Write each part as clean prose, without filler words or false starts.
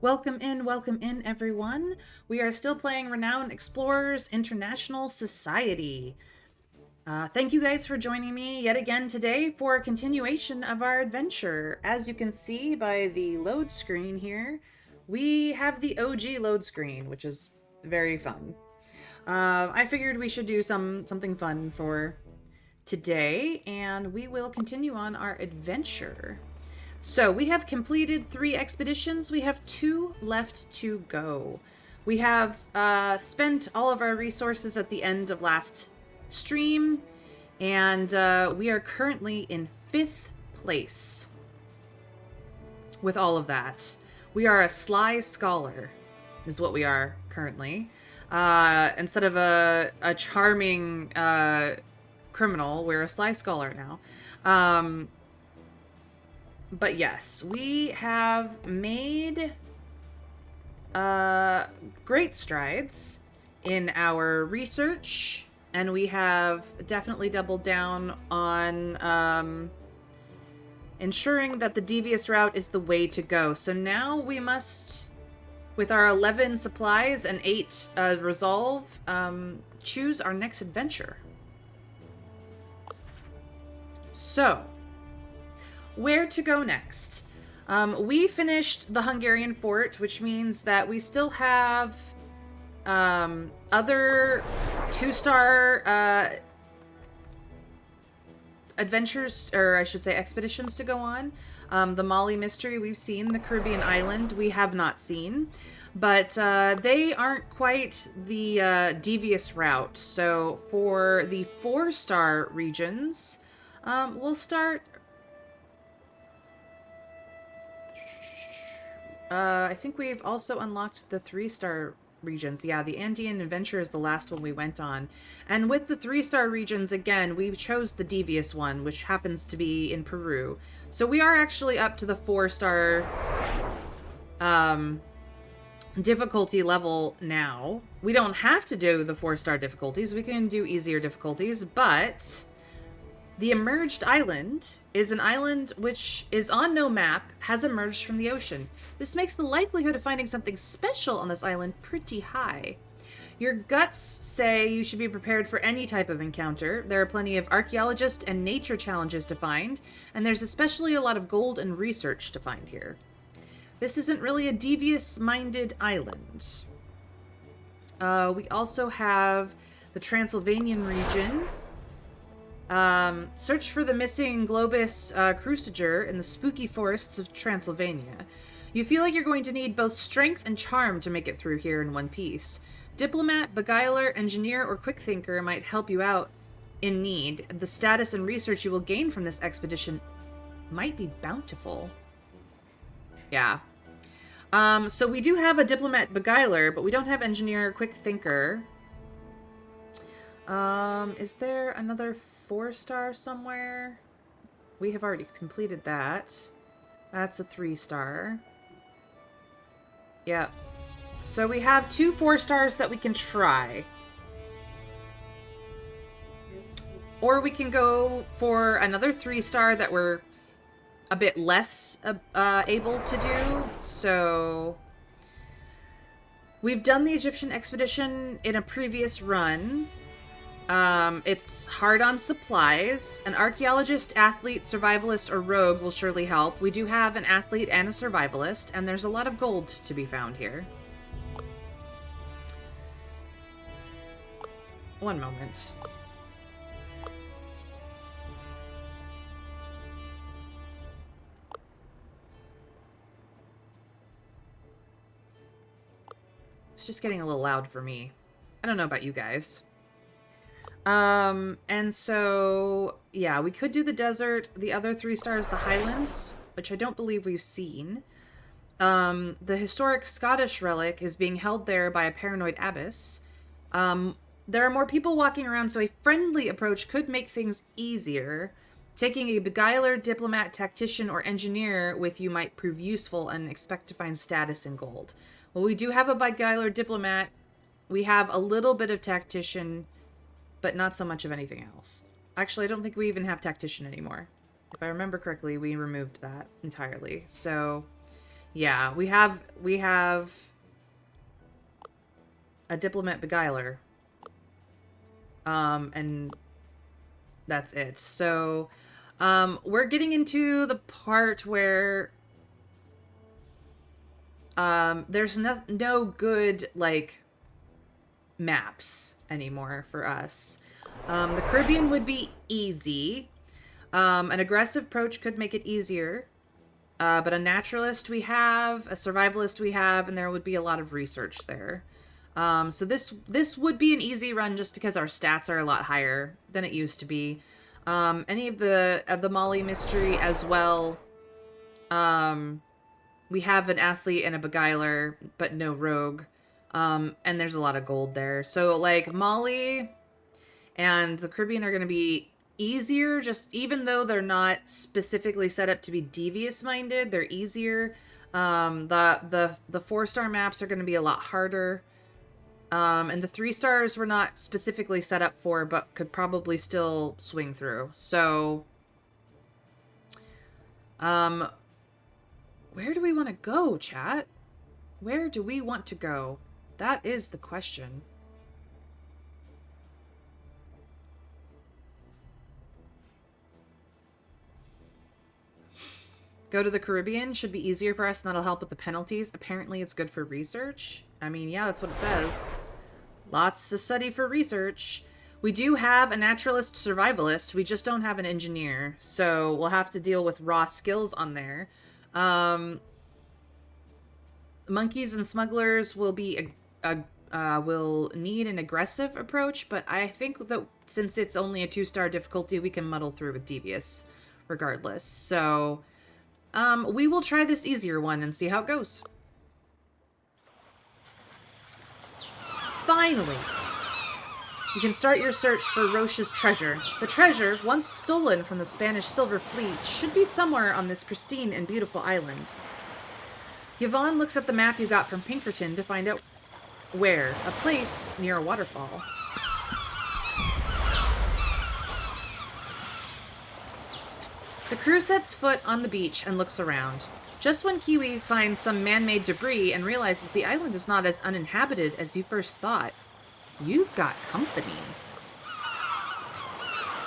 Welcome in, everyone. We are still playing Renowned Explorers International Society. Thank you guys for joining me yet again today for a continuation of our adventure. As you can see by the load screen here, we have the OG load screen, which is very fun. I figured we should do something fun for today, and we will continue on our adventure. So we have completed 3 expeditions. We have 2 left to go. We have spent all of our resources at the end of last stream, and we are currently in 5th place with all of that. We are a sly scholar, is what we are currently. Instead of a charming criminal, we're a sly scholar now. But yes, we have made great strides in our research, and we have definitely doubled down on ensuring that the devious route is the way to go. So now we must, with our 11 supplies and 8 resolve, choose our next adventure. So, where to go next? We finished the Hungarian fort, which means that we still have other 2-star adventures, or I should say expeditions to go on. The Mali Mystery we've seen, the Caribbean island we have not seen, but they aren't quite the devious route. So for the 4-star regions, we'll start... I think we've also unlocked the 3-star regions. Yeah, the Andean Adventure is the last one we went on. And with the 3-star regions, again, we chose the devious one, which happens to be in Peru. So we are actually up to the 4-star difficulty level now. We don't have to do the 4-star difficulties. We can do easier difficulties, but... The emerged island is an island which is on no map, has emerged from the ocean. This makes the likelihood of finding something special on this island pretty high. Your guts say you should be prepared for any type of encounter. There are plenty of archaeologist and nature challenges to find, and there's especially a lot of gold and research to find here. This isn't really a devious-minded island. We also have the Transylvanian region. Search for the missing Globus cruciger in the spooky forests of Transylvania. You feel like you're going to need both strength and charm to make it through here in one piece. Diplomat, beguiler, engineer, or quick thinker might help you out in need. The status and research you will gain from this expedition might be bountiful. Yeah. So we do have a diplomat beguiler, but we don't have engineer or quick thinker. Is there another 4-star somewhere? We have already completed that. That's a 3-star. Yep. So we have 2 4-stars that we can try. Or we can go for another 3-star that we're a bit less able to do. So we've done the Egyptian expedition in a previous run. It's hard on supplies. An archaeologist, athlete, survivalist, or rogue will surely help. We do have an athlete and a survivalist, and there's a lot of gold to be found here. One moment. It's just getting a little loud for me. I don't know about you guys. And so, yeah, we could do the desert. The other 3-stars, the Highlands, which I don't believe we've seen. The historic Scottish relic is being held there by a paranoid abbess. There are more people walking around, so a friendly approach could make things easier. Taking a beguiler, diplomat, tactician, or engineer with you might prove useful and expect to find status in gold. Well, we do have a beguiler diplomat. We have a little bit of tactician, but not so much of anything else. Actually, I don't think we even have tactician anymore. If I remember correctly, we removed that entirely. So, Yeah, we have a diplomat beguiler. And that's it. So, we're getting into the part where there's no good, like, maps anymore for us. The Caribbean would be easy. An aggressive approach could make it easier. But a naturalist we have, a survivalist we have, and there would be a lot of research there. So this would be an easy run just because our stats are a lot higher than it used to be. Any of the Molly mystery as well. We have an athlete and a beguiler, but no rogue. And there's a lot of gold there. So like Molly and the Caribbean are going to be easier, just even though they're not specifically set up to be devious minded, they're easier. The 4-star maps are going to be a lot harder. And the 3 stars were not specifically set up for, but could probably still swing through. So, where do we want to go, chat? Where do we want to go? That is the question. Go to the Caribbean should be easier for us, and that'll help with the penalties. Apparently it's good for research. I mean, yeah, that's what it says. Lots to study for research. We do have a naturalist survivalist. We just don't have an engineer. So we'll have to deal with raw skills on there. Monkeys and smugglers will be will need an aggressive approach, but I think that since it's only a 2-star difficulty, we can muddle through with devious regardless. So we will try this easier one and see how it goes. Finally! You can start your search for Roche's treasure. The treasure, once stolen from the Spanish Silver Fleet, should be somewhere on this pristine and beautiful island. Yvonne looks at the map you got from Pinkerton to find out where. A place near a waterfall. The crew sets foot on the beach and looks around. Just when Kiwi finds some man-made debris and realizes the island is not as uninhabited as you first thought. You've got company.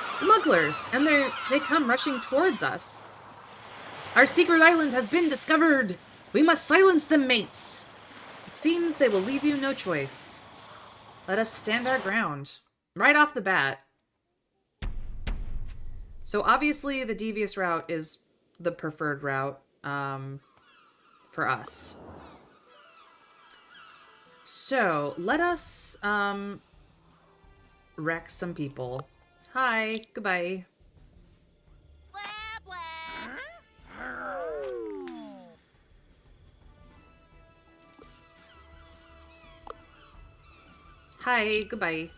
Smugglers! And they come rushing towards us. Our secret island has been discovered! We must silence them, mates! It seems they will leave you no choice. Let us stand our ground. Right off the bat. So obviously the devious route is the preferred route for us. So let us wreck some people. Hi, goodbye. Hi, goodbye.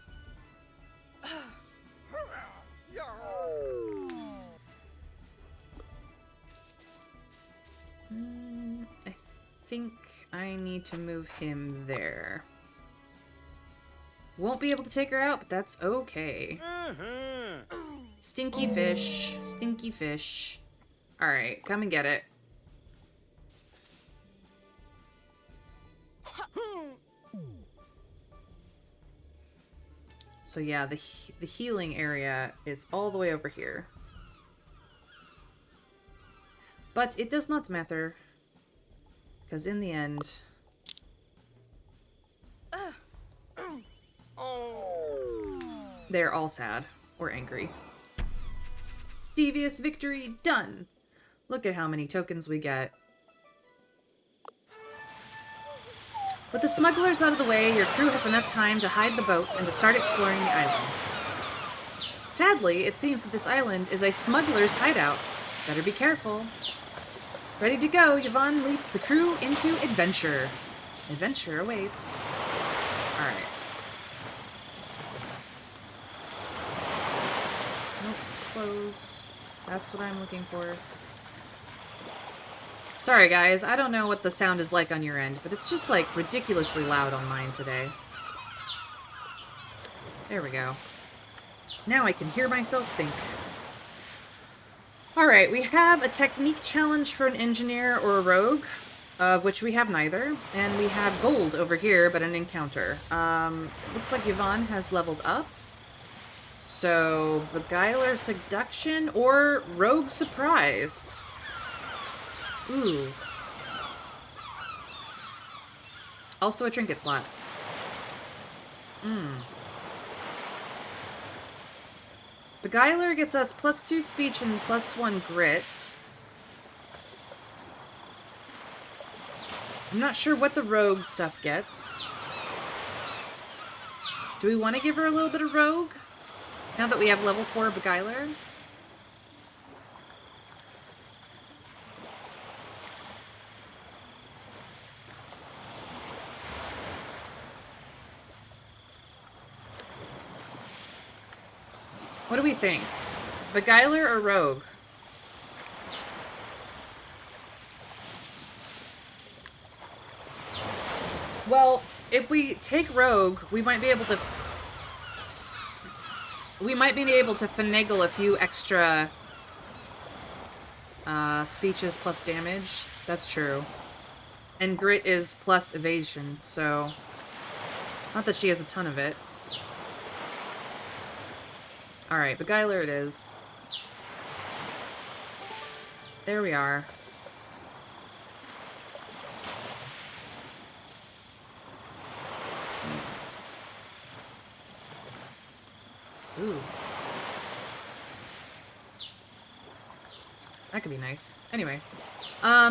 I think I need to move him there. Won't be able to take her out, but that's okay. Stinky fish. Stinky fish. Alright, come and get it. So yeah, the healing area is all the way over here. But it does not matter. Because in the end... they're all sad. Or angry. Devious victory done! Look at how many tokens we get. With the smugglers out of the way, your crew has enough time to hide the boat and to start exploring the island. Sadly, it seems that this island is a smuggler's hideout. Better be careful. Ready to go, Yvonne leads the crew into adventure. Adventure awaits. Alright. Nope, close. That's what I'm looking for. Sorry guys, I don't know what the sound is like on your end, but it's just like ridiculously loud on mine today. There we go. Now I can hear myself think. Alright, we have a technique challenge for an engineer or a rogue. of which we have neither. And we have gold over here, but an encounter. Looks like Yvonne has leveled up. So, Beguiler Seduction or Rogue Surprise. Ooh. Also a trinket slot. Beguiler gets us +2 speech and +1 grit. I'm not sure what the rogue stuff gets. Do we want to give her a little bit of rogue? Now that we have level 4 Beguiler? What do we think? Beguiler or rogue? Well, if we take rogue, we might be able to finagle a few extra speeches plus damage. That's true. And grit is plus evasion, so not that she has a ton of it. Alright, Beguiler it is. There we are. Ooh. That could be nice. Anyway.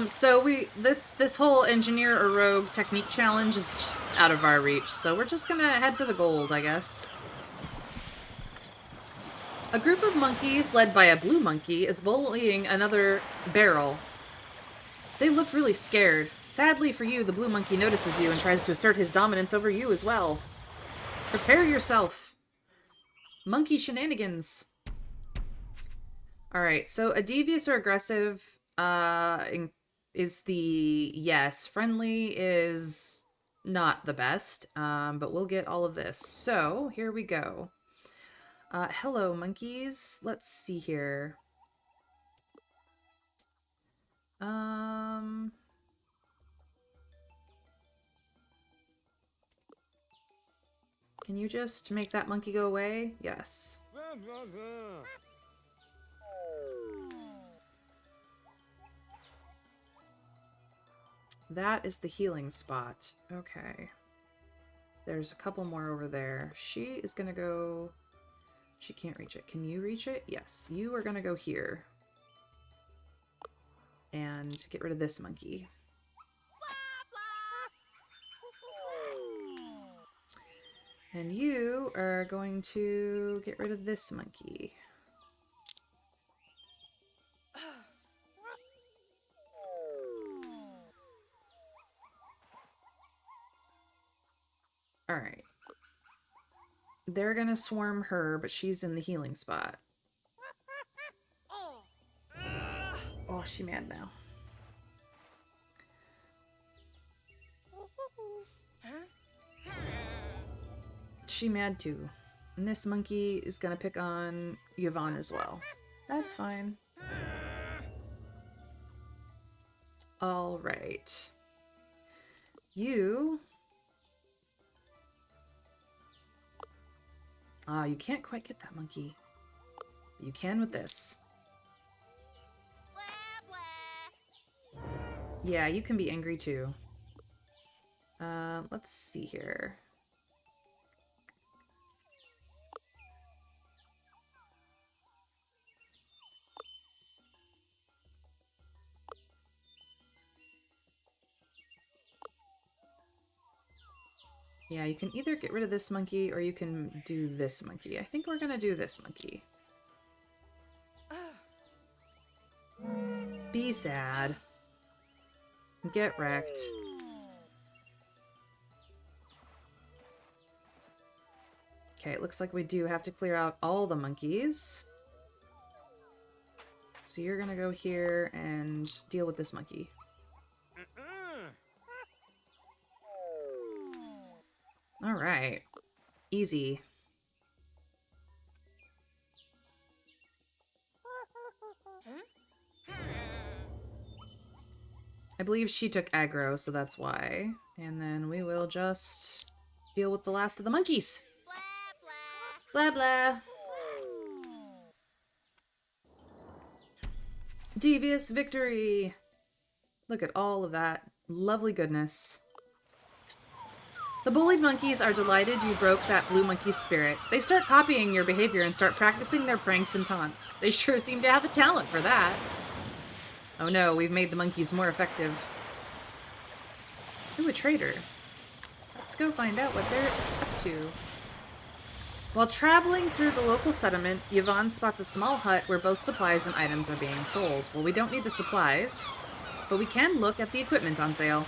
So this whole engineer or rogue technique challenge is just out of our reach, so we're just gonna head for the gold, I guess. A group of monkeys led by a blue monkey is bullying another barrel. They look really scared. Sadly for you, the blue monkey notices you and tries to assert his dominance over you as well. Prepare yourself. Monkey shenanigans. Alright, so a devious or aggressive is the yes. Friendly is not the best, but we'll get all of this. So, here we go. Hello, monkeys. Let's see here. Can you just make that monkey go away? Yes. That is the healing spot. Okay. There's a couple more over there. She is gonna go... She can't reach it. Can you reach it? Yes. You are gonna go here. And get rid of this monkey. And you are going to get rid of this monkey. Alright. They're gonna swarm her, but she's in the healing spot. Oh, she's mad now. She mad too. And this monkey is gonna pick on Yvonne as well. That's fine. Alright. You... you can't quite get that monkey. You can with this. Yeah, you can be angry too. Let's see here. Yeah, you can either get rid of this monkey or you can do this monkey. I think we're gonna do this monkey. Be sad. Get wrecked. Okay, it looks like we do have to clear out all the monkeys. So you're gonna go here and deal with this monkey. Alright. Easy. I believe she took aggro, so that's why. And then we will just deal with the last of the monkeys. Blah, blah. Devious victory. Look at all of that lovely goodness. The bullied monkeys are delighted you broke that blue monkey's spirit. They start copying your behavior and start practicing their pranks and taunts. They sure seem to have a talent for that. Oh no, we've made the monkeys more effective. Ooh, a traitor. Let's go find out what they're up to. While traveling through the local settlement, Yvonne spots a small hut where both supplies and items are being sold. Well, we don't need the supplies, but we can look at the equipment on sale.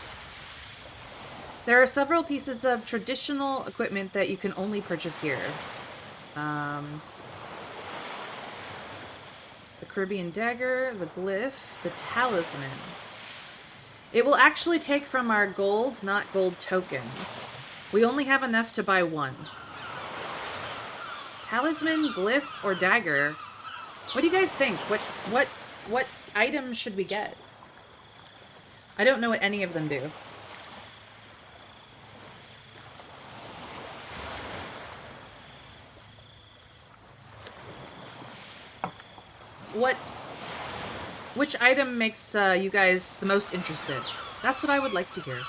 There are several pieces of traditional equipment that you can only purchase here. The Caribbean dagger, the glyph, the talisman. It will actually take from our gold, not gold tokens. We only have enough to buy one. Talisman, glyph, or dagger? What do you guys think? What items should we get? I don't know what any of them do. Which item makes you guys the most interested? That's what I would like to hear.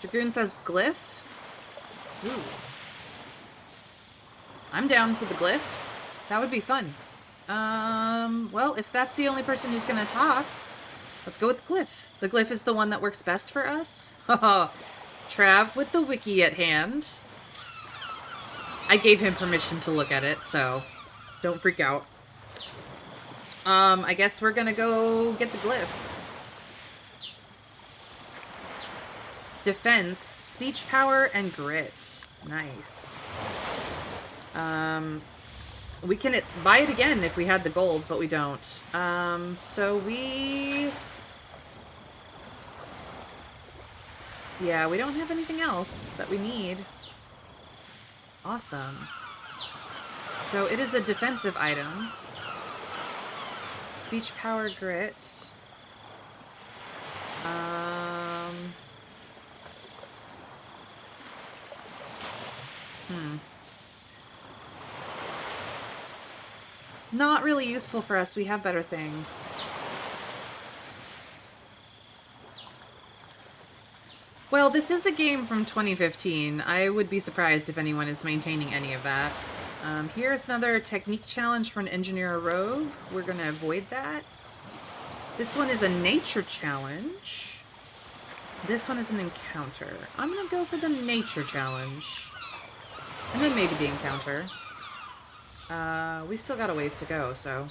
Dragoon says glyph. Ooh. I'm down for the glyph. That would be fun. Well, if that's the only person who's gonna talk, let's go with glyph. The glyph is the one that works best for us. Trav with the wiki at hand. I gave him permission to look at it, so don't freak out. I guess we're gonna go get the glyph. Defense, speech power, and grit. Nice. We can buy it again if we had the gold, but we don't. So we... Yeah, we don't have anything else that we need. Awesome. So it is a defensive item. Speech power, grit. Not really useful for us. We have better things. Well, this is a game from 2015. I would be surprised if anyone is maintaining any of that. Here's another technique challenge for an engineer or rogue. We're going to avoid that. This one is a nature challenge. This one is an encounter. I'm going to go for the nature challenge. And then maybe the encounter. We still got a ways to go, so...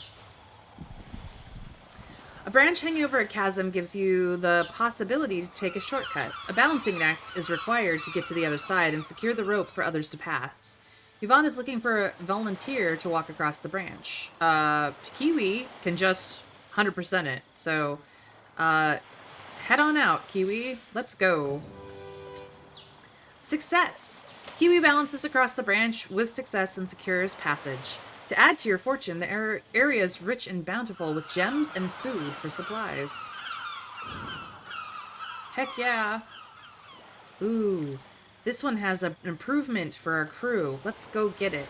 A branch hanging over a chasm gives you the possibility to take a shortcut. A balancing act is required to get to the other side and secure the rope for others to pass. Yvonne is looking for a volunteer to walk across the branch. Kiwi can just 100% it, so... head on out, Kiwi. Let's go. Success! Kiwi balances across the branch with success and secures passage. To add to your fortune, the area is rich and bountiful with gems and food for supplies. Heck yeah. Ooh, this one has an improvement for our crew. Let's go get it.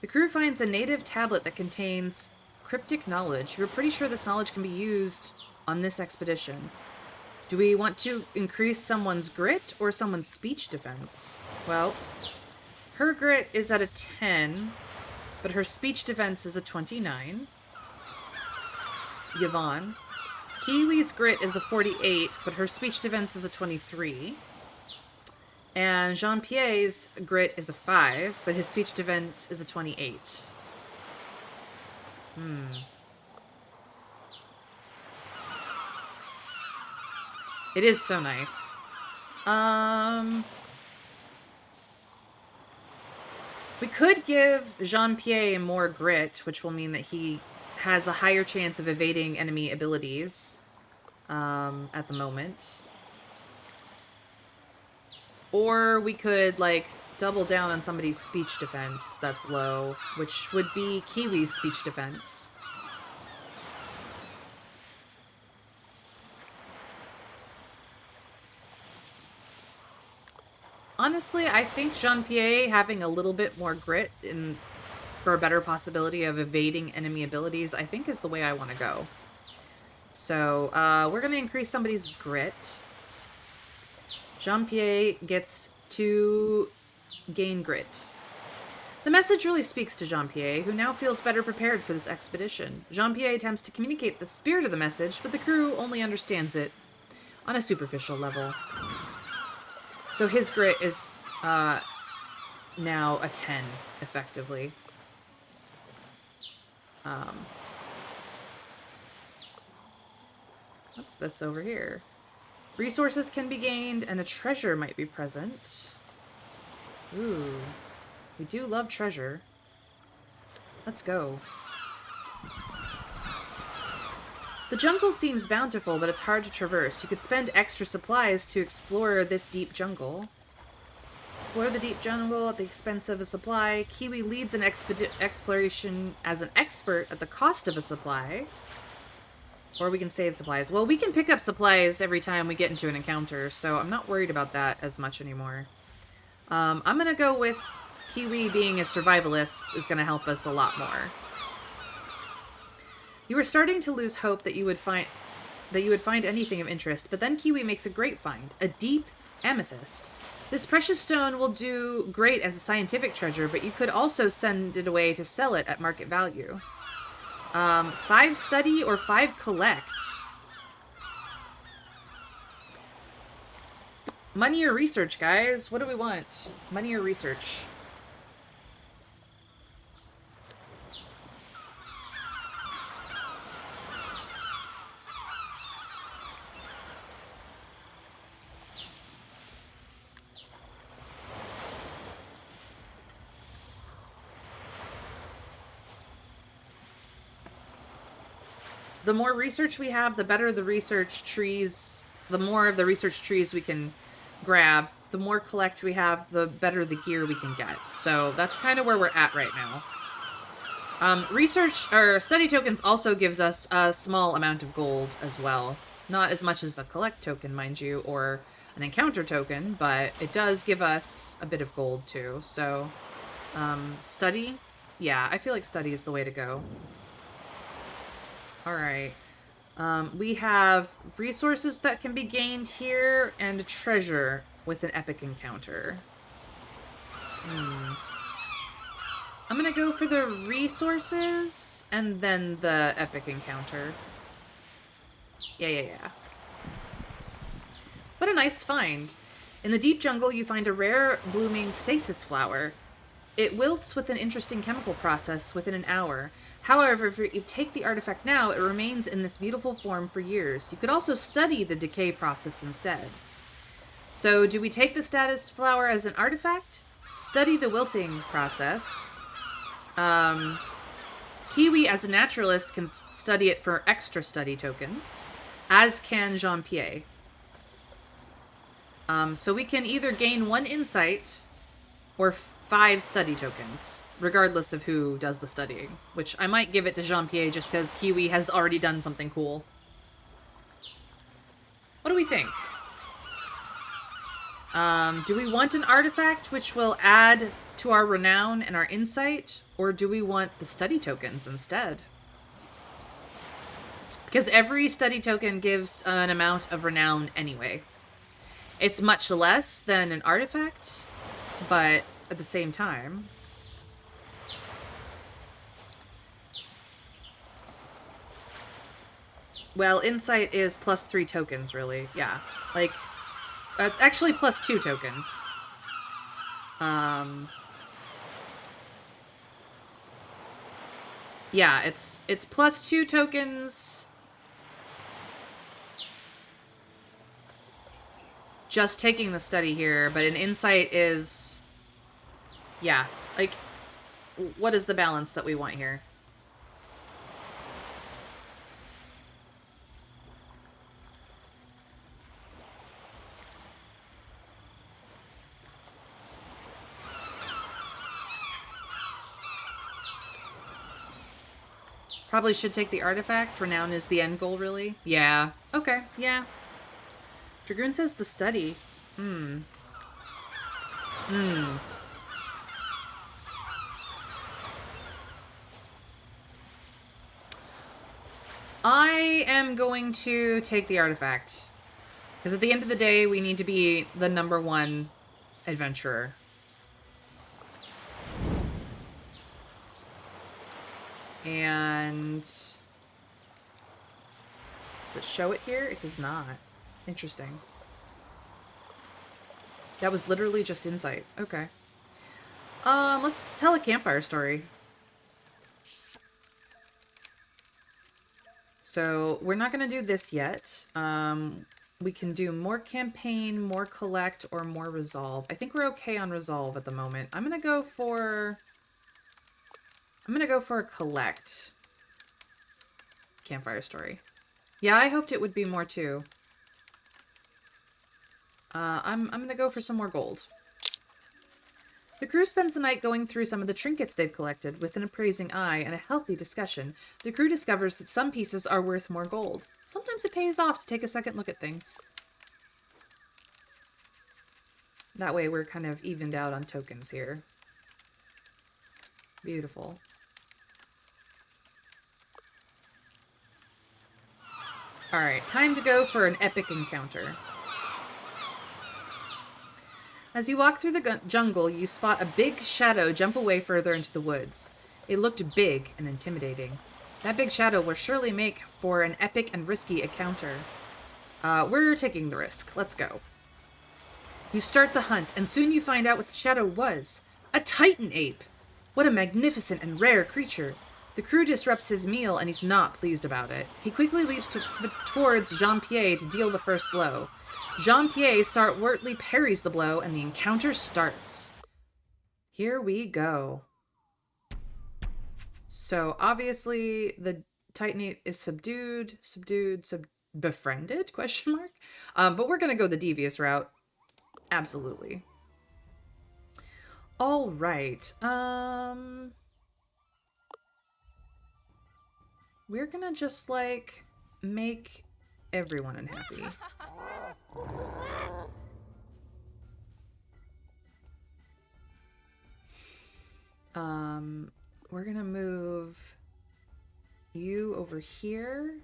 The crew finds a native tablet that contains cryptic knowledge. You're pretty sure this knowledge can be used on this expedition. Do we want to increase someone's grit or someone's speech defense? Well, her grit is at a 10, but her speech defense is a 29. Yvonne. Kiwi's grit is a 48, but her speech defense is a 23. And Jean-Pierre's grit is a 5, but his speech defense is a 28. It is so nice. We could give Jean-Pierre more grit, which will mean that he has a higher chance of evading enemy abilities at the moment. Or we could, like, double down on somebody's speech defense that's low, which would be Kiwi's speech defense. Honestly, I think Jean-Pierre having a little bit more grit for a better possibility of evading enemy abilities, I think is the way I want to go. So, we're going to increase somebody's grit. Jean-Pierre gets to gain grit. The message really speaks to Jean-Pierre, who now feels better prepared for this expedition. Jean-Pierre attempts to communicate the spirit of the message, but the crew only understands it on a superficial level. So his grit is now a 10, effectively. What's this over here? Resources can be gained, and a treasure might be present. Ooh. We do love treasure. Let's go. The jungle seems bountiful, but it's hard to traverse. You could spend extra supplies to explore this deep jungle. Explore the deep jungle at the expense of a supply. Kiwi leads an exploration as an expert at the cost of a supply. Or we can save supplies. Well, we can pick up supplies every time we get into an encounter, so I'm not worried about that as much anymore. I'm going to go with Kiwi being a survivalist is going to help us a lot more. You were starting to lose hope that you would find anything of interest, but then Kiwi makes a great find, a deep amethyst. This precious stone will do great as a scientific treasure, but you could also send it away to sell it at market value. 5 study or 5 collect. Money or research, guys? What do we want? Money or research? The more research we have, the better the research trees, the more of the research trees we can grab. The more collect we have, the better the gear we can get. So that's kind of where we're at right now. Research or study tokens also gives us a small amount of gold as well. Not as much as a collect token, mind you, or an encounter token, but it does give us a bit of gold too. So, study? Yeah, I feel like study is the way to go. Alright. We have resources that can be gained here and a treasure with an epic encounter. I'm gonna go for the resources and then the epic encounter. Yeah. What a nice find. In the deep jungle, you find a rare blooming stasis flower. It wilts with an interesting chemical process within an hour. However, if you take the artifact now, it remains in this beautiful form for years. You could also study the decay process instead. So, do we take the stasis flower as an artifact? Study the wilting process. Kiwi, as a naturalist, can study it for extra study tokens, as can Jean-Pierre. So we can either gain 1 insight or 5 study tokens, regardless of who does the studying. Which I might give it to Jean-Pierre just because Kiwi has already done something cool. What do we think? Do we want an artifact which will add to our renown and our insight? Or do we want the study tokens instead? Because every study token gives an amount of renown anyway. It's much less than an artifact, but at the same time. Well, insight is plus 3 tokens, really. Yeah. Like, it's actually plus 2 tokens. Yeah, it's plus 2 tokens. just taking the study here, but an insight is... Yeah, like, what is the balance that we want here? Probably should take the artifact. Renown is the end goal, really? Yeah. Okay, yeah. Dragoon says the study. I am going to take the artifact. Because at the end of the day, we need to be the #1 adventurer. And... does it show it here? It does not. Interesting. That was literally just insight. Okay. Let's tell a campfire story. So, we're not going to do this yet. We can do more campaign, more collect, or more resolve. I think we're okay on resolve at the moment. I'm going to go for a collect campfire story. Yeah, I hoped it would be more too. I'm gonna go for some more gold. The crew spends the night going through some of the trinkets they've collected. With an appraising eye and a healthy discussion, the crew discovers that some pieces are worth more gold. Sometimes it pays off to take a second look at things. That way we're kind of evened out on tokens here. Beautiful. Alright, time to go for an epic encounter. As you walk through the jungle, you spot a big shadow jump away further into the woods. It looked big and intimidating. That big shadow will surely make for an epic and risky encounter. We're taking the risk. Let's go. You start the hunt, and soon you find out what the shadow was. A titan ape! What a magnificent and rare creature. The crew disrupts his meal, and he's not pleased about it. He quickly leaps towards Jean-Pierre to deal the first blow. Jean-Pierre startly parries the blow, and the encounter starts. Here we go. So, obviously, the Titanate is befriended, question mark? But we're gonna go the devious route. Absolutely. Alright, we're gonna just, like, make everyone unhappy. We're gonna move you over here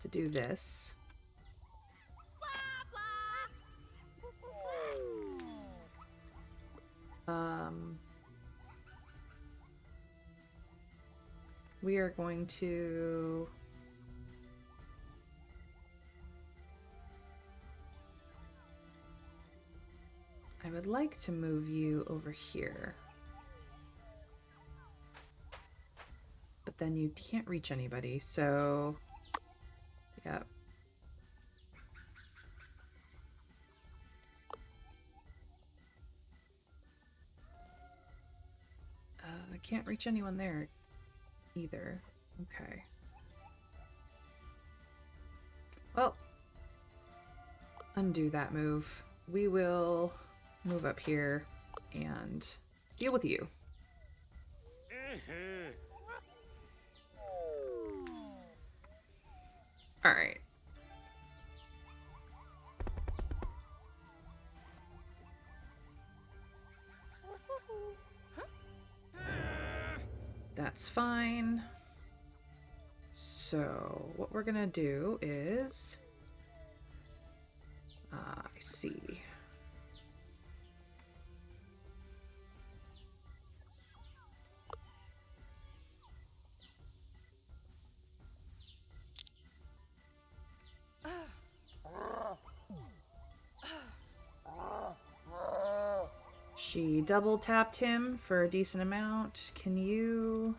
to do this. We are going to... I would like to move you over here. But then you can't reach anybody, so... Yep. I can't reach anyone there either. Okay. Well, undo that move. We will move up here and deal with you. All right. That's fine. So what we're gonna do is, I see. She double tapped him for a decent amount. Can you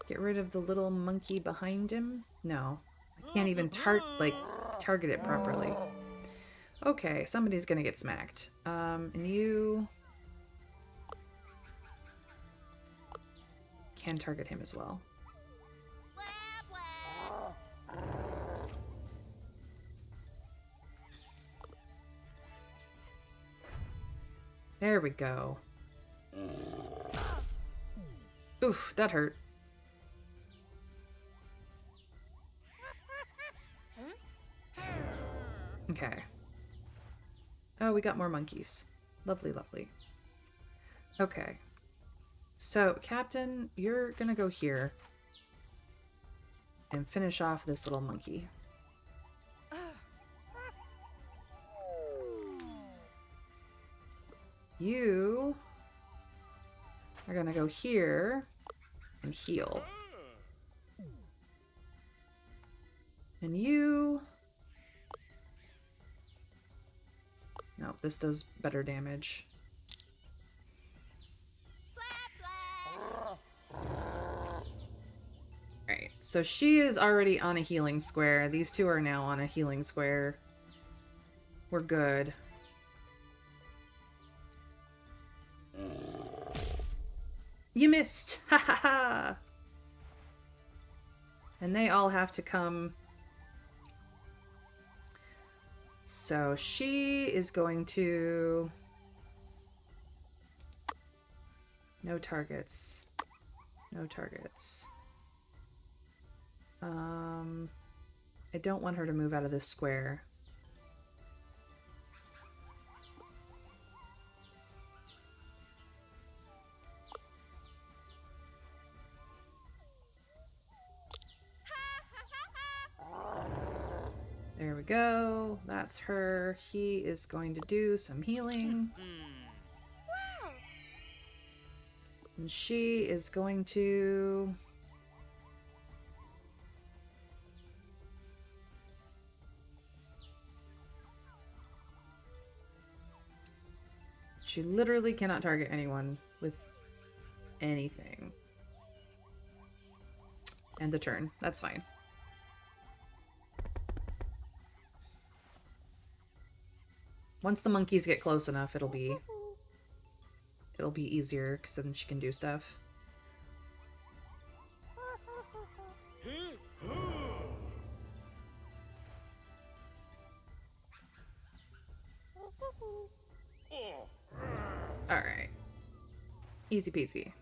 get rid of the little monkey behind him? No, I Can't even target it properly. Okay, somebody's gonna get smacked. And you can target him as well. There we go. Oof, that hurt. Okay. Oh, we got more monkeys. Lovely, lovely. Okay. So, Captain, you're gonna go here and finish off this little monkey. You are gonna go here and heal. And you... No, this does better damage. Alright, so she is already on a healing square. These two are now on a healing square. We're good. You missed! Ha ha ha! And they all have to come. So she is going to... No targets. No targets. I don't want her to move out of this square. There we go. That's her. He is going to do some healing. And she is going to... She literally cannot target anyone with anything. End the turn. That's fine. Once the monkeys get close enough, it'll be easier, because then she can do stuff. Alright. Easy peasy.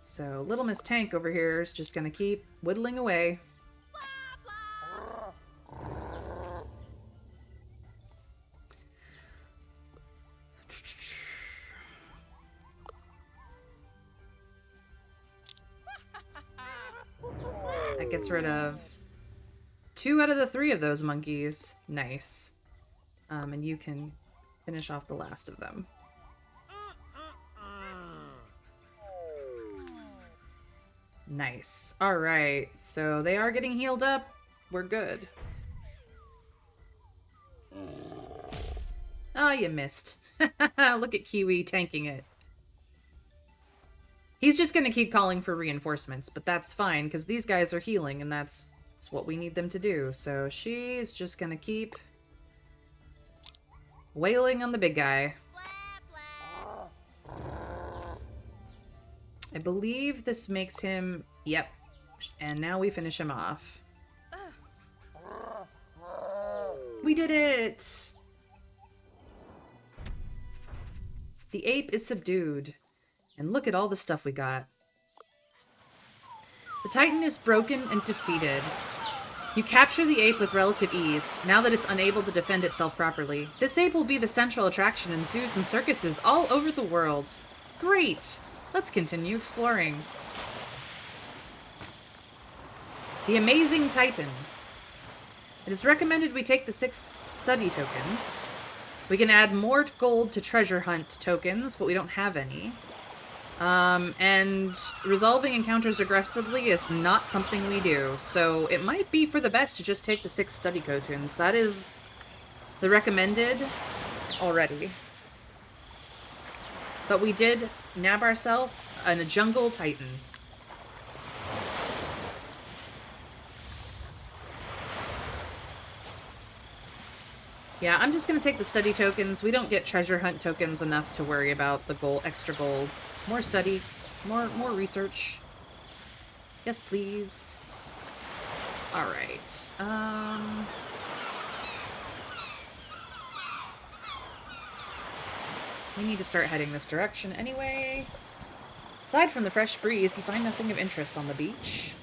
So, Little Miss Tank over here is just gonna keep whittling away. That gets rid of 2 out of the 3 of those monkeys. Nice. And you can finish off the last of them. Nice. Alright, so they are getting healed up. We're good. Oh, you missed. Look at Kiwi tanking it. He's just gonna keep calling for reinforcements, but that's fine, because these guys are healing, and that's what we need them to do. So she's just gonna keep wailing on the big guy. I believe this makes him... Yep. And now we finish him off. We did it! The ape is subdued. And look at all the stuff we got. The Titan is broken and defeated. You capture the ape with relative ease, now that it's unable to defend itself properly. This ape will be the central attraction in zoos and circuses all over the world. Great! Let's continue exploring. The Amazing Titan. It is recommended we take the 6 study tokens. We can add more gold to treasure hunt tokens, but we don't have any. And resolving encounters aggressively is not something we do, so it might be for the best to just take the 6 study tokens. That is the recommended already. But we did nab ourselves a jungle titan. Yeah, I'm just gonna take the study tokens. We don't get treasure hunt tokens enough to worry about the gold, extra gold. More study, more research. Yes, please. All right. We need to start heading this direction anyway. Aside from the fresh breeze, you find nothing of interest on the beach.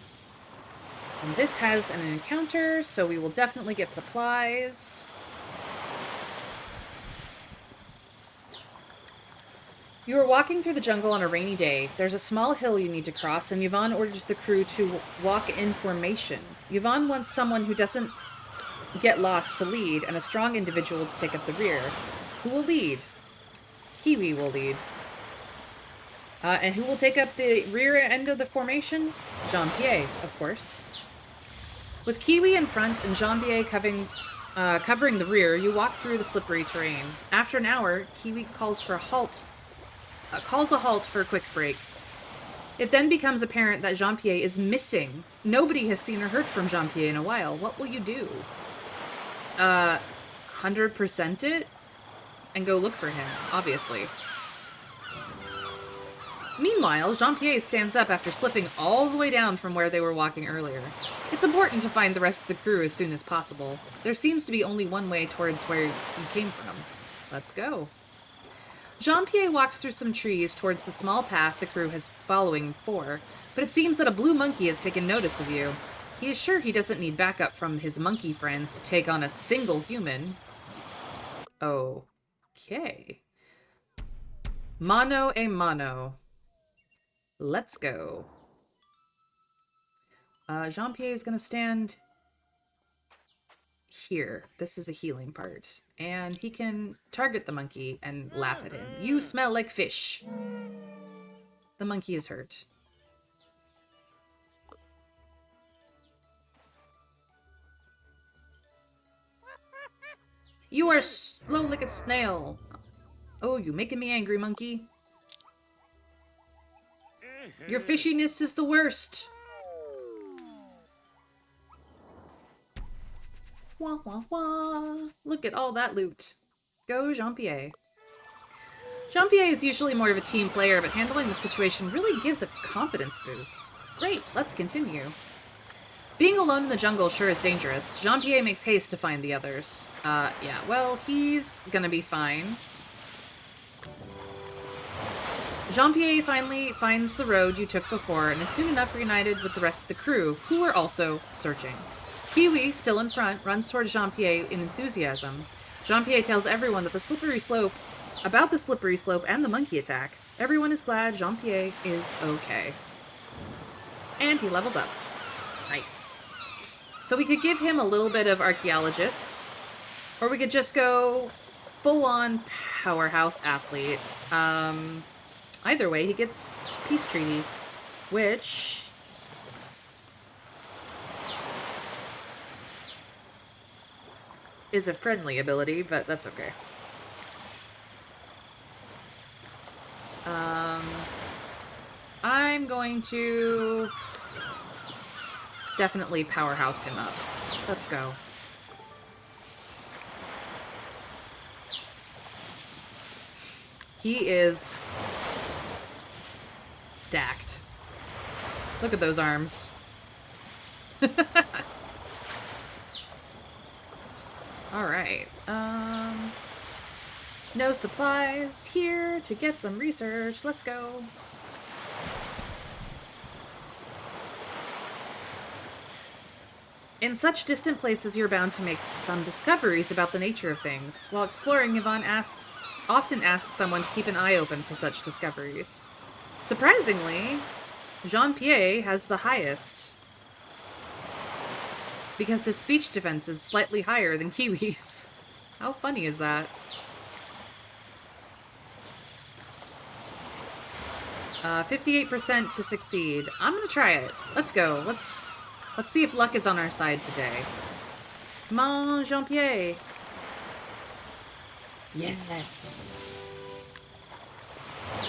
And this has an encounter, so we will definitely get supplies. You are walking through the jungle on a rainy day. There's a small hill you need to cross, and Yvonne orders the crew to walk in formation. Yvonne wants someone who doesn't get lost to lead, and a strong individual to take up the rear. Who will lead? Kiwi will lead. And who will take up the rear end of the formation? Jean-Pierre, of course. With Kiwi in front and Jean-Pierre covering the rear, you walk through the slippery terrain. After an hour, Kiwi calls a halt for a quick break. It then becomes apparent that Jean-Pierre is missing. Nobody has seen or heard from Jean-Pierre in a while. What will you do? 100% it? And go look for him, obviously. Meanwhile, Jean-Pierre stands up after slipping all the way down from where they were walking earlier. It's important to find the rest of the crew as soon as possible. There seems to be only one way towards where you came from. Let's go. Jean-Pierre walks through some trees towards the small path the crew has following for, but it seems that a blue monkey has taken notice of you. He is sure he doesn't need backup from his monkey friends to take on a single human. Okay. Mano a mano. Let's go. Jean-Pierre is going to stand here. This is a healing part. And he can target the monkey and laugh at him. You smell like fish. The monkey is hurt. You are slow like a snail. Oh, you making me angry, monkey. Your fishiness is the worst. Wah, wah, wah. Look at all that loot. Go, Jean-Pierre. Jean-Pierre is usually more of a team player, but handling the situation really gives a confidence boost. Great, let's continue. Being alone in the jungle sure is dangerous. Jean-Pierre makes haste to find the others. Yeah, well, he's gonna be fine. Jean-Pierre finally finds the road you took before and is soon enough reunited with the rest of the crew, who are also searching. Kiwi, still in front, runs towards Jean-Pierre in enthusiasm. Jean-Pierre tells everyone that about the slippery slope and the monkey attack. Everyone is glad Jean-Pierre is okay. And he levels up. Nice. So we could give him a little bit of archaeologist, or we could just go full-on powerhouse athlete. Either way, he gets peace treaty, which is a friendly ability, but that's okay. I'm going to definitely powerhouse him up. Let's go. He is stacked. Look at those arms. Alright. No supplies here to get some research. Let's go. In such distant places, you're bound to make some discoveries about the nature of things. While exploring, Yvonne often asks someone to keep an eye open for such discoveries. Surprisingly, Jean-Pierre has the highest, because his speech defense is slightly higher than Kiwi's. How funny is that? 58% to succeed. I'm gonna try it. Let's go. Let's see if luck is on our side today. Come on, Jean-Pierre. Yes.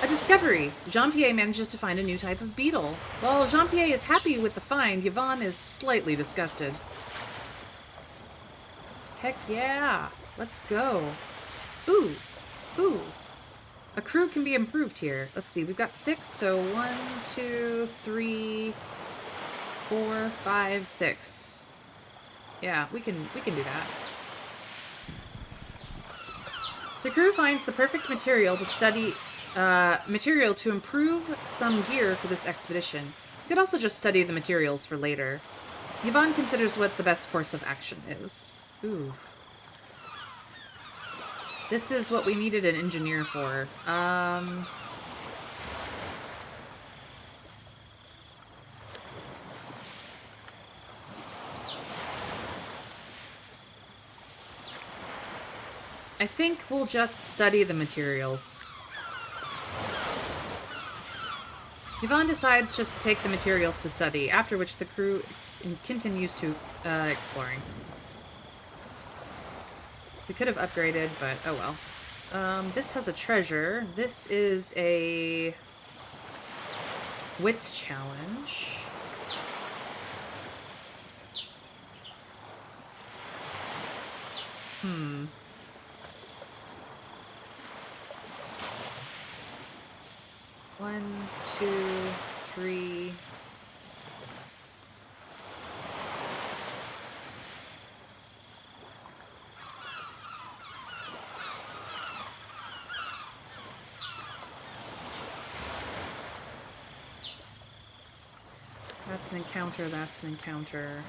A discovery. Jean-Pierre manages to find a new type of beetle. While Jean-Pierre is happy with the find, Yvonne is slightly disgusted. Heck yeah. Let's go. Ooh. Ooh. A crew can be improved here. Let's see. We've got 6, so 1, 2, 3, 4, 5, 6. Yeah, we can do that. The crew finds the perfect material to study, material to improve some gear for this expedition. You could also just study the materials for later. Yvonne considers what the best course of action is. Ooh. This is what we needed an engineer for. I think we'll just study the materials. Yvonne decides just to take the materials to study, after which the crew continues to exploring. We could have upgraded, but oh well. This has a treasure. This is a wits challenge. One, two, three. That's an encounter, that's an encounter.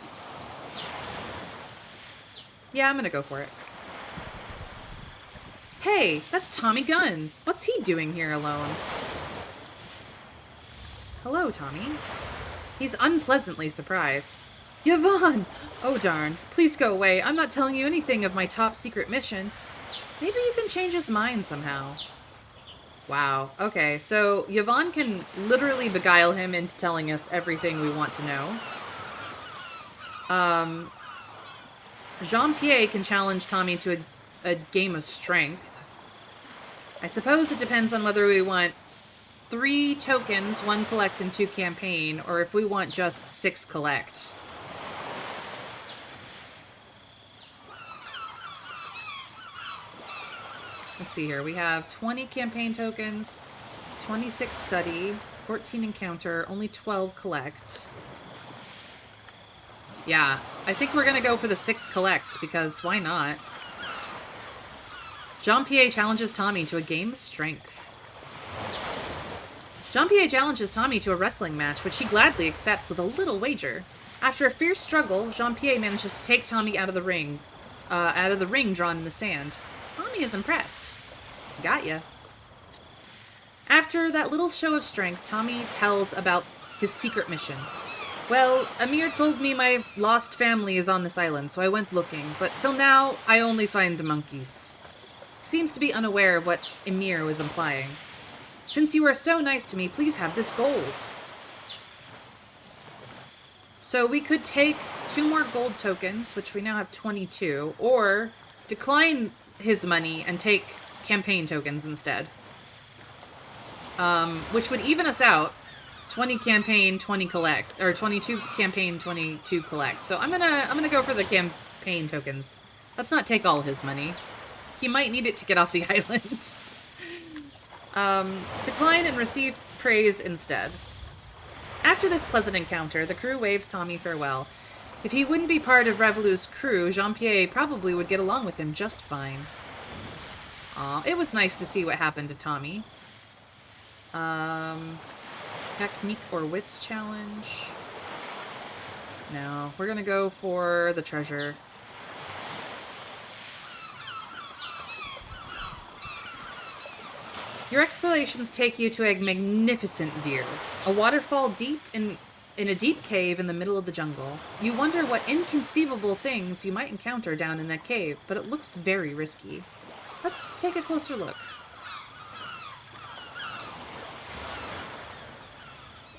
Yeah, I'm gonna go for it. Hey, that's Tommy Gunn. What's he doing here alone? Hello, Tommy. He's unpleasantly surprised. Yvonne! Oh, darn. Please go away. I'm not telling you anything of my top secret mission. Maybe you can change his mind somehow. Wow. Okay, so Yvonne can literally beguile him into telling us everything we want to know. Jean-Pierre can challenge Tommy to a game of strength. I suppose it depends on whether we want 3 tokens, 1 collect and 2 campaign, or if we want just 6 collect. Let's see here. We have 20 campaign tokens, 26 study, 14 encounter, only 12 collect. Yeah, I think we're gonna go for the 6 collect, because why not? Jean-Pierre challenges Tommy to a game of strength. Jean-Pierre challenges Tommy to a wrestling match, which he gladly accepts with a little wager. After a fierce struggle, Jean-Pierre manages to take Tommy out of the ring drawn in the sand. Tommy is impressed. Got ya. After that little show of strength, Tommy tells about his secret mission. Well, Amir told me my lost family is on this island, so I went looking, but till now, I only find the monkeys. Seems to be unaware of what Amir was implying. Since you are so nice to me, please have this gold. So we could take 2 more gold tokens, which we now have 22, or decline his money and take campaign tokens instead. Which would even us out. 20 campaign, 20 collect, or 22 campaign, 22 collect. So I'm gonna go for the campaign tokens. Let's not take all his money. He might need it to get off the island. Decline and receive praise instead. After this pleasant encounter, the crew waves Tommy farewell. If he wouldn't be part of Revolu's crew, Jean-Pierre probably would get along with him just fine. Aw, it was nice to see what happened to Tommy. Technique or wits challenge? No, we're gonna go for the treasure. Your explorations take you to a magnificent view. A waterfall deep in a deep cave in the middle of the jungle. You wonder what inconceivable things you might encounter down in that cave, but it looks very risky. Let's take a closer look.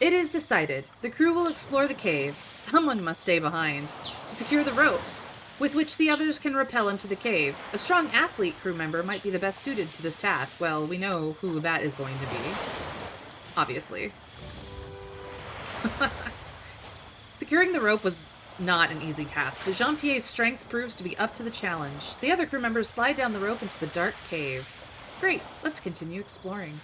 It is decided. The crew will explore the cave. Someone must stay behind to secure the ropes, with which the others can rappel into the cave. A strong athlete crew member might be the best suited to this task. Well, we know who that is going to be. Obviously. Securing the rope was not an easy task, but Jean-Pierre's strength proves to be up to the challenge. The other crew members slide down the rope into the dark cave. Great, let's continue exploring.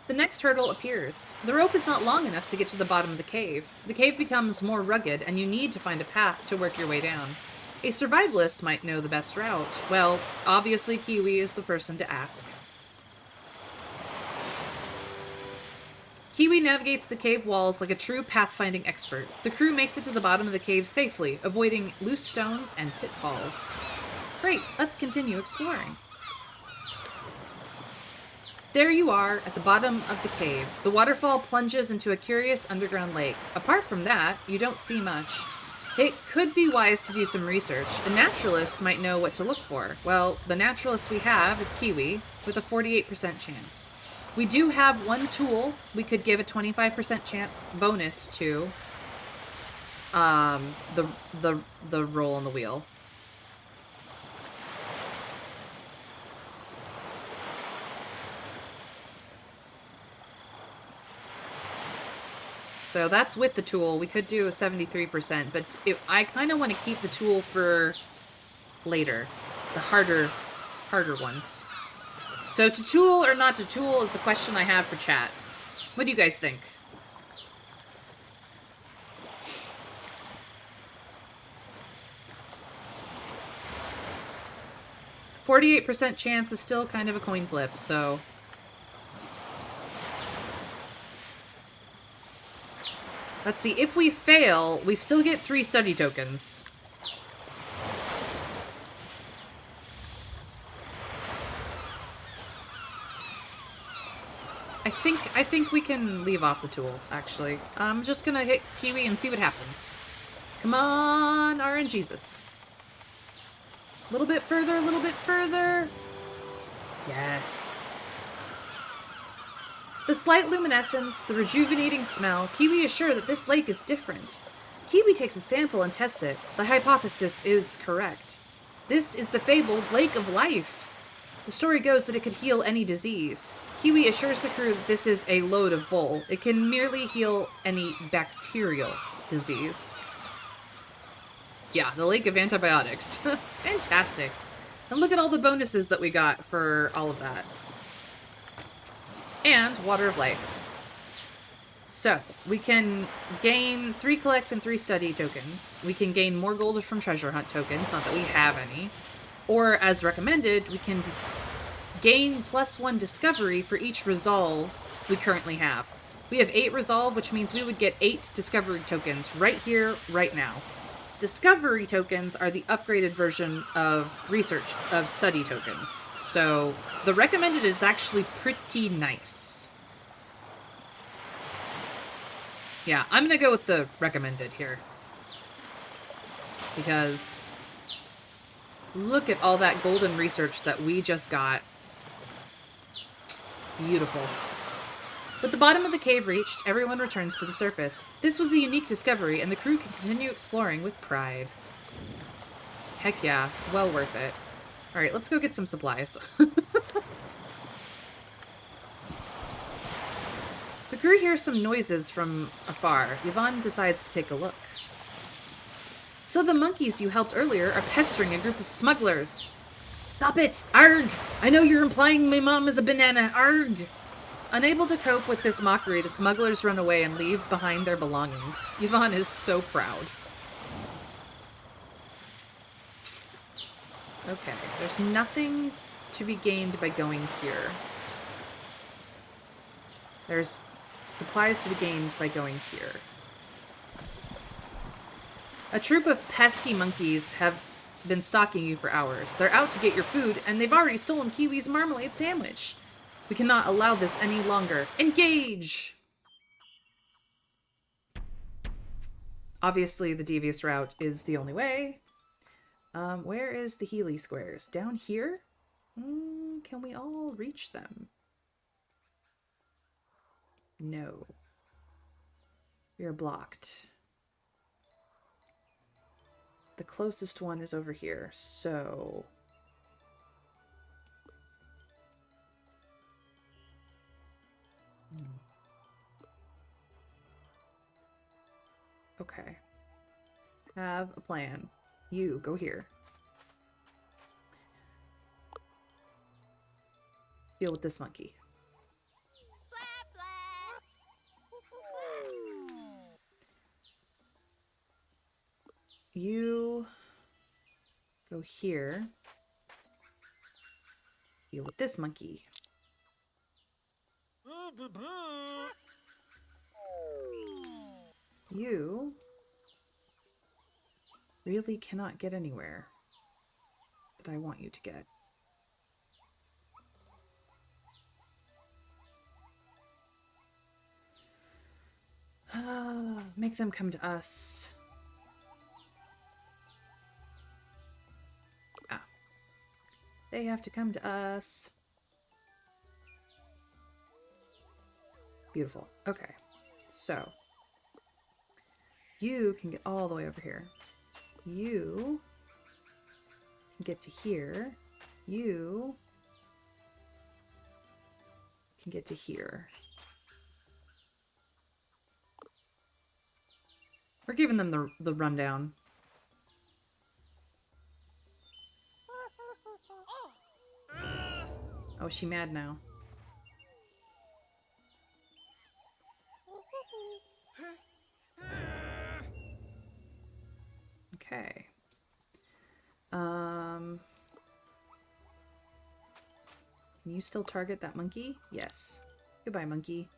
The next hurdle appears. The rope is not long enough to get to the bottom of the cave. The cave becomes more rugged, and you need to find a path to work your way down. A survivalist might know the best route. Well, obviously Kiwi is the person to ask. Kiwi navigates the cave walls like a true pathfinding expert. The crew makes it to the bottom of the cave safely, avoiding loose stones and pitfalls. Great, let's continue exploring. There you are, at the bottom of the cave. The waterfall plunges into a curious underground lake. Apart from that, you don't see much. It could be wise to do some research. A naturalist might know what to look for. Well, the naturalist we have is Kiwi, with a 48% chance. We do have one tool we could give a 25% chance bonus to. The roll on the wheel. So that's with the tool. We could do a 73%, but I kind of want to keep the tool for later. The harder ones. So to tool or not to tool is the question I have for chat. What do you guys think? %48 chance is still kind of a coin flip, so... Let's see, if we fail, we still get 3 study tokens. I think we can leave off the tool, actually. I'm just gonna hit Kiwi and see what happens. Come on, RNGesus. A little bit further, a little bit further. Yes. The slight luminescence, the rejuvenating smell, Kiwi is sure that this lake is different. Kiwi takes a sample and tests it. The hypothesis is correct. This is the fabled Lake of Life. The story goes that it could heal any disease. Kiwi assures the crew that this is a load of bull. It can merely heal any bacterial disease. Yeah, the Lake of Antibiotics. Fantastic. And look at all the bonuses that we got for all of that. And Water of Life. So, we can gain 3 collect and 3 study tokens. We can gain more gold from treasure hunt tokens, not that we have any. Or, as recommended, we can gain +1 discovery for each resolve we currently have. We have 8 resolve, which means we would get 8 discovery tokens right here, right now. Discovery tokens are the upgraded version of study tokens. So the recommended is actually pretty nice. Yeah, I'm gonna go with the recommended here. Because look at all that golden research that we just got. Beautiful. With the bottom of the cave reached, everyone returns to the surface. This was a unique discovery, and the crew can continue exploring with pride. Heck yeah, well worth it. Alright, let's go get some supplies. The crew hears some noises from afar. Yvonne decides to take a look. So the monkeys you helped earlier are pestering a group of smugglers. Stop it! Arg! I know you're implying my mom is a banana. Arg! Unable to cope with this mockery, the smugglers run away and leave behind their belongings. Yvonne is so proud. Okay, there's nothing to be gained by going here. There's supplies to be gained by going here. A troop of pesky monkeys have been stalking you for hours. They're out to get your food, and they've already stolen Kiwi's marmalade sandwich. We cannot allow this any longer. Engage! Obviously, the devious route is the only way. Where is the Healy squares? Down here? Can we all reach them? No. We are blocked. The closest one is over here, so... Okay. Have a plan. You, go here. Deal with this monkey. You go here. Deal with this monkey. You really cannot get anywhere that I want you to get. Make them come to us. Ah. They have to come to us. Beautiful. Okay. So, you can get all the way over here. You can get to here. You can get to here. We're giving them the rundown. Oh, is she mad now? Okay. Can you still target that monkey? Yes. Goodbye, monkey.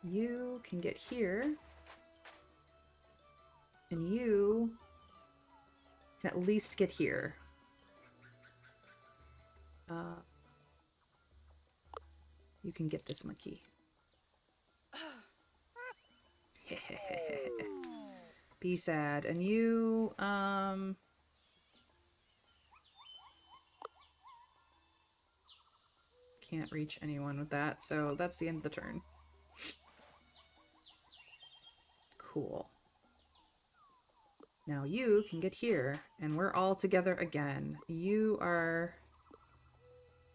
You can get here. And you can at least get here. You can get this monkey. Be sad. And you, can't reach anyone with that, so that's the end of the turn. Cool. Now you can get here, and we're all together again. You are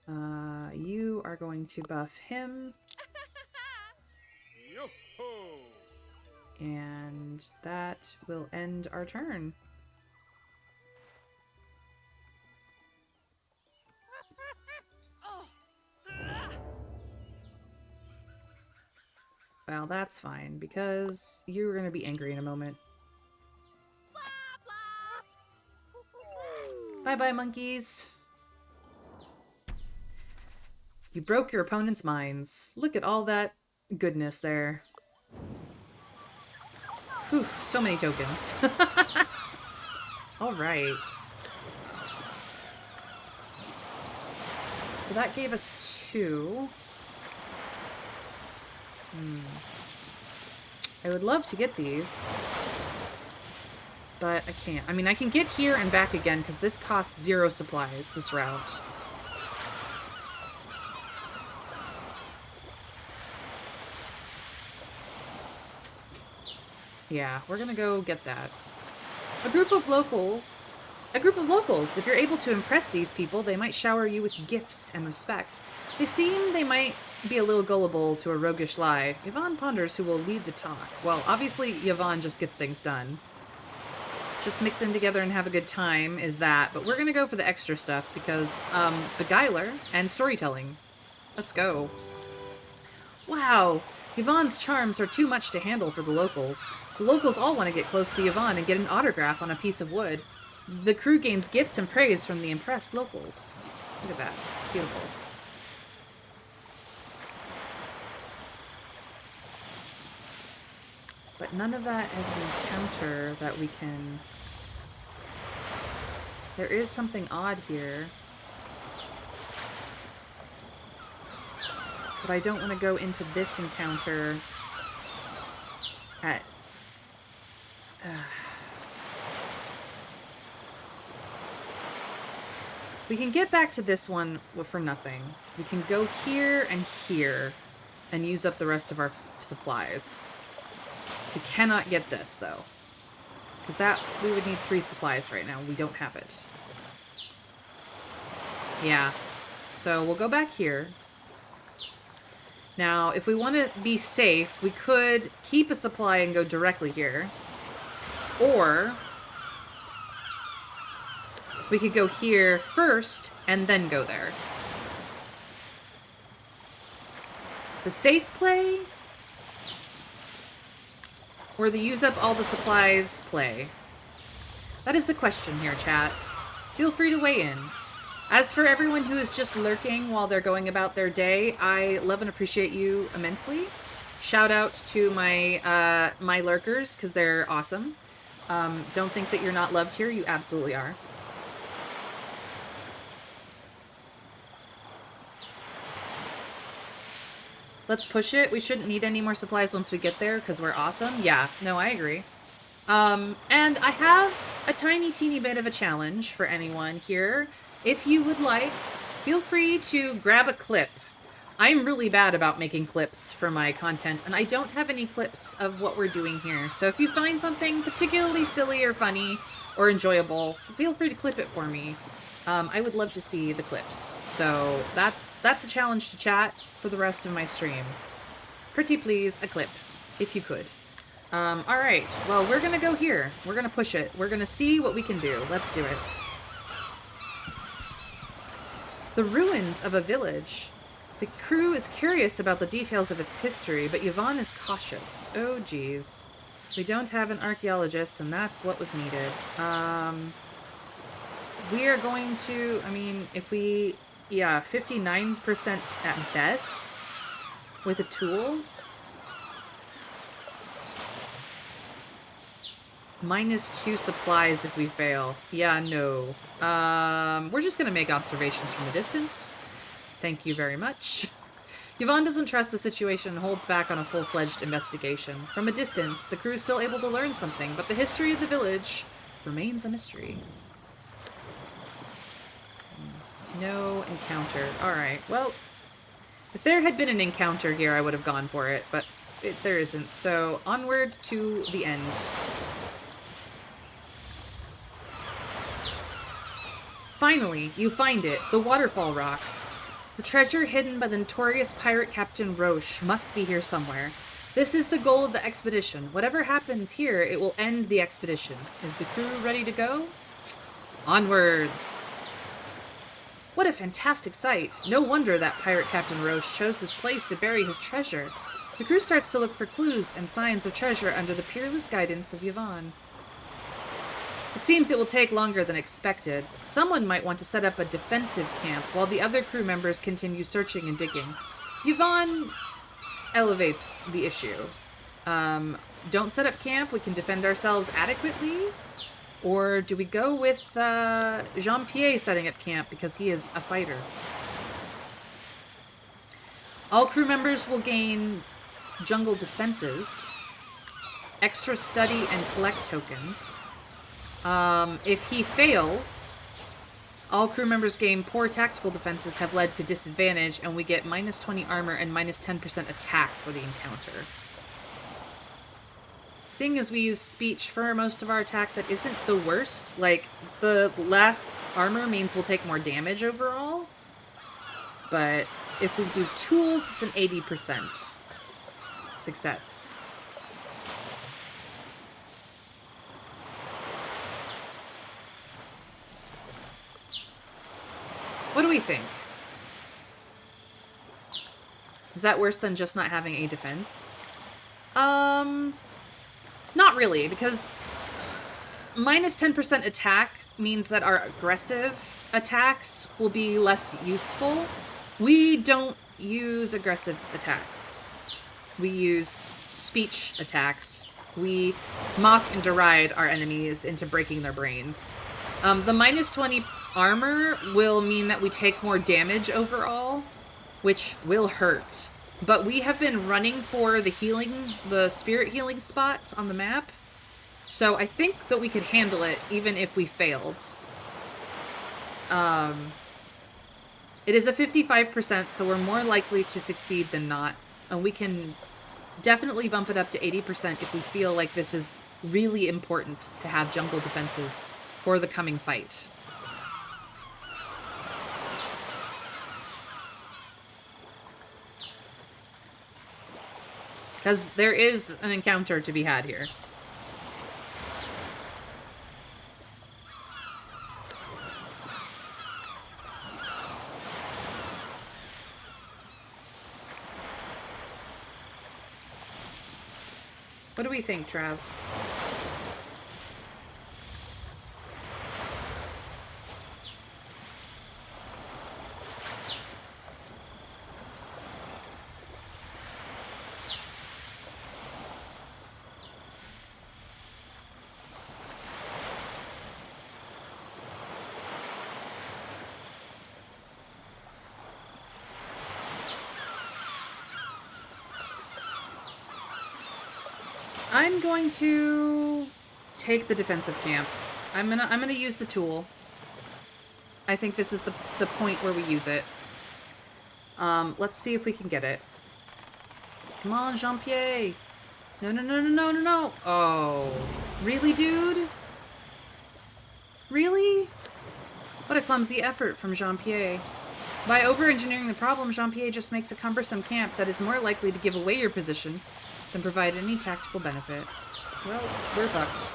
going to buff him. And that will end our turn. Well, that's fine, because you're going to be angry in a moment. Bye-bye, monkeys. You broke your opponent's minds. Look at all that goodness there. Whew, so many tokens. Alright. So that gave us 2. I would love to get these, but I can't. I mean, I can get here and back again because this costs 0 supplies, this route. Yeah, we're gonna go get that. A group of locals. If you're able to impress these people, they might shower you with gifts and respect. They seem they might be a little gullible to a roguish lie. Yvonne ponders who will lead the talk. Well, obviously Yvonne just gets things done. Just mix in together and have a good time is that, but we're gonna go for the extra stuff because, beguiler and storytelling. Let's go. Wow, Yvonne's charms are too much to handle for the locals. The locals all want to get close to Yvonne and get an autograph on a piece of wood. The crew gains gifts and praise from the impressed locals. Look at that. Beautiful. But none of that is an encounter that we can... There is something odd here. But I don't want to go into this encounter at... We can get back to this one for nothing. We can go here and use up the rest of our supplies. We cannot get this, though. Because that, we would need 3 supplies right now. We don't have it. Yeah. So we'll go back here. Now, if we want to be safe, we could keep a supply and go directly here. Or we could go here first and then go there. The safe play? Or the use up all the supplies play? That is the question here, chat. Feel free to weigh in. As for everyone who is just lurking while they're going about their day, I love and appreciate you immensely. Shout out to my my lurkers, because they're awesome. Don't think that you're not loved here. You absolutely are. Let's push it. We shouldn't need any more supplies once we get there, because we're awesome. Yeah, no, I agree. And I have a tiny, teeny bit of a challenge for anyone here. If you would like, feel free to grab a clip. I'm really bad about making clips for my content, and I don't have any clips of what we're doing here. So if you find something particularly silly or funny or enjoyable, feel free to clip it for me. I would love to see the clips. So that's a challenge to chat for the rest of my stream. Pretty please, a clip, if you could. Alright, well, we're gonna go here. We're gonna push it. We're gonna see what we can do. Let's do it. The ruins of a village. The crew is curious about the details of its history, but Yvonne is cautious. Oh, geez. We don't have an archaeologist, and that's what was needed. We are going to, I mean, if we, yeah, 59% at best with a tool. -2 supplies if we fail. Yeah, no. We're just gonna make observations from a distance. Thank you very much. Yvonne doesn't trust the situation and holds back on a full-fledged investigation. From a distance, the crew is still able to learn something, but the history of the village remains a mystery. No encounter. Alright, well, if there had been an encounter here, I would have gone for it, but there isn't. So, onward to the end. Finally, you find it, the waterfall rock. The treasure hidden by the notorious pirate Captain Roche must be here somewhere. This is the goal of the expedition. Whatever happens here, it will end the expedition. Is the crew ready to go? Onwards! What a fantastic sight. No wonder that pirate Captain Roche chose this place to bury his treasure. The crew starts to look for clues and signs of treasure under the peerless guidance of Yvonne. It seems it will take longer than expected. Someone might want to set up a defensive camp while the other crew members continue searching and digging. Yvonne elevates the issue. Don't set up camp, we can defend ourselves adequately? Or do we go with Jean-Pierre setting up camp because he is a fighter? All crew members will gain jungle defenses, extra study and collect tokens. If he fails, all crew members gain poor tactical defenses have led to disadvantage, and we get -20 armor and -10% attack for the encounter. Seeing as we use speech for most of our attack, that isn't the worst. Like, the less armor means we'll take more damage overall. But if we do tools, it's an 80% success. What do we think? Is that worse than just not having a defense? Not really, because -10% attack means that our aggressive attacks will be less useful. We don't use aggressive attacks. We use speech attacks. We mock and deride our enemies into breaking their brains. The -20 armor will mean that we take more damage overall, which will hurt. But we have been running for the spirit healing spots on the map, so I think that we could handle it even if we failed. It is a 55%, so we're more likely to succeed than not. And we can definitely bump it up to 80% if we feel like this is really important to have jungle defenses for the coming fight. Because there is an encounter to be had here. What do we think, Trav? I'm going to take the defensive camp. I'm gonna use the tool. I think this is the point where we use it. Let's see if we can get it. Come on, Jean-Pierre. No, no, no, no, no, no, no. Oh. Really, dude? Really? What a clumsy effort from Jean-Pierre. By over-engineering the problem, Jean-Pierre just makes a cumbersome camp that is more likely to give away your position than provide any tactical benefit. Well, we're fucked.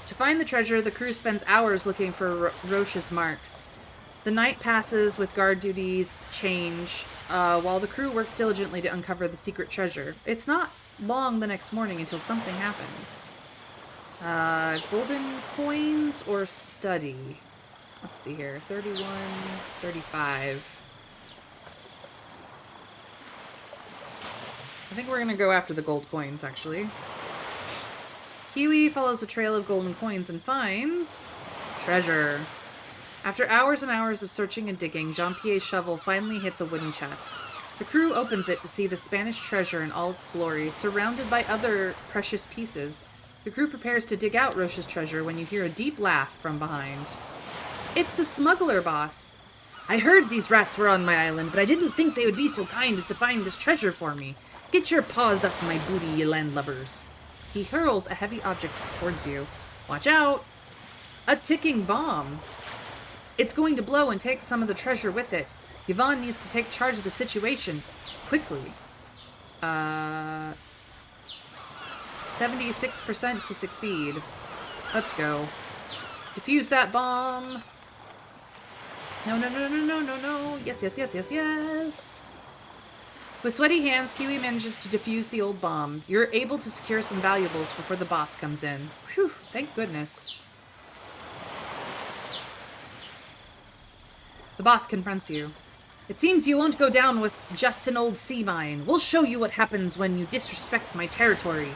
To find the treasure, the crew spends hours looking for Roche's marks. The night passes with guard duties change, while the crew works diligently to uncover the secret treasure. It's not long the next morning until something happens. Golden coins or study? Let's see here. 31, 35. I think we're gonna go after the gold coins, actually. Kiwi follows a trail of golden coins and finds treasure. After hours and hours of searching and digging, Jean-Pierre's shovel finally hits a wooden chest. The crew opens it to see the Spanish treasure in all its glory, surrounded by other precious pieces. The crew prepares to dig out Roche's treasure when you hear a deep laugh from behind. It's the smuggler boss. I heard these rats were on my island, but I didn't think they would be so kind as to find this treasure for me. Get your paws off my booty, you landlubbers. He hurls a heavy object towards you. Watch out! A ticking bomb. It's going to blow and take some of the treasure with it. Yvonne needs to take charge of the situation. Quickly. 76% to succeed. Let's go. Defuse that bomb. No, no, no, no, no, no, no. Yes, yes, yes, yes, yes. With sweaty hands, Kiwi manages to defuse the old bomb. You're able to secure some valuables before the boss comes in. Whew, thank goodness. The boss confronts you. It seems you won't go down with just an old sea mine. We'll show you what happens when you disrespect my territory.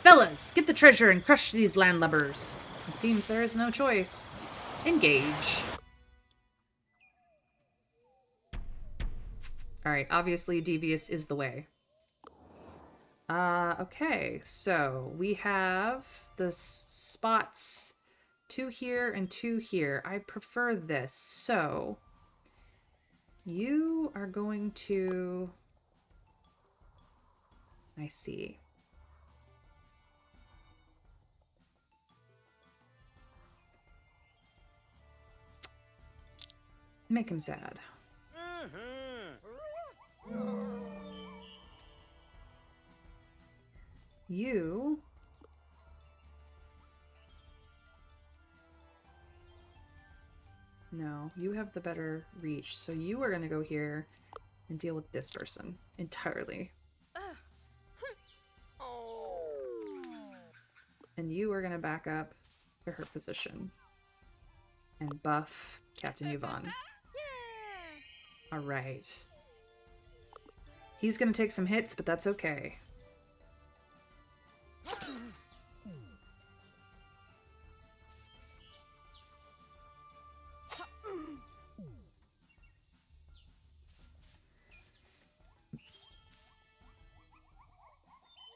Fellas, get the treasure and crush these landlubbers. It seems there is no choice. Engage. Alright, obviously devious is the way. Okay, so we have the spots 2 here and 2 here. I prefer this, so you are going to... I see. Make him sad. You... No, you have the better reach, so you are going to go here and deal with this person entirely. And you are going to back up to her position and buff Captain Yvonne. Alright. He's going to take some hits, but that's okay.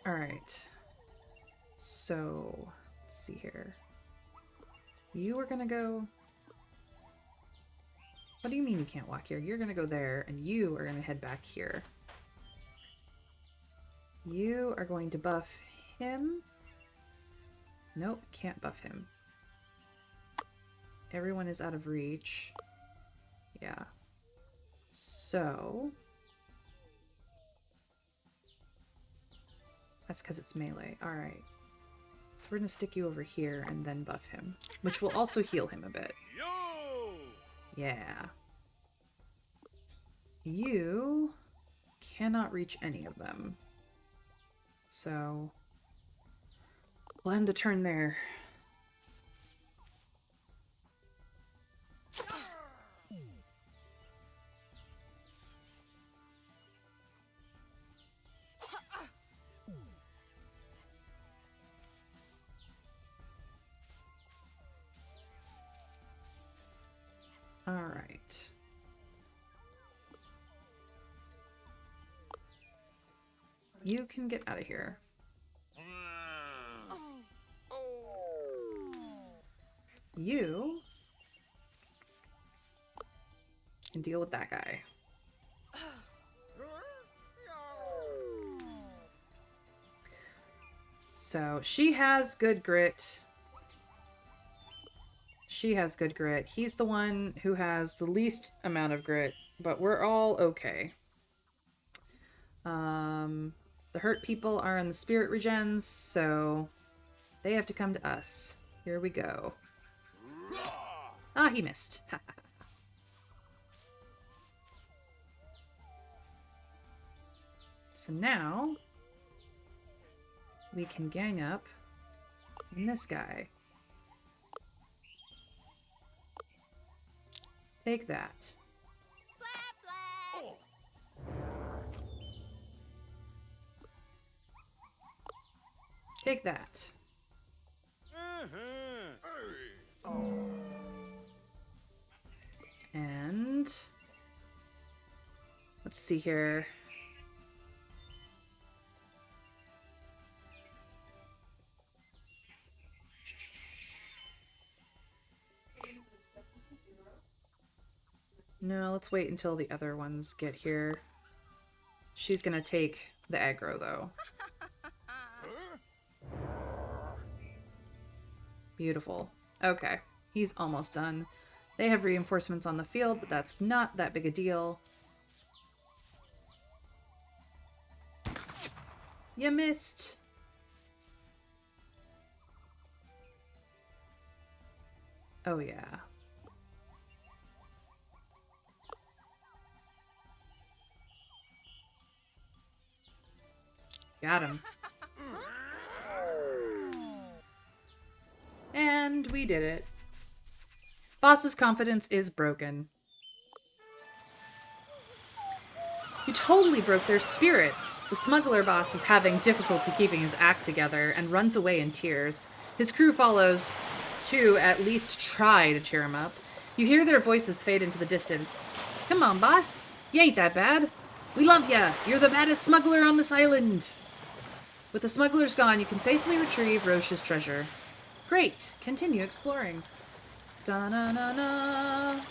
Alright. So, let's see here. You are gonna go... What do you mean you can't walk here? You're gonna go there, and you are gonna head back here. You are going to buff him. Nope, can't buff him. Everyone is out of reach. Yeah. So... That's because it's melee. Alright. So we're gonna stick you over here and then buff him. Which will also heal him a bit. Yeah. You cannot reach any of them. So we'll end the turn there. All right. You can get out of here. You can deal with that guy. So she has good grit. She has good grit. He's the one who has the least amount of grit, but we're all okay. The hurt people are in the spirit regens, so they have to come to us. Here we go. Ah, he missed. So now we can gang up on this guy. Take that. Take that. And let's see here. No, let's wait until the other ones get here. She's gonna take the aggro, though. Beautiful. Okay, he's almost done. They have reinforcements on the field, but that's not that big a deal. You missed. Oh, yeah. Got him. And we did it. Boss's confidence is broken. You totally broke their spirits. The smuggler boss is having difficulty keeping his act together and runs away in tears. His crew follows to at least try to cheer him up. You hear their voices fade into the distance. Come on, boss. You ain't that bad. We love ya. You're the baddest smuggler on this island. With the smugglers gone, you can safely retrieve Roche's treasure. Great. Continue exploring. Da-na-na-na.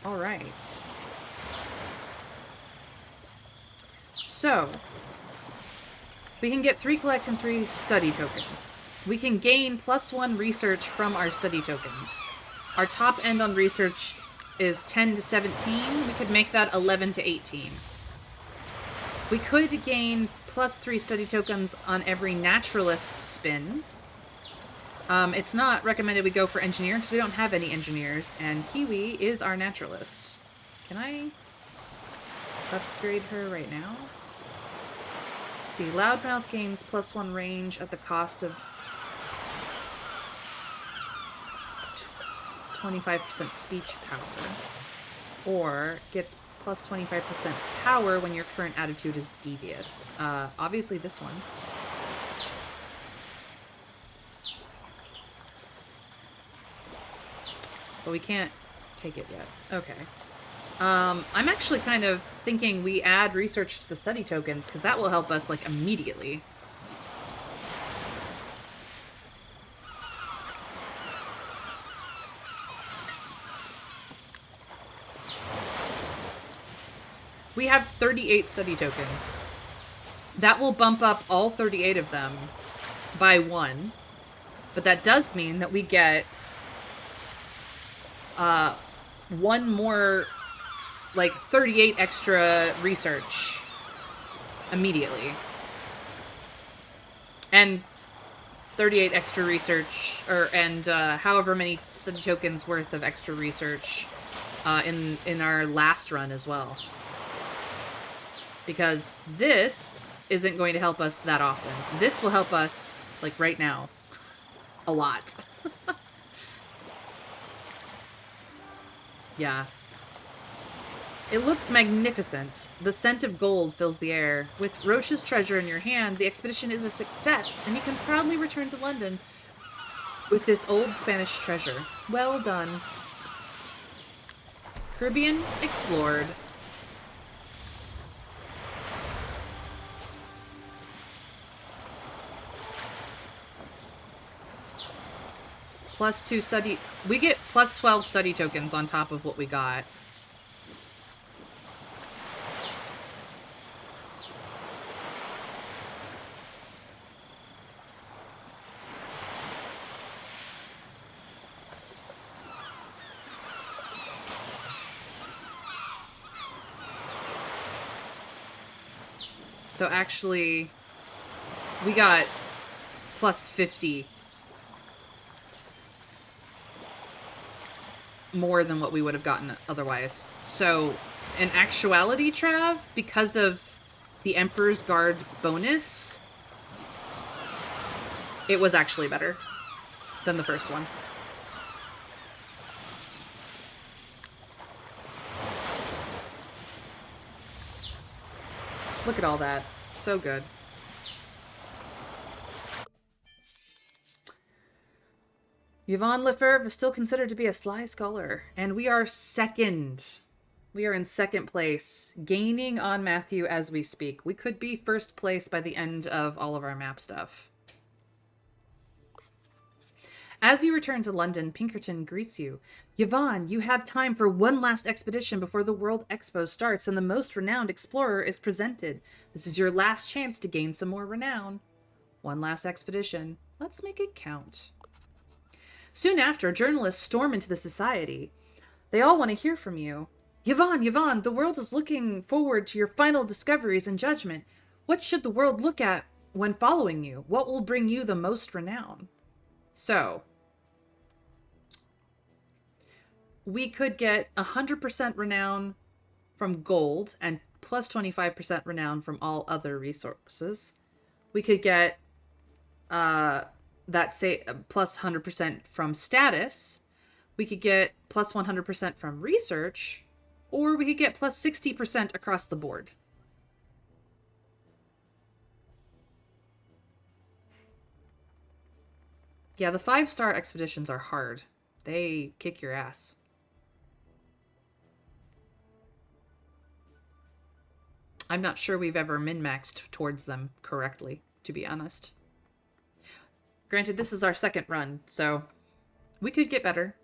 All right. So, we can get 3 collect and 3 study tokens. We can gain +1 research from our study tokens. Our top end on research is 10 to 17. We could make that 11 to 18. We could gain +3 study tokens on every naturalist spin. It's not recommended we go for engineer because we don't have any engineers, and Kiwi is our naturalist. Can I upgrade her right now? Let's see, Loudmouth gains +1 range at the cost of 25% speech power, or gets plus 25% power when your current attitude is devious. Obviously this one. But we can't take it yet. Okay. I'm actually kind of thinking we add research to the study tokens, because that will help us, like, immediately. We have 38 study tokens. That will bump up all 38 of them by 1. But that does mean that we get 1 more, like, 38 extra research immediately. And 38 extra research, and however many study tokens worth of extra research in our last run as well. Because this isn't going to help us that often. This will help us, like, right now. A lot. Yeah. It looks magnificent. The scent of gold fills the air. With Roche's treasure in your hand, the expedition is a success, and you can proudly return to London with this old Spanish treasure. Well done. Caribbean explored. +2 study... We get +12 study tokens on top of what we got. So actually, we got +50 more than what we would have gotten otherwise. So, in actuality, Trav, because of the Emperor's Guard bonus, it was actually better than the first one. Look at all that. So good. Yvonne Lefebvre is still considered to be a sly scholar, and we are second. We are in second place, gaining on Matthew as we speak. We could be first place by the end of all of our map stuff. As you return to London, Pinkerton greets you. Yvonne, you have time for one last expedition before the World Expo starts and the most renowned explorer is presented. This is your last chance to gain some more renown. One last expedition. Let's make it count. Soon after, journalists storm into the society. They all want to hear from you. Yvonne, the world is looking forward to your final discoveries and judgment. What should the world look at when following you? What will bring you the most renown? So, we could get 100% renown from gold and plus 25% renown from all other resources. We could get plus 100% from status. We could get plus 100% from research, or we could get plus 60% across the board. Yeah, the 5-star expeditions are hard. They kick your ass. I'm not sure we've ever min-maxed towards them correctly, to be honest. Granted, this is our second run, so we could get better.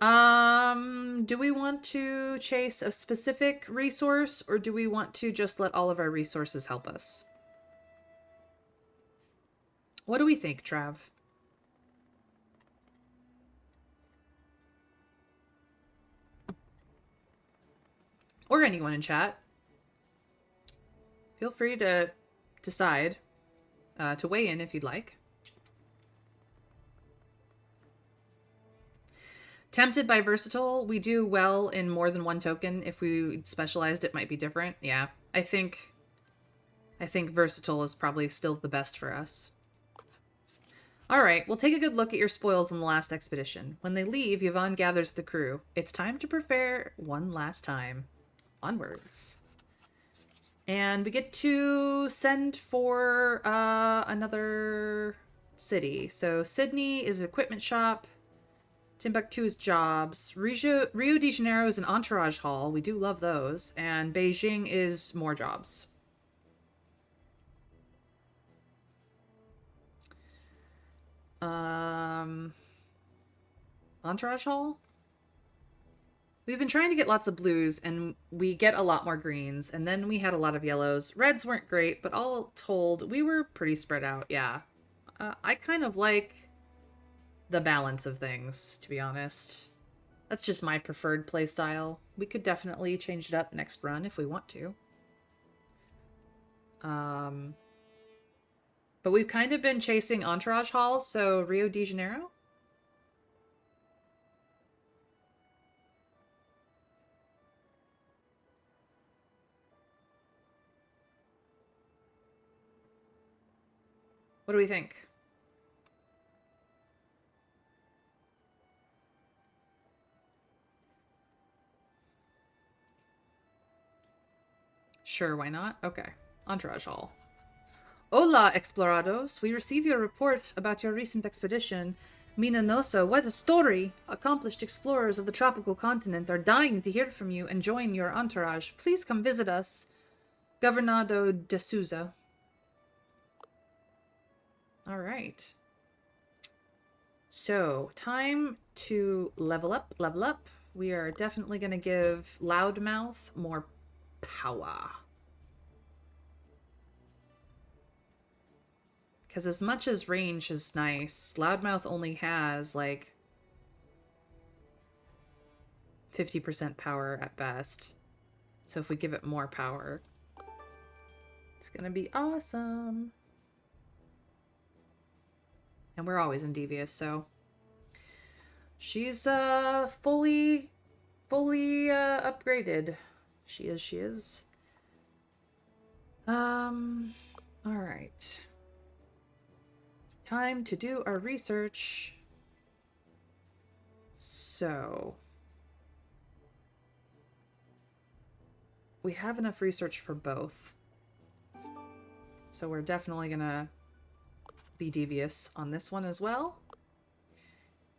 Do we want to chase a specific resource, or do we want to just let all of our resources help us? What do we think, Trav? Or anyone in chat. Feel free to decide, to weigh in if you'd like. Tempted by versatile, we do well in more than one token. If we specialized, it might be different. Yeah, I think versatile is probably still the best for us. All right, we'll take a good look at your spoils in the last expedition. When they leave, Yvonne gathers the crew. It's time to prepare one last time. Onwards. And we get to send for another city. So Sydney is an equipment shop. Timbuktu is jobs. Rio de Janeiro is an entourage hall. We do love those. And Beijing is more jobs. Entourage hall? We've been trying to get lots of blues, and we get a lot more greens, and then we had a lot of yellows. Reds weren't great, but all told, we were pretty spread out, yeah. I kind of like the balance of things, to be honest. That's just my preferred playstyle. We could definitely change it up next run if we want to. But we've kind of been chasing entourage halls, so Rio de Janeiro? What do we think? Sure, why not? Okay. Entourage Hall. Hola, explorados. We receive your report about your recent expedition. Minanosa, what a story! Accomplished explorers of the tropical continent are dying to hear from you and join your entourage. Please come visit us. Governado de Souza. Alright. So, time to level up, level up. We are definitely going to give Loudmouth more power. Because as much as range is nice, Loudmouth only has, like, 50% power at best. So if we give it more power, it's gonna be awesome. And we're always in Devious, so... She's, fully upgraded. She is. Alright. Time to do our research. So... we have enough research for both. So we're definitely gonna be devious on this one as well.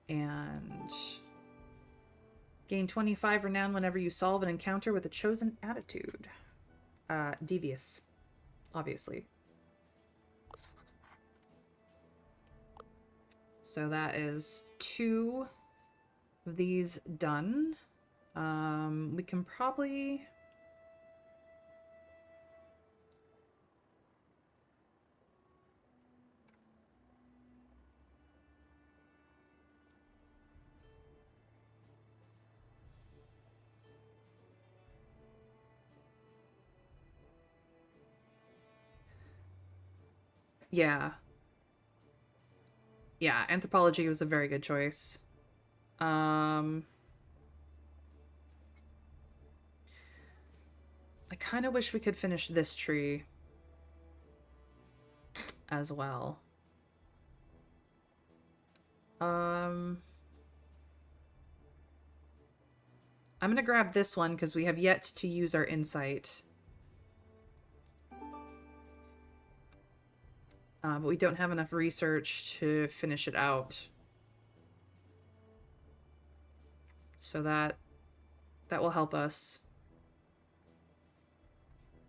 And gain 25 renown whenever you solve an encounter with a chosen attitude. Devious, obviously. So that is 2 of these done. We can probably... Yeah. Yeah, anthropology was a very good choice. I kind of wish we could finish this tree as well. I'm gonna grab this one because we have yet to use our insight. But we don't have enough research to finish it out. So that will help us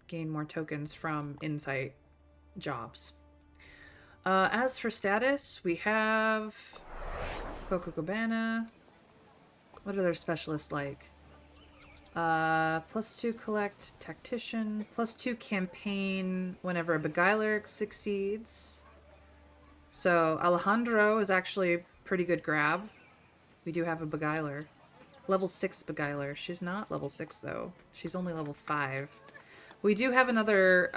gain more tokens from insight jobs. As for status, we have Coco Cabana. What are their specialists like? +2 collect tactician, +2 campaign whenever a beguiler succeeds. So Alejandro is actually a pretty good grab. We do have a beguiler. Level 6 beguiler. She's not level 6 though. She's only level 5. We do have another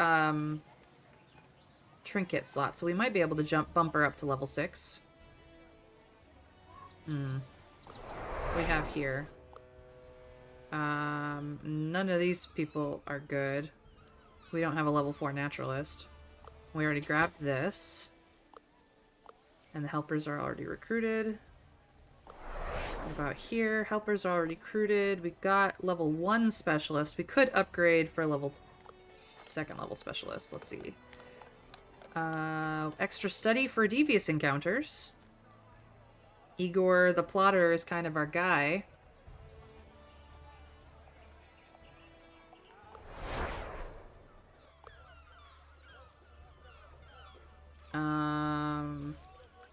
trinket slot, so we might be able to bump her up to level 6. We have here. None of these people are good. We don't have a level 4 naturalist. We already grabbed this. And the helpers are already recruited. What about here? Helpers are already recruited. We got level 1 specialist. We could upgrade for level 2nd level specialist. Let's see. Extra study for devious encounters. Igor the plotter is kind of our guy.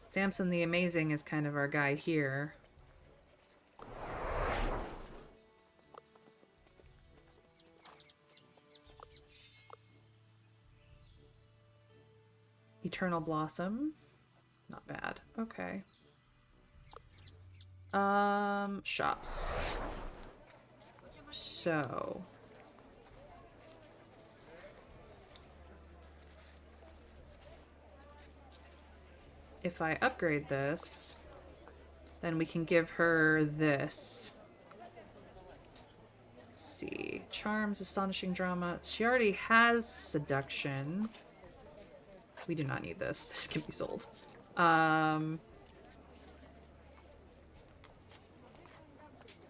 Samson the Amazing is kind of our guy here. Eternal Blossom. Not bad. Okay. Shops. So... if I upgrade this, then we can give her this. Let's see. Charms, astonishing drama. She already has seduction. We do not need this. This can be sold.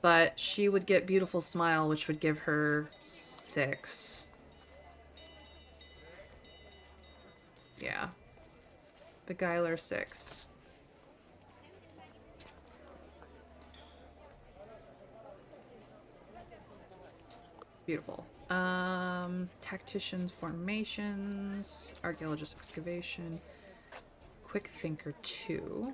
But she would get beautiful smile, which would give her 6. Yeah. Beguiler 6. Beautiful. Tacticians, formations, archaeologist excavation, quick thinker 2.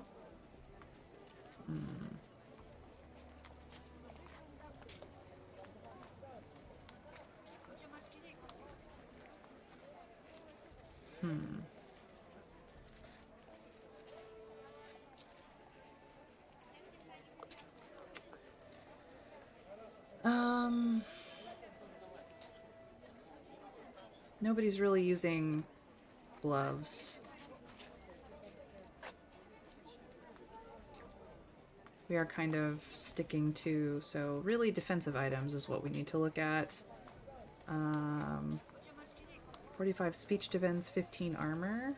Nobody's really using gloves. We are kind of sticking to, so really defensive items is what we need to look at. 45 speech defense, 15 armor.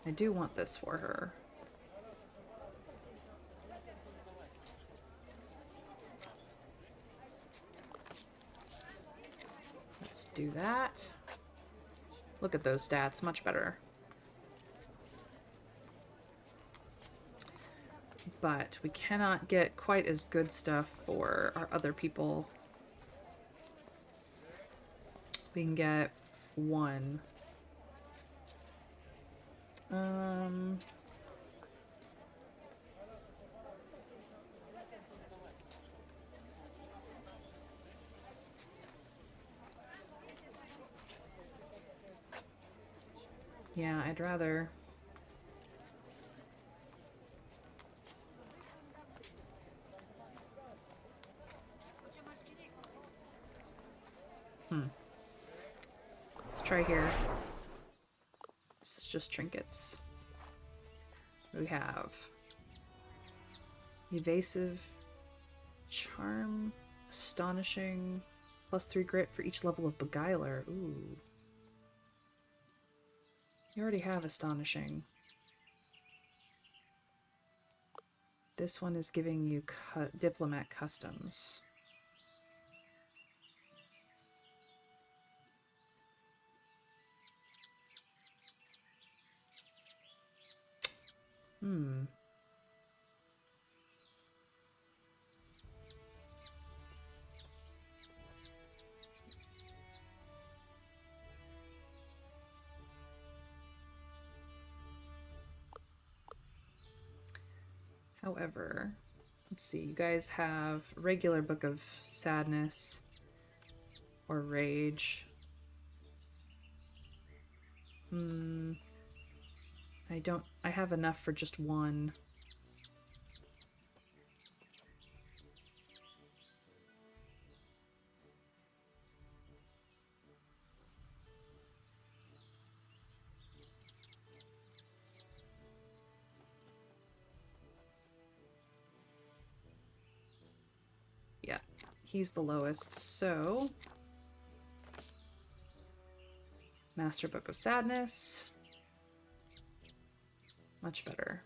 I do want this for her. Let's do that. Look at those stats, much better. But we cannot get quite as good stuff for our other people. We can get 1. Yeah, I'd rather... Let's try here. This is just trinkets. What do we have? Evasive, charm, astonishing, +3 grit for each level of beguiler. Ooh. You already have astonishing. This one is giving you diplomat customs. However, let's see, you guys have regular Book of Sadness or Rage. I have enough for just 1. Yeah, he's the lowest, so... Master Book of Sadness. Much better.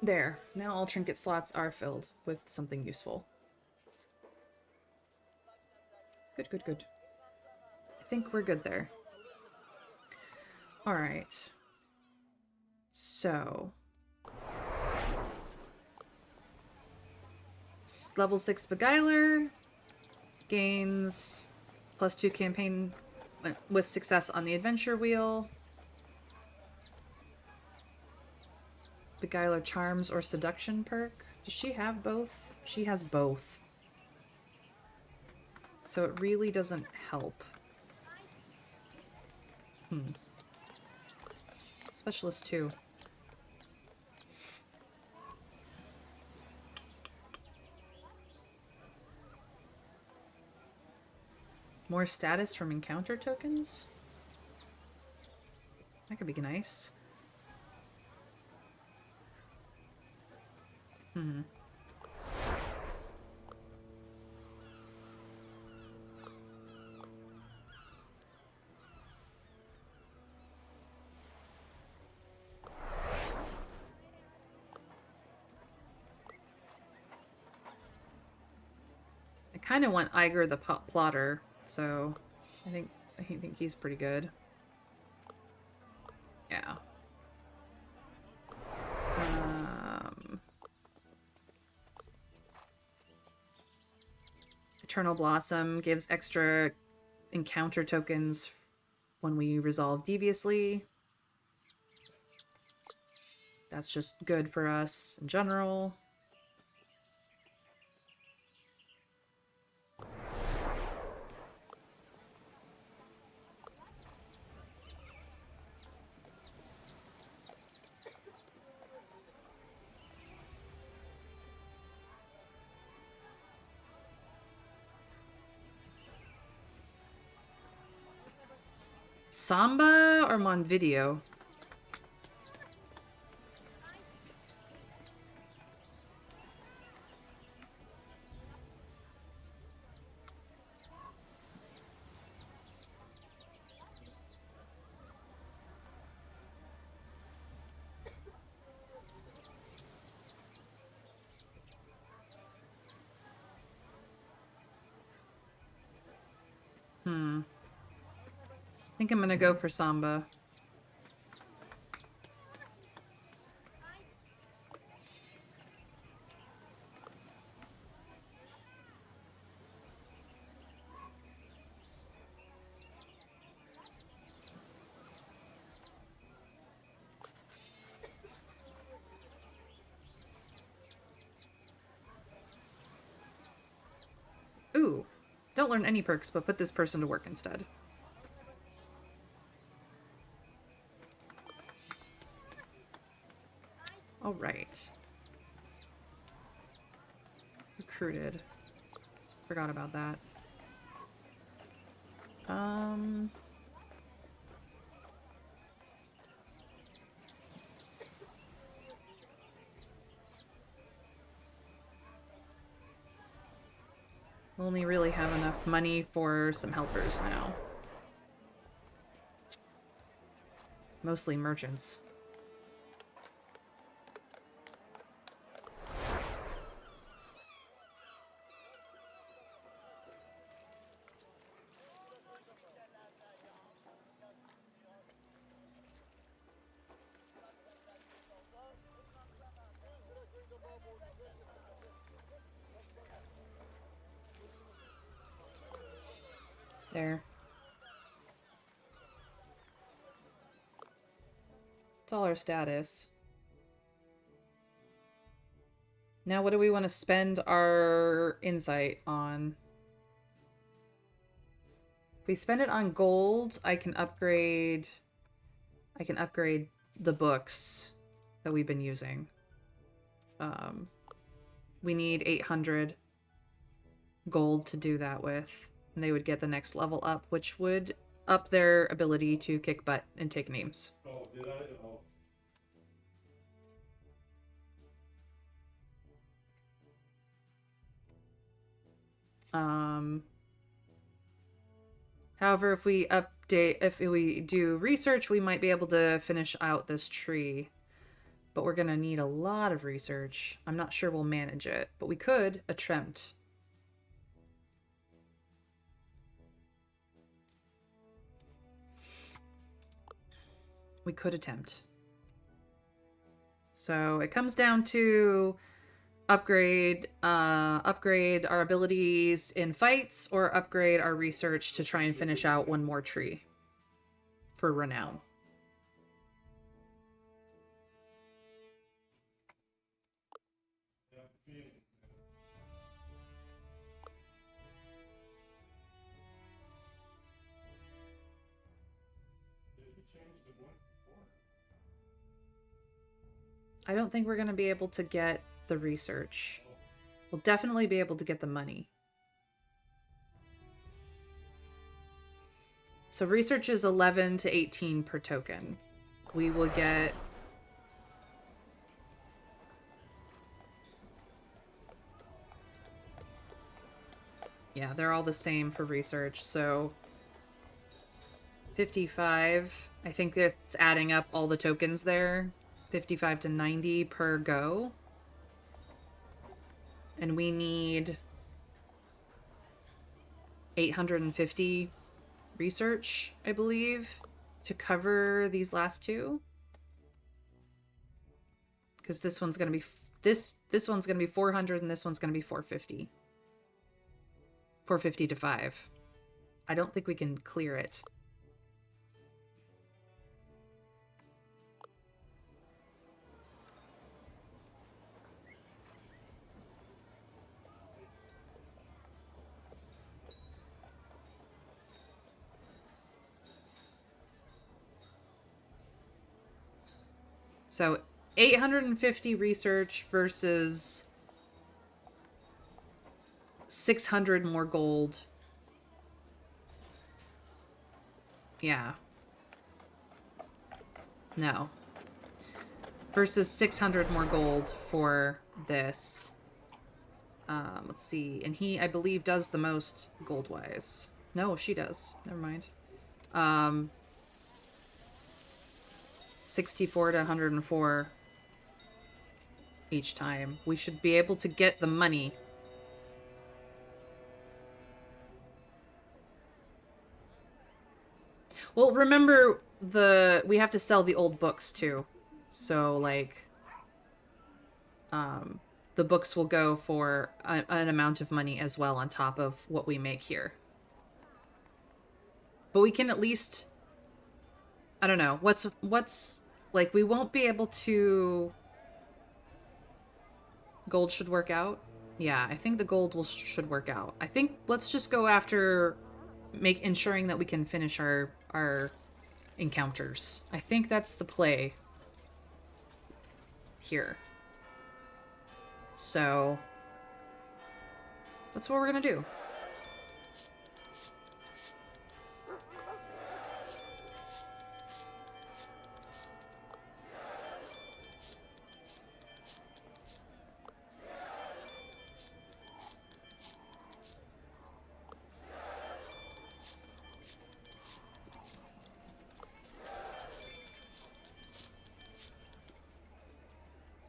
There. Now all trinket slots are filled with something useful. Good, good, good. I think we're good there. All right. So, level 6 Beguiler gains +2 campaign with success on the adventure wheel. Beguiler charms or seduction perk. Does she have both? She has both. So it really doesn't help. Specialist 2. More status from encounter tokens? That could be nice. I kind of want Iger the plotter, so I think he's pretty good. Yeah. Eternal Blossom gives extra encounter tokens when we resolve deviously. That's just good for us in general. Samba or Monvideo? I think I'm gonna go for Samba. Ooh, don't learn any perks, but put this person to work instead. All right. Recruited. Forgot about that. We'll only really have enough money for some helpers now. Mostly merchants. There. It's all our status. Now what do we want to spend our insight on? If we spend it on gold, I can upgrade the books that we've been using. We need 800 gold to do that with. And they would get the next level up, which would up their ability to kick butt and take names. Oh, did I? Oh. However, if we do research, we might be able to finish out this tree. But we're gonna need a lot of research. I'm not sure we'll manage it, but we could attempt. We could attempt. So it comes down to upgrade our abilities in fights or upgrade our research to try and finish out one more tree for renown. I don't think we're going to be able to get the research. We'll definitely be able to get the money. So research is 11 to 18 per token. We will get... Yeah, they're all the same for research, so... 55. I think it's adding up all the tokens there. 55 to 90 per go. And we need 850 research, I believe, to cover these last two. Because this one's gonna be this one's gonna be 400 and this one's gonna be 450. 450 to 5. I don't think we can clear it. So 850 research versus 600 more gold. Yeah. No. Versus 600 more gold for this. Let's see. And he, I believe, does the most gold-wise. No, she does. Never mind. 64 to 104 each time. We should be able to get the money. Well, remember we have to sell the old books too. So like the books will go for an amount of money as well on top of what we make here. But we can at least, I don't know, what's like, we won't be able to... Gold should work out. Yeah, I think the gold should work out. I think let's just go after ensuring that we can finish our encounters. I think that's the play here. So that's what we're gonna do.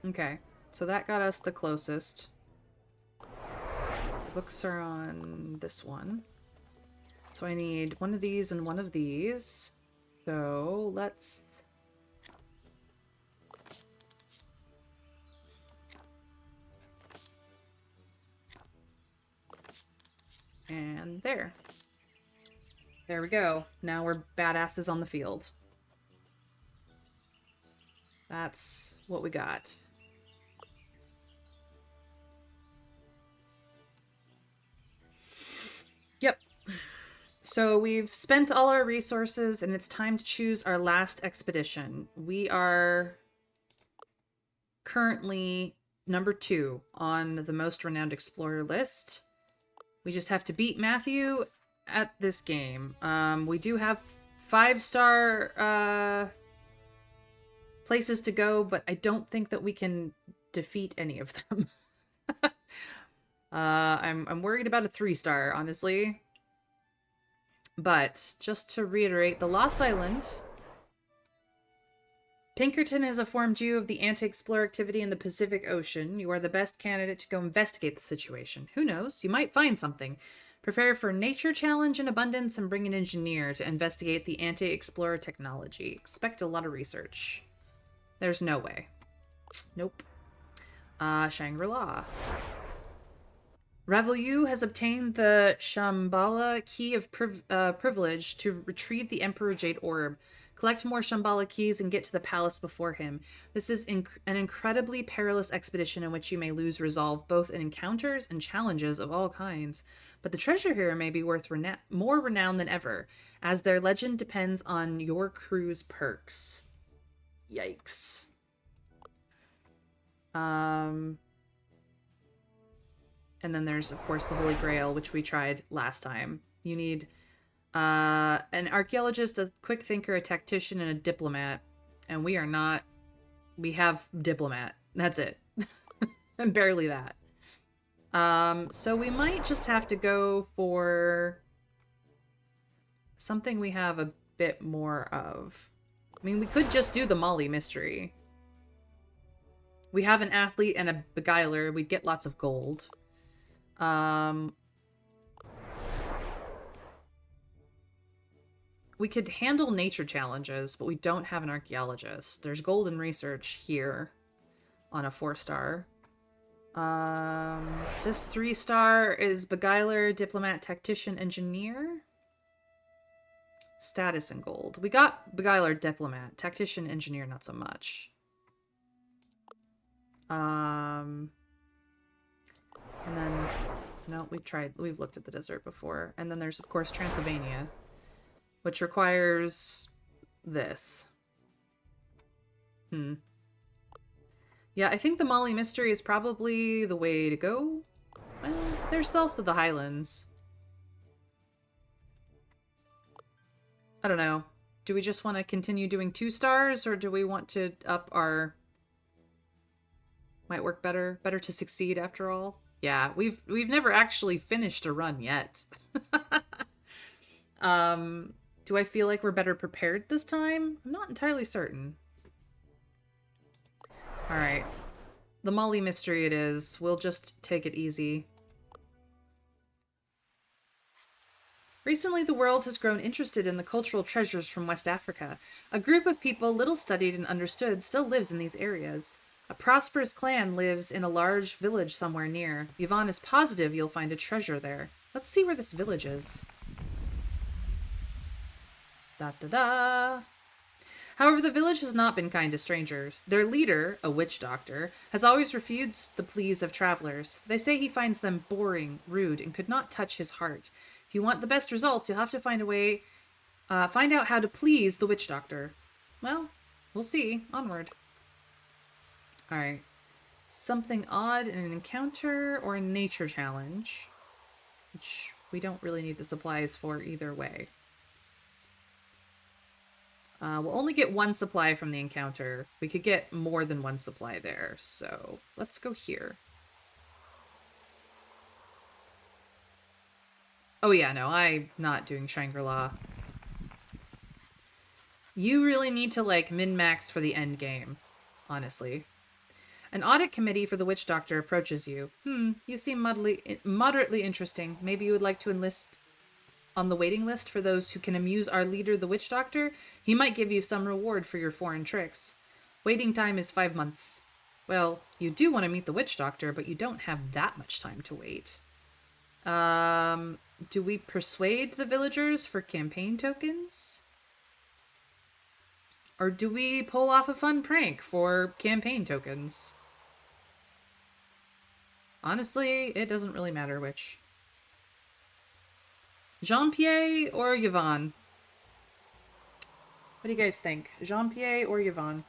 Okay, so that got us the closest. Books are on this one. So I need one of these and one of these. So let's... And there. There we go. Now we're badasses on the field. That's what we got. Yep. So we've spent all our resources and it's time to choose our last expedition. We are currently number 2 on the most renowned explorer list. We just have to beat Matthew at this game. We do have 5-star places to go, but I don't think that we can defeat any of them. I'm worried about a 3-star, honestly. But just to reiterate, the Lost Island Pinkerton has informed you of the anti-explorer activity in the Pacific Ocean. You are the best candidate to go investigate the situation. Who knows? You might find something. Prepare for nature challenge in abundance and bring an engineer to investigate the anti-explorer technology. Expect a lot of research. There's no way. Nope. Shangri-La. Ravelu has obtained the Shambhala Key of Privilege to retrieve the Emperor Jade Orb. Collect more Shambhala keys and get to the palace before him. This is an incredibly perilous expedition in which you may lose resolve both in encounters and challenges of all kinds. But the treasure here may be worth more renown than ever, as their legend depends on your crew's perks. Yikes. And then there's, of course, the Holy Grail, which we tried last time. You need an archaeologist, a quick thinker, a tactician, and a diplomat. And we are not... We have diplomat. That's it. And barely that. So we might just have to go for something we have a bit more of. I mean, we could just do the Molly mystery. We have an athlete and a beguiler. We'd get lots of gold. We could handle nature challenges, but we don't have an archaeologist. There's golden research here on a 4-star. This 3-star is beguiler, diplomat, tactician, engineer. Status and gold. We got beguiler, diplomat, tactician, engineer, not so much. And then, no, we've looked at the desert before. And then there's, of course, Transylvania, which requires this. Yeah, I think the Molly mystery is probably the way to go. Well, there's also the Highlands. I don't know. Do we just want to continue doing 2 stars, or do we want to up our... Might work better. Better to succeed after all. Yeah, we've never actually finished a run yet. Do I feel like we're better prepared this time? I'm not entirely certain. Alright. The Molly mystery it is. We'll just take it easy. Recently, the world has grown interested in the cultural treasures from West Africa. A group of people little studied and understood still lives in these areas. A prosperous clan lives in a large village somewhere near. Yvonne is positive you'll find a treasure there. Let's see where this village is. Da-da-da. However, the village has not been kind to strangers. Their leader, a witch doctor, has always refused the pleas of travelers. They say he finds them boring, rude, and could not touch his heart. If you want the best results, you'll have to find out how to please the witch doctor. Well, we'll see. Onward. Alright. Something odd in an encounter or a nature challenge. Which we don't really need the supplies for either way. We'll only get 1 supply from the encounter. We could get more than 1 supply there, so let's go here. Oh yeah, no, I'm not doing Shangri-La. You really need to, like, min-max for the end game, honestly. An audit committee for the witch doctor approaches you. You seem moderately interesting. Maybe you would like to enlist on the waiting list for those who can amuse our leader, the witch doctor. He might give you some reward for your foreign tricks. Waiting time is 5 months. Well, you do want to meet the witch doctor, but you don't have that much time to wait. Do we persuade the villagers for campaign tokens? Or do we pull off a fun prank for campaign tokens? Honestly, it doesn't really matter which. Jean-Pierre or Yvonne? What do you guys think? Jean-Pierre or Yvonne?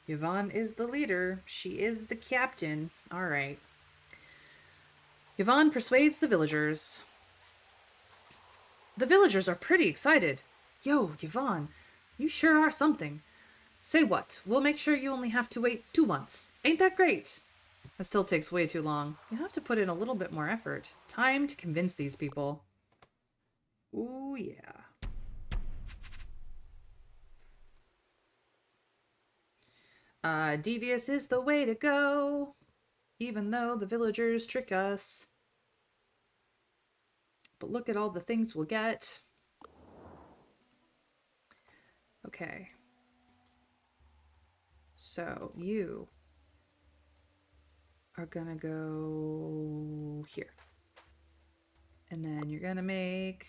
Yvonne is the leader. She is the captain. All right. Yvonne persuades the villagers. The villagers are pretty excited. Yo, Yvonne, you sure are something. Say what? We'll make sure you only have to wait 2 months. Ain't that great? That still takes way too long. You have to put in a little bit more effort. Time to convince these people. Ooh, yeah. Devious is the way to go. Even though the villagers trick us. But look at all the things we'll get. Okay. So, you are gonna go here. And then you're gonna make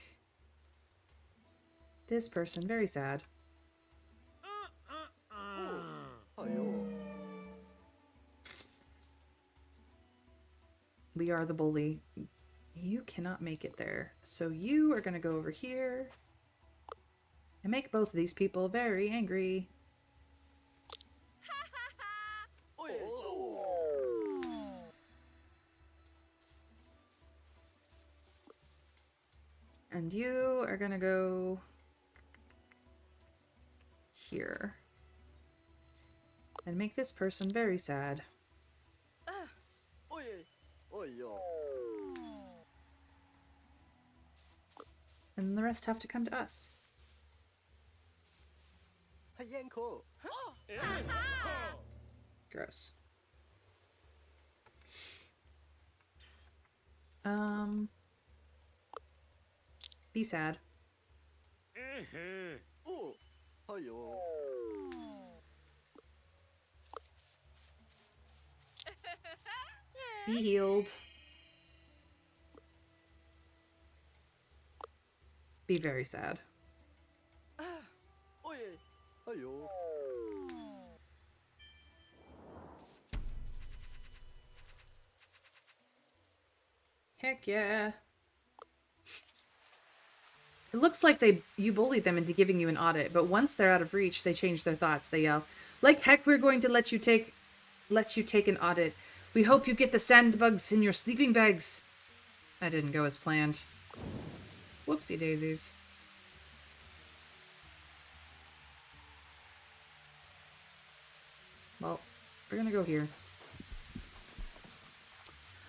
this person very sad. We are the bully. You cannot make it there. So you are gonna go over here and make both of these people very angry. And you are gonna go here and make this person very sad. And the rest have to come to us. Gross. Be sad. Be healed. Be very sad. Heck yeah. It looks like you bullied them into giving you an audit, but once they're out of reach, they change their thoughts. They yell, "Like heck, we're going to let you take an audit. We hope you get the sandbugs in your sleeping bags." That didn't go as planned. Whoopsie daisies. Well, we're gonna go here.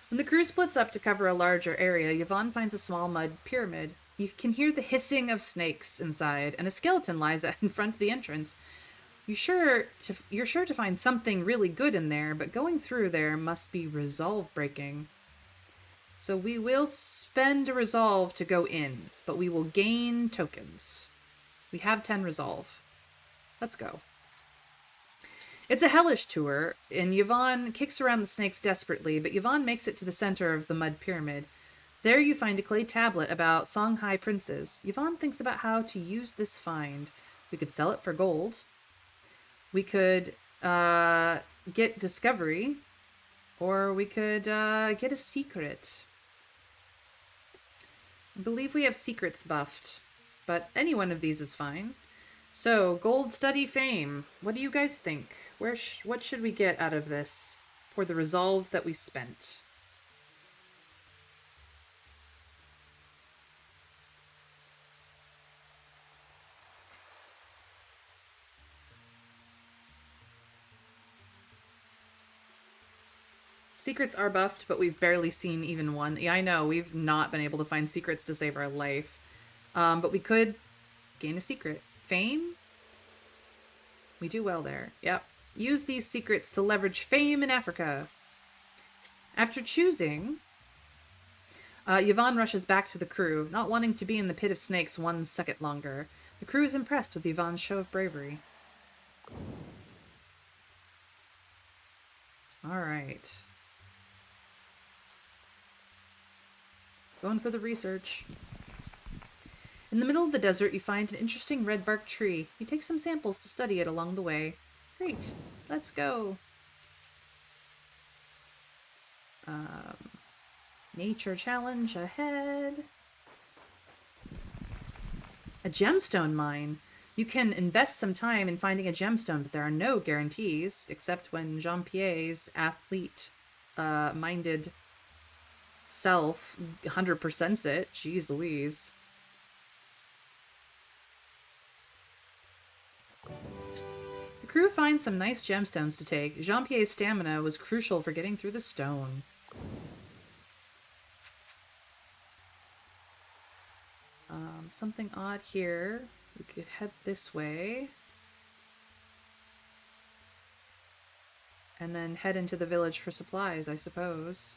When the crew splits up to cover a larger area, Yvonne finds a small mud pyramid. You can hear the hissing of snakes inside, and a skeleton lies in front of the entrance. You're sure to find something really good in there, but going through there must be resolve breaking. So we will spend a resolve to go in, but we will gain tokens. We have 10 resolve. Let's go. It's a hellish tour, and Yvonne kicks around the snakes desperately, but Yvonne makes it to the center of the mud pyramid. There you find a clay tablet about Songhai princes. Yvonne thinks about how to use this find. We could sell it for gold. We could get discovery, or we could get a secret. I believe we have secrets buffed, but any one of these is fine. So, gold study fame. What do you guys think? What should we get out of this for the resolve that we spent? Secrets are buffed, but we've barely seen even one. Yeah, I know, we've not been able to find secrets to save our life. But we could gain a secret. Fame? We do well there. Yep. Use these secrets to leverage fame in Africa. After choosing, Yvonne rushes back to the crew, not wanting to be in the pit of snakes 1 second longer. The crew is impressed with Yvonne's show of bravery. Alright. Going for the research. In the middle of the desert, you find an interesting red bark tree. You take some samples to study it along the way. Great. Let's go. Nature challenge ahead. A gemstone mine. You can invest some time in finding a gemstone, but there are no guarantees, except when Jean-Pierre's athlete-minded self 100%s it. Jeez Louise. The crew finds some nice gemstones to take. Jean-Pierre's stamina was crucial for getting through the stone. Something odd here. We could head this way. And then head into the village for supplies, I suppose.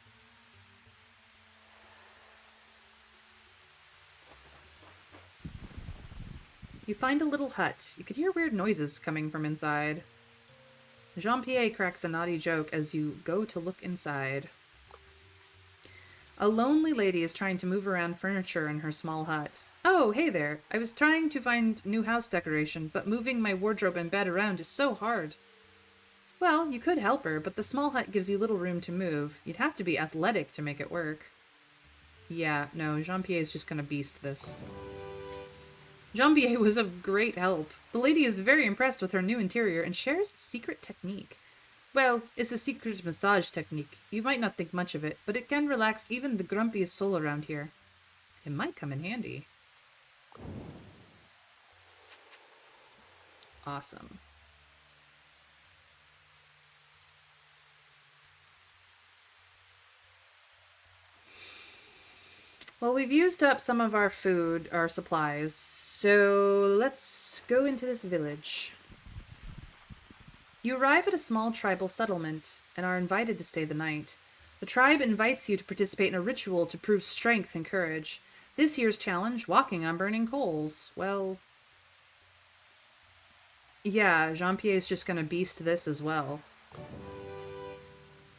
You find a little hut. You could hear weird noises coming from inside. Jean-Pierre cracks a naughty joke as you go to look inside. A lonely lady is trying to move around furniture in her small hut. Oh, hey there. I was trying to find new house decoration, but moving my wardrobe and bed around is so hard. Well, you could help her, but the small hut gives you little room to move. You'd have to be athletic to make it work. Yeah, no, Jean-Pierre is just gonna beast this. Jean-Pierre was of great help. The lady is very impressed with her new interior and shares a secret technique. Well, it's a secret massage technique. You might not think much of it, but it can relax even the grumpiest soul around here. It might come in handy. Awesome. Well, we've used up some of our food, our supplies, so let's go into this village. You arrive at a small tribal settlement and are invited to stay the night. The tribe invites you to participate in a ritual to prove strength and courage. This year's challenge, walking on burning coals. Well, yeah, Jean-Pierre's just gonna beast this as well.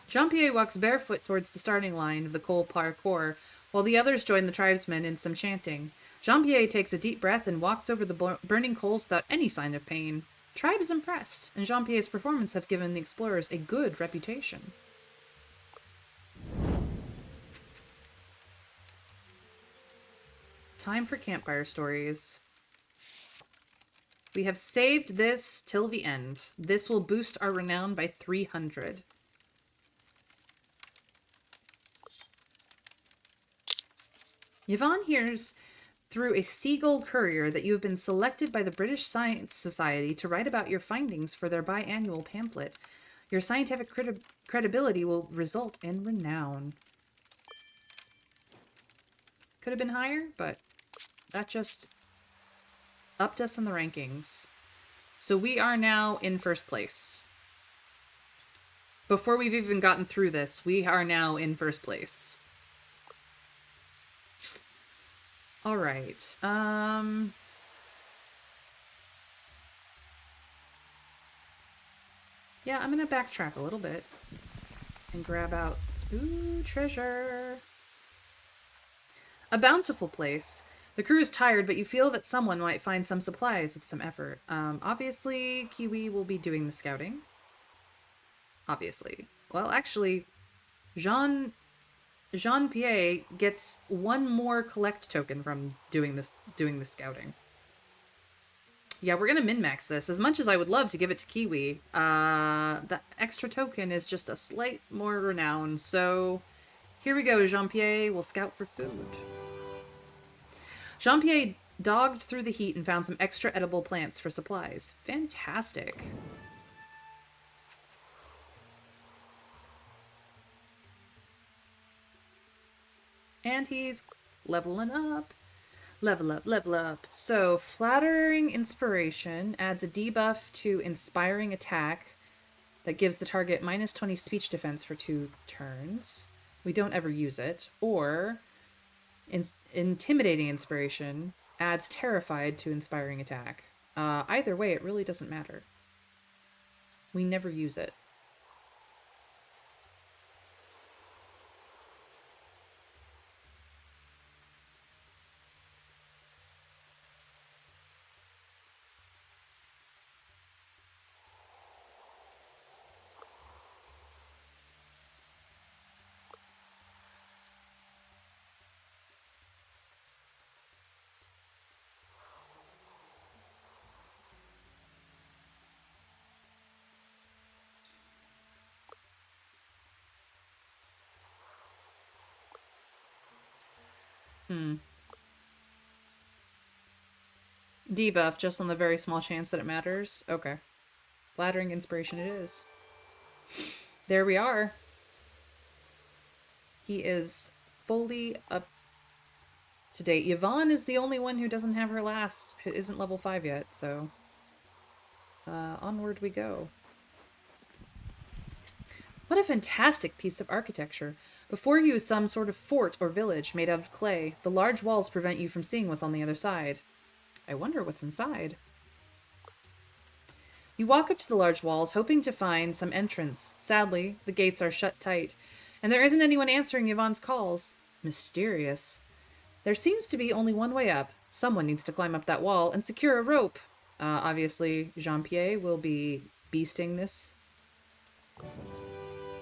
Jean-Pierre walks barefoot towards the starting line of the coal parkour, while the others join the tribesmen in some chanting. Jean-Pierre takes a deep breath and walks over the burning coals without any sign of pain. Tribe is impressed, and Jean-Pierre's performance have given the explorers a good reputation. Time for campfire stories. We have saved this till the end. This will boost our renown by 300. Yvonne hears through a seagull courier that you have been selected by the British Science Society to write about your findings for their biannual pamphlet. Your scientific credibility will result in renown. Could have been higher, but that just upped us in the rankings. So we are now in first place. Before we've even gotten through this, we are now in first place. All right. Yeah, I'm gonna backtrack a little bit and grab out, ooh, treasure. A bountiful place. The crew is tired, but you feel that someone might find some supplies with some effort. Obviously, Kiwi will be doing the scouting. Obviously. Well, actually, Jean-Pierre gets one more collect token from doing the scouting. Yeah, we're gonna min-max this. As much as I would love to give it to Kiwi, the extra token is just a slight more renown. So here we go, Jean-Pierre will scout for food. Jean-Pierre dogged through the heat and found some extra edible plants for supplies. Fantastic. And he's leveling up. Level up, level up. So, Flattering Inspiration adds a debuff to Inspiring Attack that gives the target minus 20 speech defense for 2 turns. We don't ever use it. Or, Intimidating Inspiration adds Terrified to Inspiring Attack. Either way, it really doesn't matter. We never use it. Debuff, just on the very small chance that it matters? Okay. Flattering inspiration it is. There we are. He is fully up to date. Yvonne is the only one who doesn't have her last, who isn't level 5 yet, so onward we go. What a fantastic piece of architecture. Before you is some sort of fort or village made out of clay. The large walls prevent you from seeing what's on the other side. I wonder what's inside. You walk up to the large walls, hoping to find some entrance. Sadly, the gates are shut tight, and there isn't anyone answering Yvonne's calls. Mysterious. There seems to be only one way up. Someone needs to climb up that wall and secure a rope. Obviously, Jean-Pierre will be beasting this.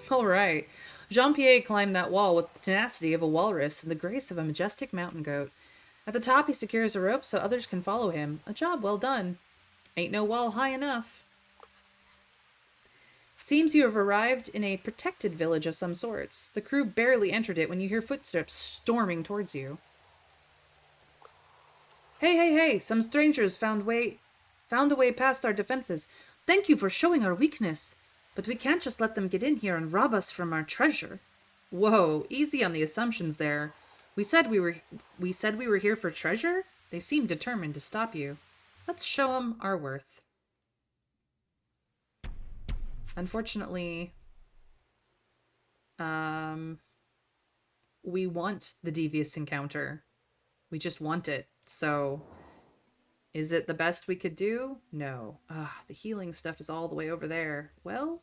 All right. Jean-Pierre climbed that wall with the tenacity of a walrus and the grace of a majestic mountain goat. At the top, he secures a rope so others can follow him. A job well done. Ain't no wall high enough. Seems you have arrived in a protected village of some sorts. The crew barely entered it when you hear footsteps storming towards you. Hey! Some strangers found a way past our defenses. Thank you for showing our weakness. But we can't just let them get in here and rob us from our treasure. Whoa, easy on the assumptions there. We said we were here for treasure? They seem determined to stop you. Let's show them our worth. Unfortunately, we want the devious encounter. We just want it. So, is it the best we could do? No. The healing stuff is all the way over there. Well,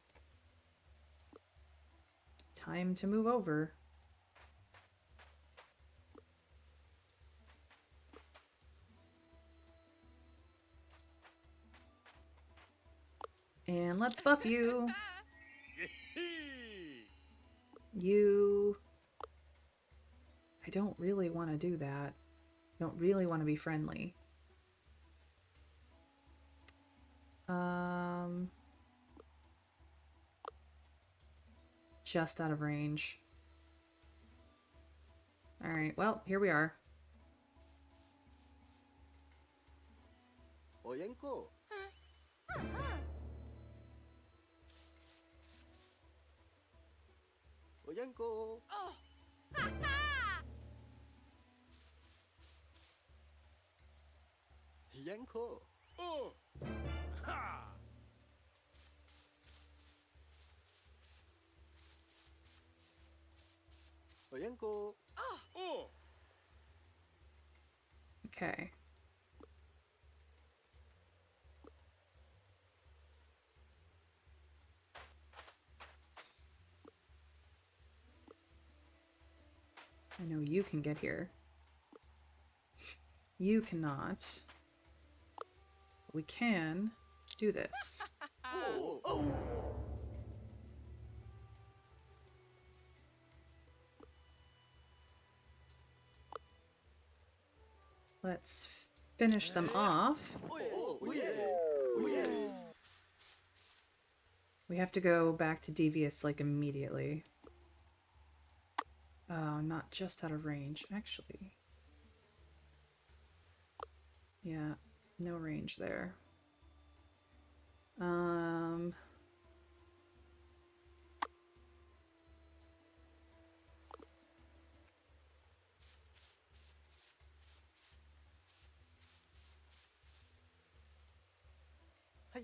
time to move over. And let's buff you. You... I don't really want to do that. I don't really want to be friendly. Just out of range. Alright, well, here we are. Oyenko. Oyenko. Yanko. Oh. Ha. Oyenko. Oh. Okay. I know you can get here. You cannot. We can do this. Oh. Oh. Let's finish them off. We have to go back to Devious, like, immediately. Oh, not just out of range, actually. Yeah, no range there.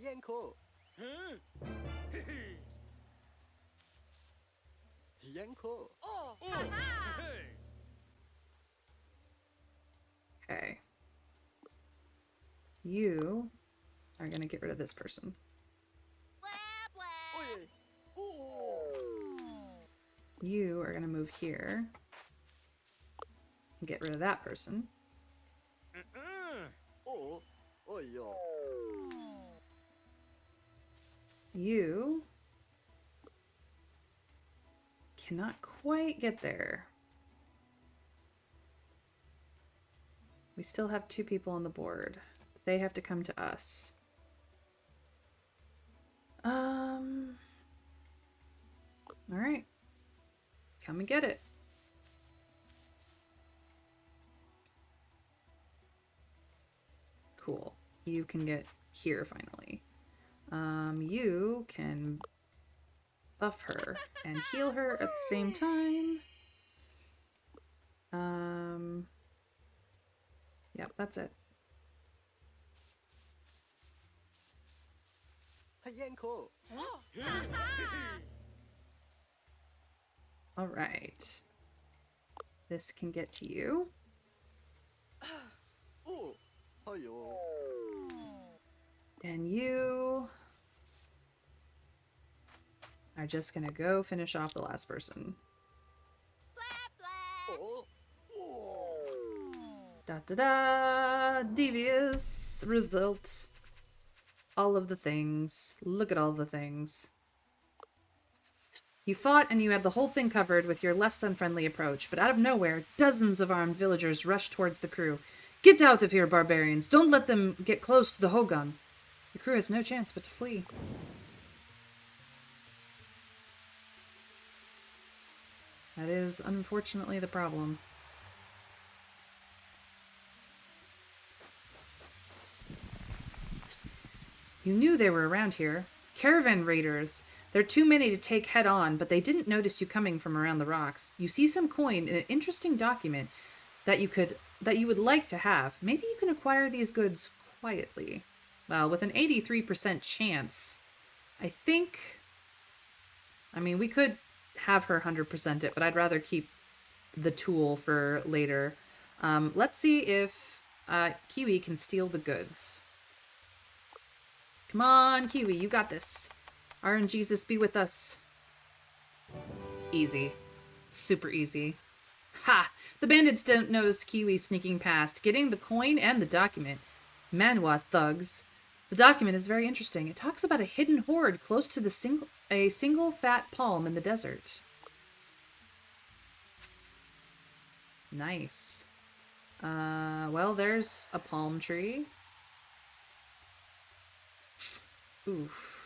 Yanko. Yanko. Oh. Okay. You are gonna get rid of this person. You are gonna move here and get rid of that person. You cannot quite get there. We still have 2 people on the board. They have to come to us. Alright. Come and get it. Cool. You can get here finally. You can buff her and heal her at the same time. Yep, that's it. 係 Yanko。 All right. This can get to you. 哦，係喲。 And you are just gonna go finish off the last person. 哦，哦。 Da da da! Devious result. All of the things. Look at all the things. You fought and you had the whole thing covered with your less than friendly approach, but out of nowhere, dozens of armed villagers rushed towards the crew. Get out of here, barbarians! Don't let them get close to the Hogun. The crew has no chance but to flee. That is unfortunately the problem. You knew they were around here. Caravan raiders. They're too many to take head on, but they didn't notice you coming from around the rocks. You see some coin in an interesting document that you would like to have. Maybe you can acquire these goods quietly. Well, with an 83% chance, I mean, we could have her 100% it, but I'd rather keep the tool for later. Let's see if Kiwi can steal the goods. Come on, Kiwi, you got this. RNGesus be with us. Easy. Super easy. Ha! The bandits don't notice Kiwi sneaking past, getting the coin and the document. Manwa thugs. The document is very interesting. It talks about a hidden hoard close to a single fat palm in the desert. Nice. Well, there's a palm tree. Oof.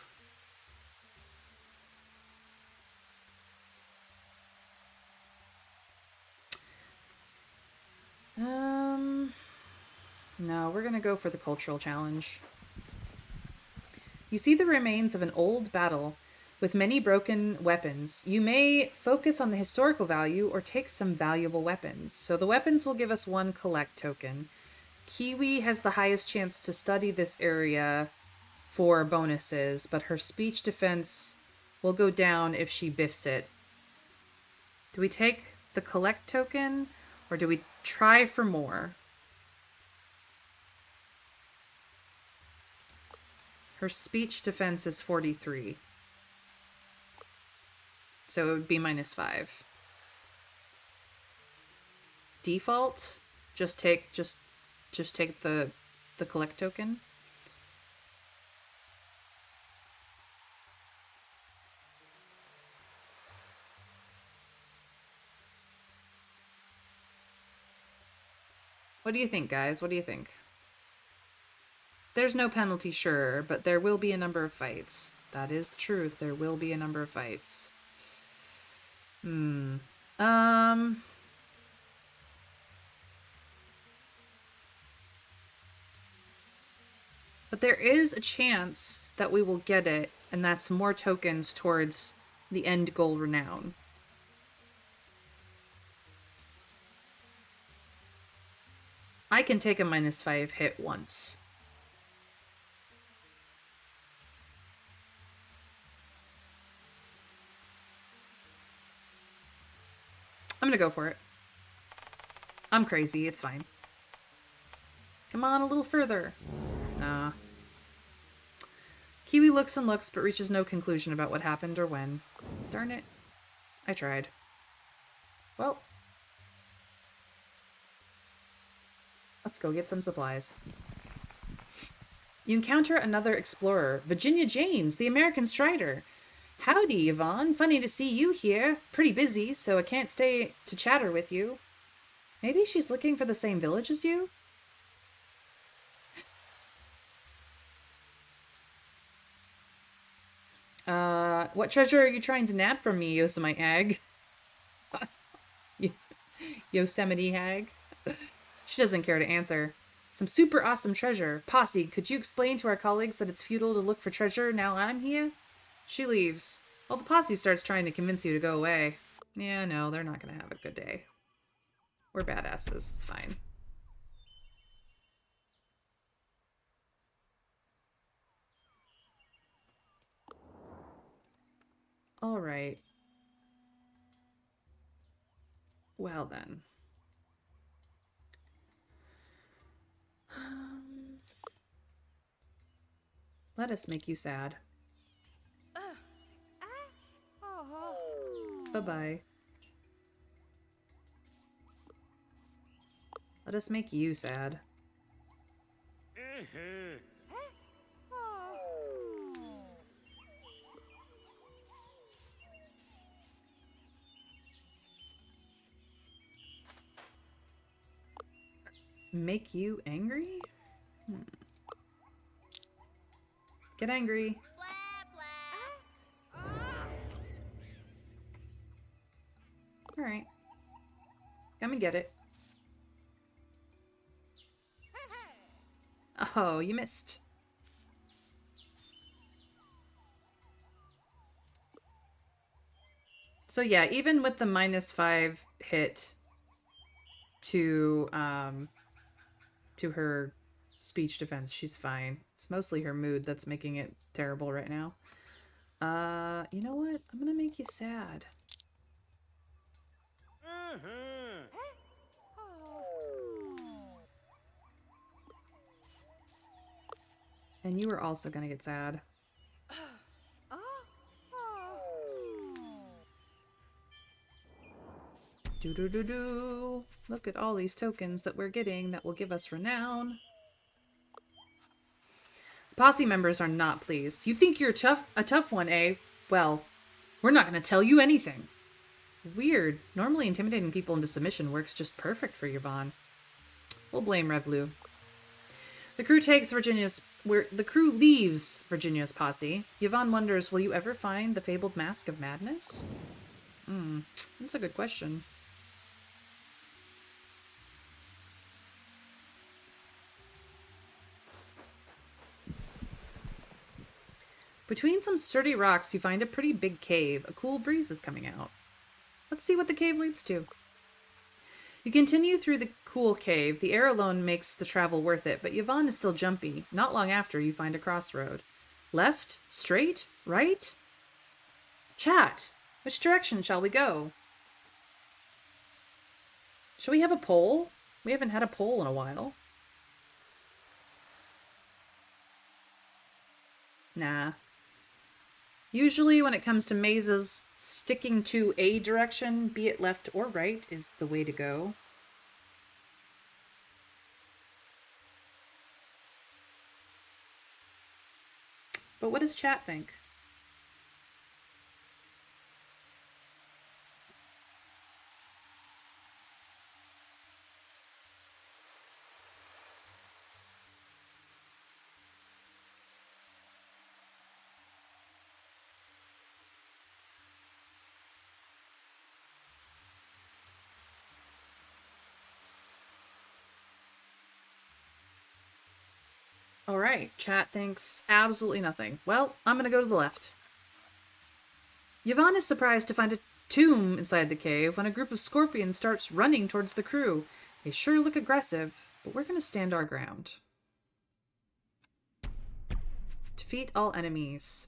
No, we're gonna go for the cultural challenge. You see the remains of an old battle with many broken weapons. You may focus on the historical value or take some valuable weapons. So the weapons will give us 1 collect token. Kiwi has the highest chance to study this area for bonuses, but her speech defense will go down if she biffs it. Do we take the collect token or do we try for more? Her speech defense is 43. So it would be -5. Default? Just take the collect token. What do you think, guys? What do you think? There's no penalty, sure, but there will be a number of fights. That is the truth. There will be a number of fights. But there is a chance that we will get it, and that's more tokens towards the end goal renown. I can take a -5 hit once. I'm gonna go for it. I'm crazy, it's fine. Come on, a little further. Nah. Kiwi looks and looks, but reaches no conclusion about what happened or when. Darn it. I tried. Well. Let's go get some supplies. You encounter another explorer, Virginia James, the American Strider. Howdy, Yvonne. Funny to see you here. Pretty busy, so I can't stay to chatter with you. Maybe she's looking for the same village as you? What treasure are you trying to nab from me, Yosemite Hag? Yosemite Hag? She doesn't care to answer. Some super awesome treasure. Posse, could you explain to our colleagues that it's futile to look for treasure now I'm here? She leaves. Well, the posse starts trying to convince you to go away. Yeah, no, they're not gonna have a good day. We're badasses. It's fine. All right. Well then. Let us make you sad. Bye-bye. Let us make you sad. Make you angry? Get angry. Alright. Come and get it. Oh, you missed. So yeah, even with the -5 hit to her speech defense, she's fine. It's mostly her mood that's making it terrible right now. You know what? I'm gonna make you sad. And you are also gonna get sad. Do-do-do-do. Look at all these tokens that we're getting that will give us renown. Posse members are not pleased. You think you're a tough one, eh? Well, we're not going to tell you anything. Weird. Normally intimidating people into submission works just perfect for Yvonne. We'll blame Revlu. The crew leaves Virginia's posse. Yvonne wonders, will you ever find the fabled mask of madness? That's a good question. Between some sturdy rocks, you find a pretty big cave. A cool breeze is coming out. Let's see what the cave leads to. You continue through the cool cave. The air alone makes the travel worth it, but Yvonne is still jumpy. Not long after, you find a crossroad. Left? Straight? Right? Chat! Which direction shall we go? Shall we have a poll? We haven't had a poll in a while. Nah. Usually when it comes to mazes, sticking to a direction, be it left or right, is the way to go. But what does chat think? All right, chat thinks absolutely nothing. Well, I'm gonna go to the left. Yvonne is surprised to find a tomb inside the cave when a group of scorpions starts running towards the crew. They sure look aggressive, but we're gonna stand our ground. Defeat all enemies.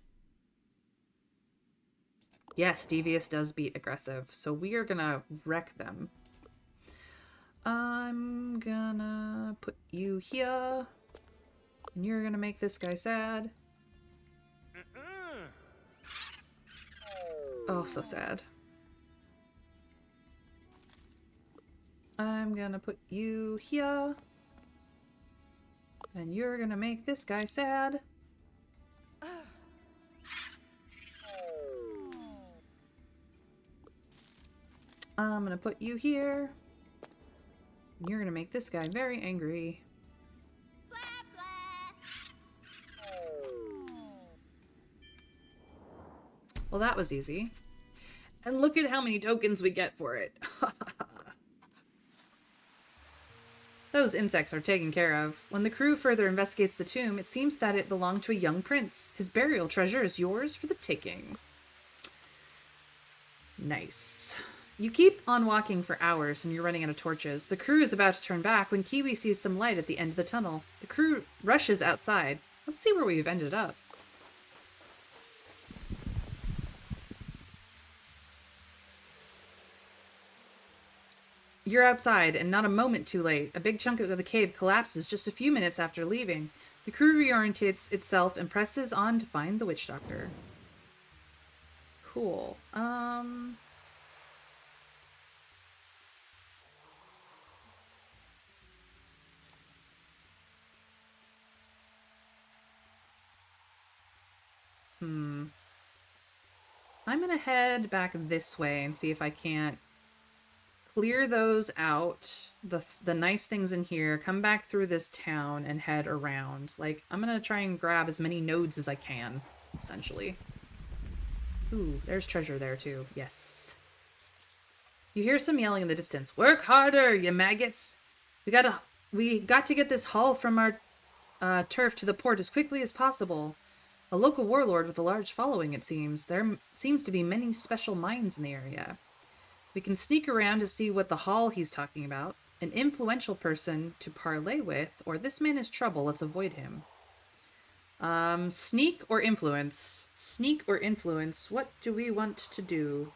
Yes, Devious does beat aggressive, so we are gonna wreck them. I'm gonna put you here. And you're gonna make this guy sad. Oh, so sad. I'm gonna put you here. And you're gonna make this guy sad. I'm gonna put you here. And you're gonna make this guy very angry. Well, that was easy. And look at how many tokens we get for it. Those insects are taken care of. When the crew further investigates the tomb, it seems that it belonged to a young prince. His burial treasure is yours for the taking. Nice. You keep on walking for hours and you're running out of torches. The crew is about to turn back when Kiwi sees some light at the end of the tunnel. The crew rushes outside. Let's see where we've ended up. You're outside, and not a moment too late. A big chunk of the cave collapses just a few minutes after leaving. The crew reorientates itself and presses on to find the witch doctor. Cool. I'm gonna head back this way and see if I can't clear those out, the nice things in here, come back through this town and head around. Like, I'm gonna try and grab as many nodes as I can, essentially. Ooh, there's treasure there too. Yes. You hear some yelling in the distance. Work harder, you maggots! We got to get this haul from our turf to the port as quickly as possible. A local warlord with a large following, it seems. There seems to be many special mines in the area. We can sneak around to see what the haul he's talking about. An influential person to parley with, or this man is trouble. Let's avoid him. Sneak or influence? Sneak or influence? What do we want to do?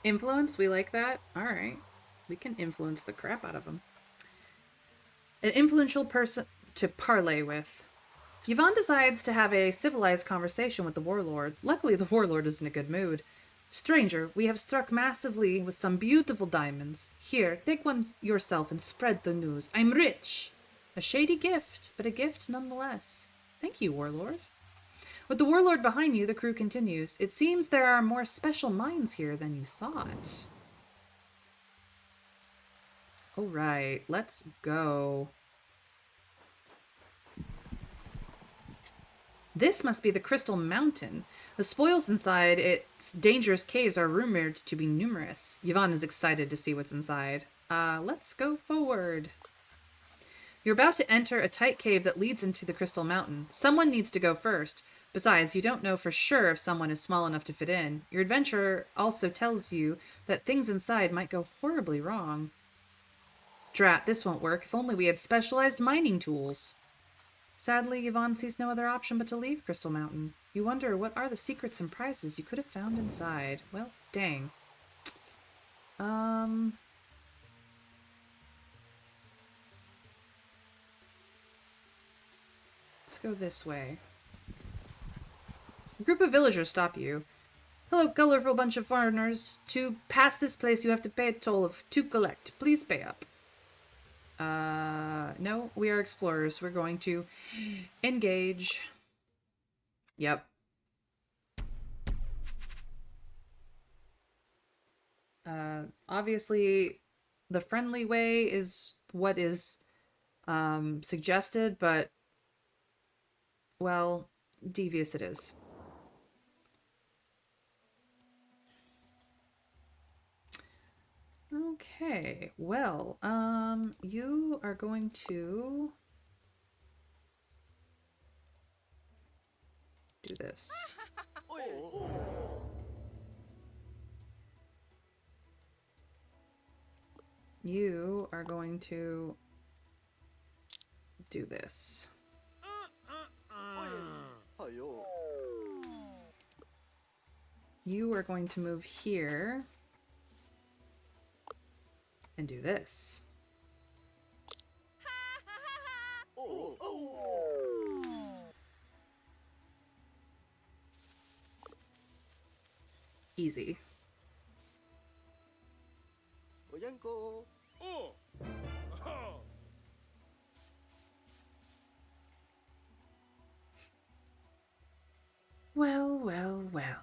Influence? We like that? Alright. We can influence the crap out of him. An influential person to parley with. Yvonne decides to have a civilized conversation with the warlord. Luckily, the warlord is in a good mood. Stranger, we have struck massively with some beautiful diamonds. Here, take one yourself and spread the news. I'm rich! A shady gift, but a gift nonetheless. Thank you, warlord. With the warlord behind you, the crew continues. It seems there are more special mines here than you thought. Alright, let's go. This must be the Crystal Mountain. The spoils inside its dangerous caves are rumored to be numerous. Yvonne is excited to see what's inside. Let's go forward. You're about to enter a tight cave that leads into the Crystal Mountain. Someone needs to go first. Besides, you don't know for sure if someone is small enough to fit in. Your adventure also tells you that things inside might go horribly wrong. Drat, this won't work. If only we had specialized mining tools. Sadly, Yvonne sees no other option but to leave Crystal Mountain. You wonder what are the secrets and prizes you could have found inside. Well, dang. Let's go this way. A group of villagers stop you. Hello, colorful bunch of foreigners. To pass this place, you have to pay a toll of 2 collect. Please pay up. No, we are explorers. We're going to engage. Yep. Obviously, the friendly way is what is suggested, but, well, devious it is. Okay, well, you are going to do this. You are going to do this. You are going to move here and do this. Easy. Well, well, well.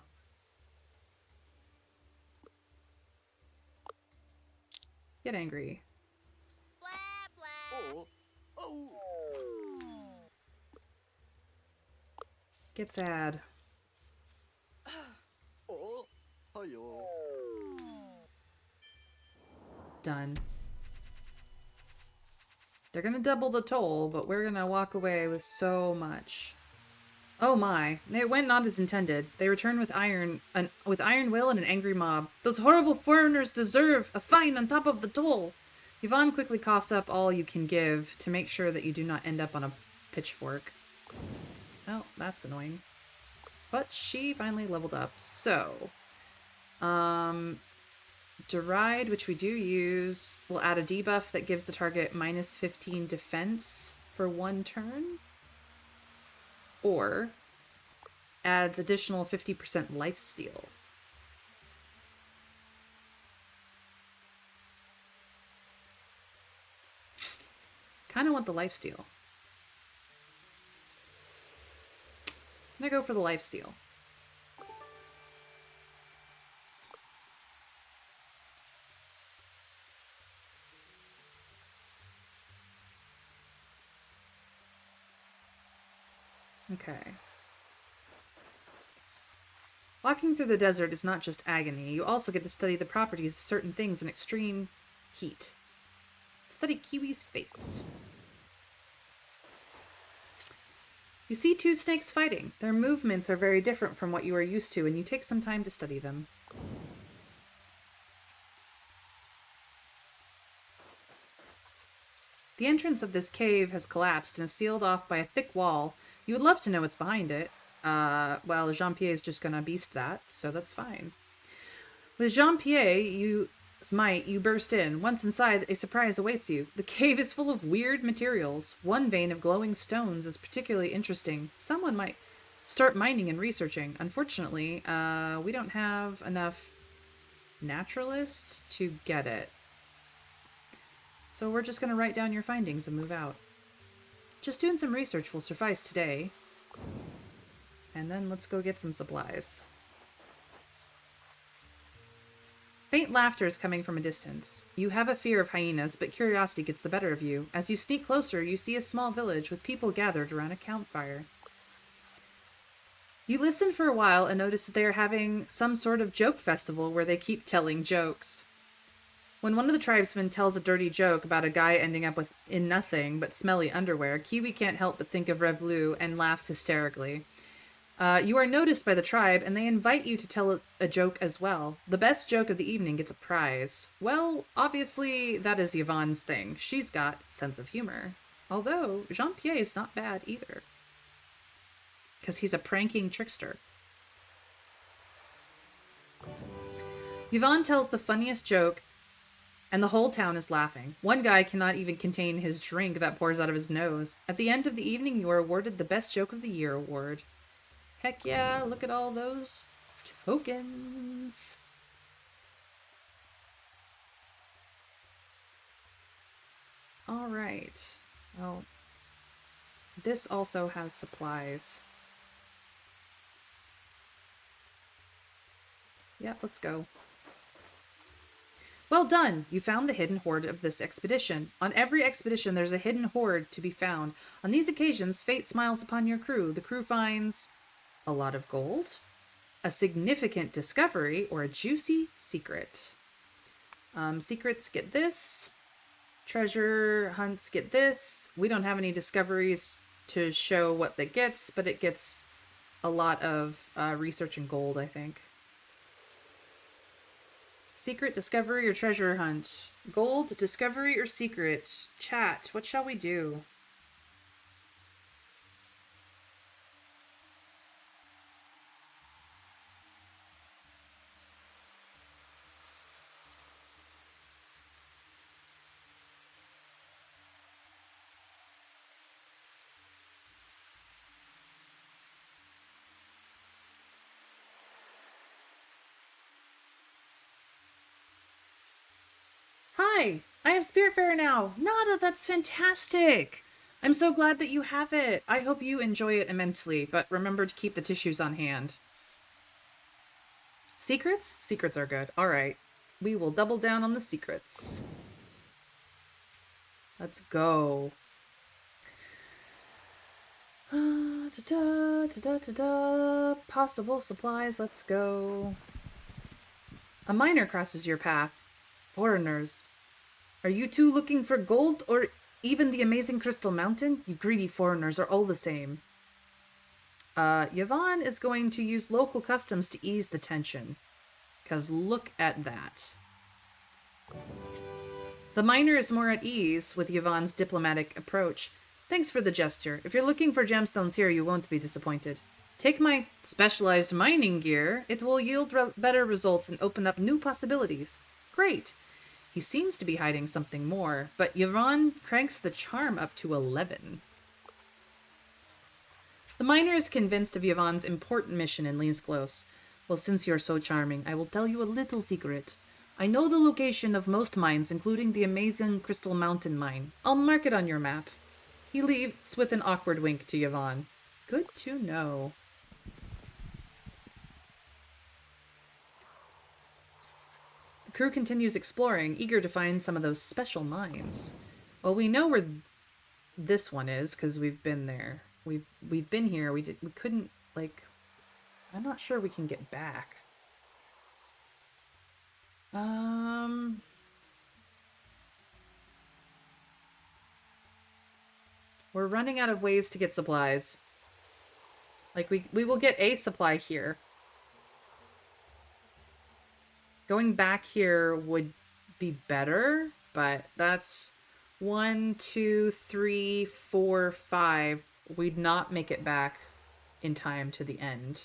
Get angry. Oh. Oh. Get sad. Oh. Hiyo. Done. They're gonna double the toll, but we're gonna walk away with so much. Oh my, it went not as intended. They return with iron will and an angry mob. Those horrible foreigners deserve a fine on top of the toll. Yvonne quickly coughs up all you can give to make sure that you do not end up on a pitchfork. Oh, that's annoying. But she finally leveled up. So, Deride, which we do use, will add a debuff that gives the target minus 15 defense for 1 turn. Or adds additional 50% lifesteal. Kind of want the lifesteal. I'm gonna go for the lifesteal. Okay. Walking through the desert is not just agony. You also get to study the properties of certain things in extreme heat. Study Kiwi's face. You see 2 snakes fighting. Their movements are very different from what you are used to, and you take some time to study them. The entrance of this cave has collapsed and is sealed off by a thick wall. You would love to know what's behind it. Well, Jean-Pierre is just gonna beast that, so that's fine. With Jean-Pierre's might, you burst in. Once inside, a surprise awaits you. The cave is full of weird materials. One vein of glowing stones is particularly interesting. Someone might start mining and researching. Unfortunately, we don't have enough naturalists to get it. So we're just gonna write down your findings and move out. Just doing some research will suffice today. And then let's go get some supplies. Faint laughter is coming from a distance. You have a fear of hyenas, but curiosity gets the better of you. As you sneak closer, you see a small village with people gathered around a campfire. You listen for a while and notice that they are having some sort of joke festival where they keep telling jokes. When one of the tribesmen tells a dirty joke about a guy ending up in nothing but smelly underwear, Kiwi can't help but think of Revlu and laughs hysterically. You are noticed by the tribe, and they invite you to tell a joke as well. The best joke of the evening gets a prize. Well, obviously, that is Yvonne's thing. She's got sense of humor. Although, Jean-Pierre is not bad either. Because he's a pranking trickster. Yvonne tells the funniest joke, and the whole town is laughing. One guy cannot even contain his drink that pours out of his nose. At the end of the evening, you are awarded the Best Joke of the Year award. Heck yeah, look at all those tokens. All right. Well, this also has supplies. Yeah, let's go. Well done! You found the hidden hoard of this expedition. On every expedition, there's a hidden hoard to be found. On these occasions, fate smiles upon your crew. The crew finds a lot of gold, a significant discovery, or a juicy secret. Secrets get this. Treasure hunts get this. We don't have any discoveries to show what that gets, but it gets a lot of research and gold, I think. Secret, discovery, or treasure hunt? Gold, discovery, or secret? Chat, what shall we do? Hi, I have Spiritfarer now. Nada, that's fantastic. I'm so glad that you have it. I hope you enjoy it immensely, but remember to keep the tissues on hand. Secrets? Secrets are good. All right. We will double down on the secrets. Let's go. Possible supplies, let's go. A miner crosses your path. Foreigners. Are you two looking for gold or even the amazing Crystal Mountain? You greedy foreigners are all the same. Yvonne is going to use local customs to ease the tension. Because look at that. The miner is more at ease with Yvonne's diplomatic approach. Thanks for the gesture. If you're looking for gemstones here, you won't be disappointed. Take my specialized mining gear. It will yield better results and open up new possibilities. Great. He seems to be hiding something more, but Yvonne cranks the charm up to 11. The miner is convinced of Yvonne's important mission and leans close. Well, since you're so charming, I will tell you a little secret. I know the location of most mines, including the amazing Crystal Mountain mine. I'll mark it on your map. He leaves with an awkward wink to Yvonne. Good to know. The crew continues exploring, eager to find some of those special mines. Well, we know where this one is because we've been there. We've been here. We couldn't, like, I'm not sure we can get back. We're running out of ways to get supplies. Like, we will get a supply here. Going back here would be better, but that's 1, 2, 3, 4, 5. We'd not make it back in time to the end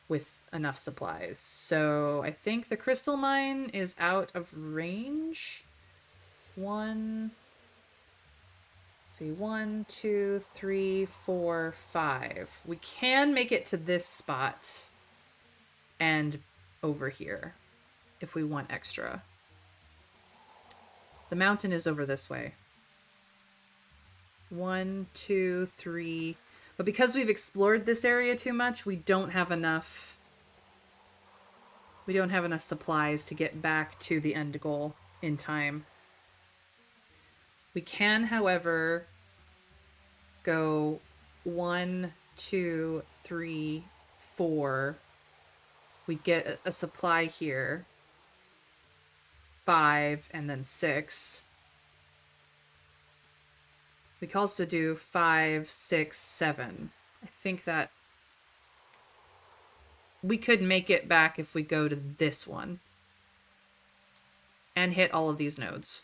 with enough supplies. So I think the crystal mine is out of range. 1, 2, 3, 4, 5. We can make it to this spot and over here if we want extra. The mountain is over this way. 1, 2, 3. But because we've explored this area too much, we don't have enough. We don't have enough supplies to get back to the end goal in time. We can, however, go 1, 2, 3, 4. We get a supply here. 5 and then 6. We can also do 5, 6, 7. I think that we could make it back if we go to this one and hit all of these nodes.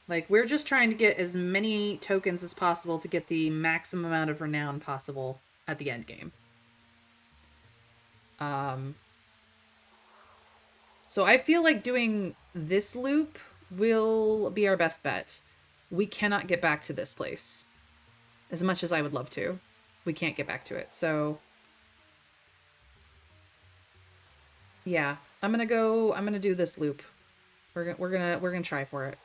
Like, we're just trying to get as many tokens as possible to get the maximum amount of renown possible at the end game. So I feel like doing this loop will be our best bet. We cannot get back to this place. As much as I would love to. We can't get back to it. So yeah, I'm gonna do this loop. We're gonna try for it.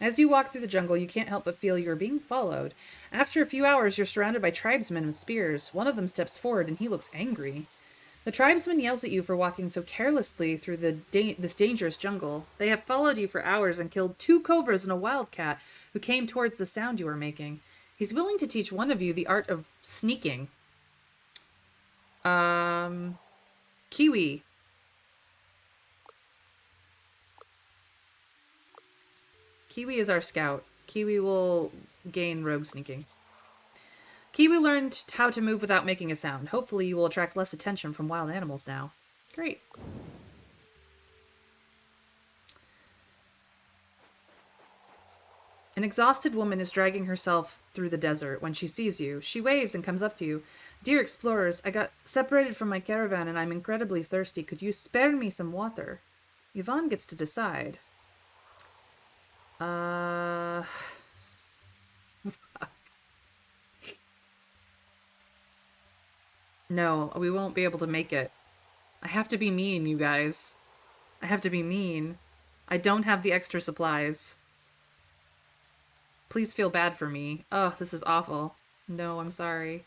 As you walk through the jungle, you can't help but feel you're being followed. After a few hours, you're surrounded by tribesmen with spears. One of them steps forward and he looks angry. The tribesman yells at you for walking so carelessly through this dangerous jungle. They have followed you for hours and killed 2 cobras and a wildcat who came towards the sound you were making. He's willing to teach one of you the art of sneaking. Kiwi. Kiwi is our scout. Kiwi will gain rogue sneaking. Kiwi learned how to move without making a sound. Hopefully you will attract less attention from wild animals now. Great. An exhausted woman is dragging herself through the desert. When she sees you, she waves and comes up to you. Dear explorers, I got separated from my caravan and I'm incredibly thirsty. Could you spare me some water? Yvonne gets to decide. No, we won't be able to make it. I have to be mean, you guys. I have to be mean. I don't have the extra supplies. Please feel bad for me. Oh, this is awful. No, I'm sorry.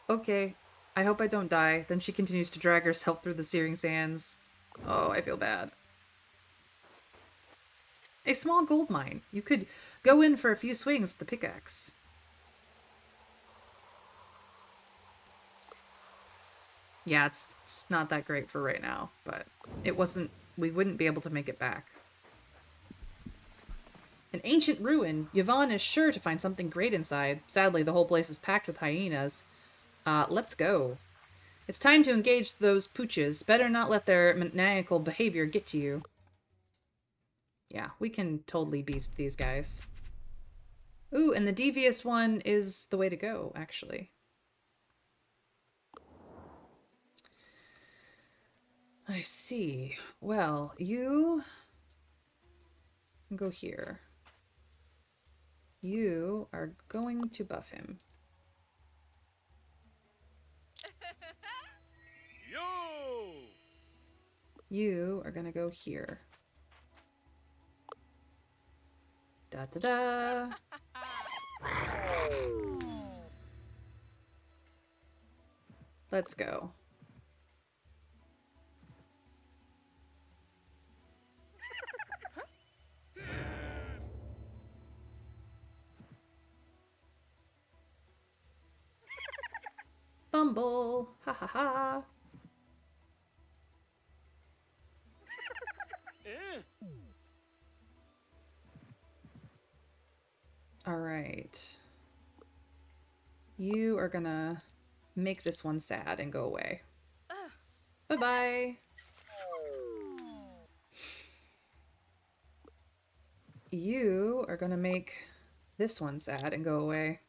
Okay. I hope I don't die. Then she continues to drag herself through the searing sands. Oh, I feel bad. A small gold mine. You could go in for a few swings with the pickaxe. Yeah, it's not that great for right now, but it wasn't... We wouldn't be able to make it back. An ancient ruin. Yvonne is sure to find something great inside. Sadly, the whole place is packed with hyenas. Let's go. It's time to engage those pooches. Better not let their maniacal behavior get to you. Yeah, we can totally beast these guys. Ooh, and the devious one is the way to go, actually. I see. Well, you go here. You are going to buff him. Yo! You are gonna go here. Da da da. Let's go. Fumble. Ha ha ha. All right. You are gonna make this one sad and go away. Bye-bye. You are gonna make this one sad and go away.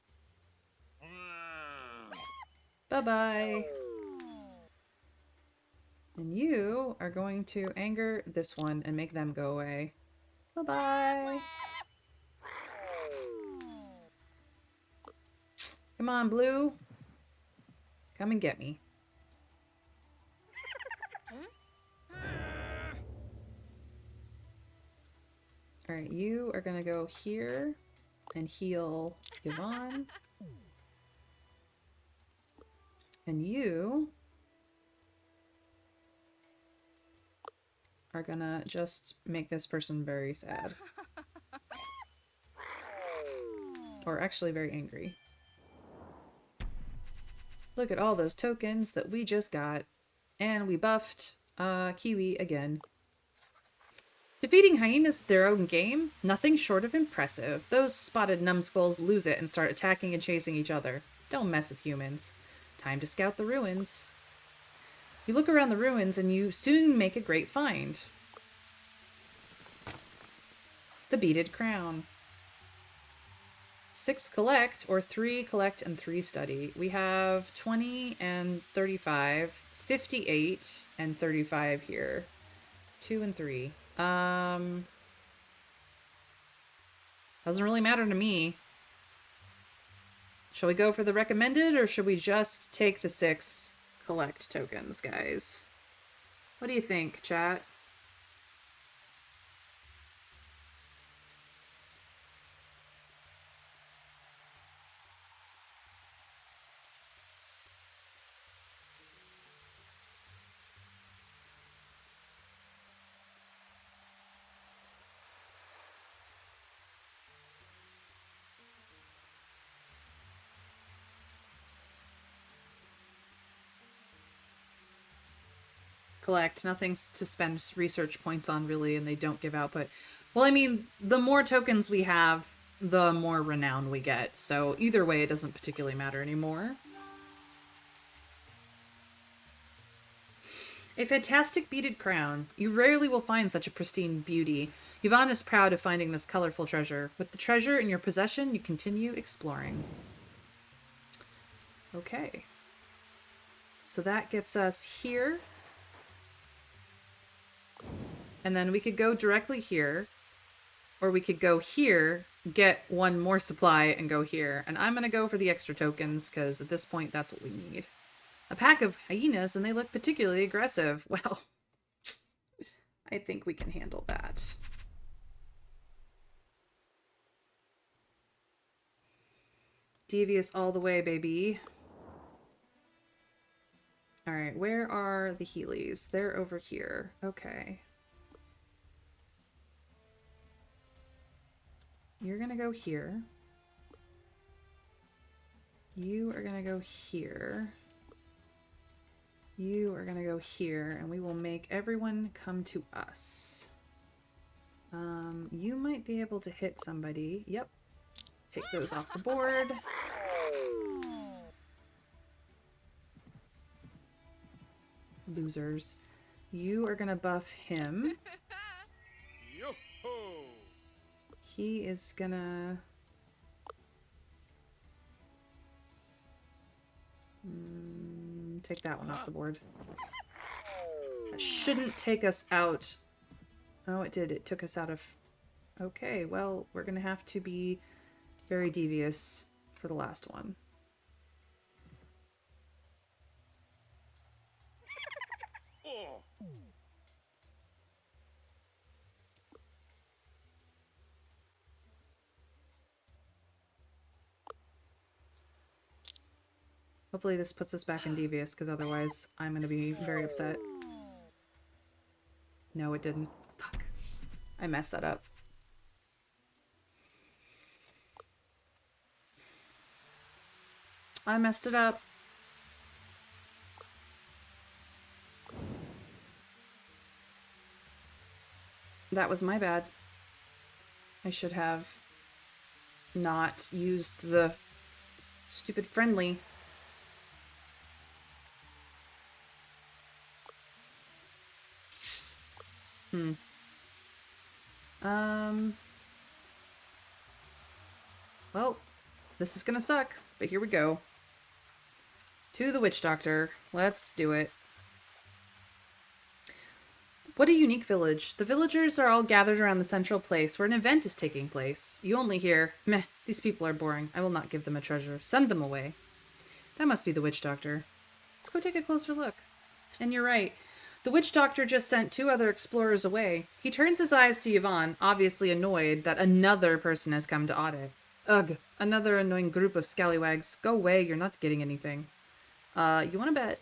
Bye-bye. And you are going to anger this one and make them go away. Bye-bye. Come on, Blue. Come and get me. Alright, you are gonna go here and heal Yvonne. And you are gonna just make this person very sad. Or actually very angry. Look at all those tokens that we just got. And we buffed Kiwi again. Defeating hyenas their own game? Nothing short of impressive. Those spotted numbskulls lose it and start attacking and chasing each other. Don't mess with humans. Time to scout the ruins. You look around the ruins and you soon make a great find. The beaded crown. 6 collect, or 3 collect and 3 study. We have 20 and 35, 58 and 35 here. 2 and 3. Doesn't really matter to me. Shall we go for the recommended, or should we just take the 6 collect tokens, guys? What do you think, chat? Collect. Nothing to spend research points on, really, and they don't give output. Well, I mean, the more tokens we have, the more renown we get. So either way, it doesn't particularly matter anymore. A fantastic beaded crown. You rarely will find such a pristine beauty. Yvonne is proud of finding this colorful treasure. With the treasure in your possession, you continue exploring. Okay. So that gets us here. And then we could go directly here. Or we could go here, get 1 more supply, and go here. And I'm going to go for the extra tokens, because at this point, that's what we need. A pack of hyenas, and they look particularly aggressive. Well, I think we can handle that. Devious all the way, baby. All right, where are the Heelys? They're over here. Okay. You're gonna go here. You are gonna go here. You are gonna go here, and we will make everyone come to us. You might be able to hit somebody. Yep. Take those off the board. Losers. You are gonna buff him. Yo-ho! He is gonna... take that one off the board. That shouldn't take us out. Oh, it did. It took us out of... Okay, well, we're gonna have to be very devious for the last one. Oh. Hopefully this puts us back in devious, because otherwise I'm gonna be very upset. No, it didn't. Fuck. I messed that up. I messed it up. That was my bad. I should have not used the stupid friendly. Well, this is gonna suck, but here we go. To the witch doctor. Let's do it. What a unique village. The villagers are all gathered around the central place where an event is taking place. You only hear, meh, these people are boring. I will not give them a treasure. Send them away. That must be the witch doctor. Let's go take a closer look. And you're right. The witch doctor just sent 2 other explorers away. He turns his eyes to Yvonne, obviously annoyed that another person has come to audit. Ugh, another annoying group of scallywags. Go away, you're not getting anything. You want to bet?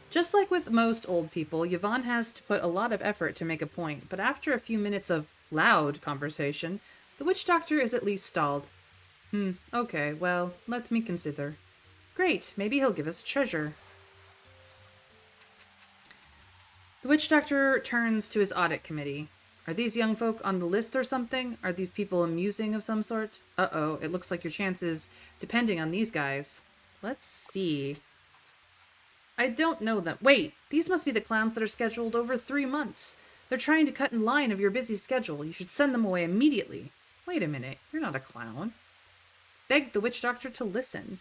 Just like with most old people, Yvonne has to put a lot of effort to make a point, but after a few minutes of loud conversation, the witch doctor is at least stalled. Okay, well, let me consider. Great, maybe he'll give us a treasure. The witch doctor turns to his audit committee. Are these young folk on the list or something? Are these people amusing of some sort? Uh-oh, it looks like your chances depending on these guys. Let's see. I don't know them. Wait, these must be the clowns that are scheduled over 3 months. They're trying to cut in line of your busy schedule. You should send them away immediately. Wait a minute, you're not a clown. Beg the witch doctor to listen.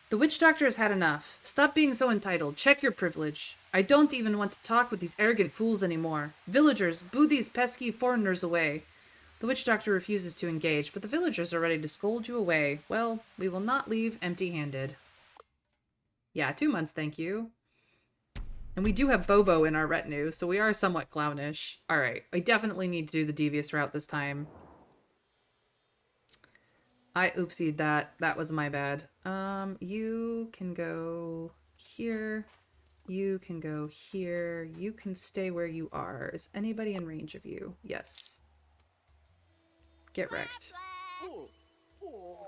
The witch doctor has had enough. Stop being so entitled. Check your privilege. I don't even want to talk with these arrogant fools anymore. Villagers, boo these pesky foreigners away. The witch doctor refuses to engage, but the villagers are ready to scold you away. Well, we will not leave empty-handed. Yeah, 2 months, thank you. And we do have Bobo in our retinue, so we are somewhat clownish. Alright, I definitely need to do the devious route this time. I oopsied that. That was my bad. You can go here. You can go here. You can stay where you are. Is anybody in range of you? Yes. Get wrecked. Oh. Oh.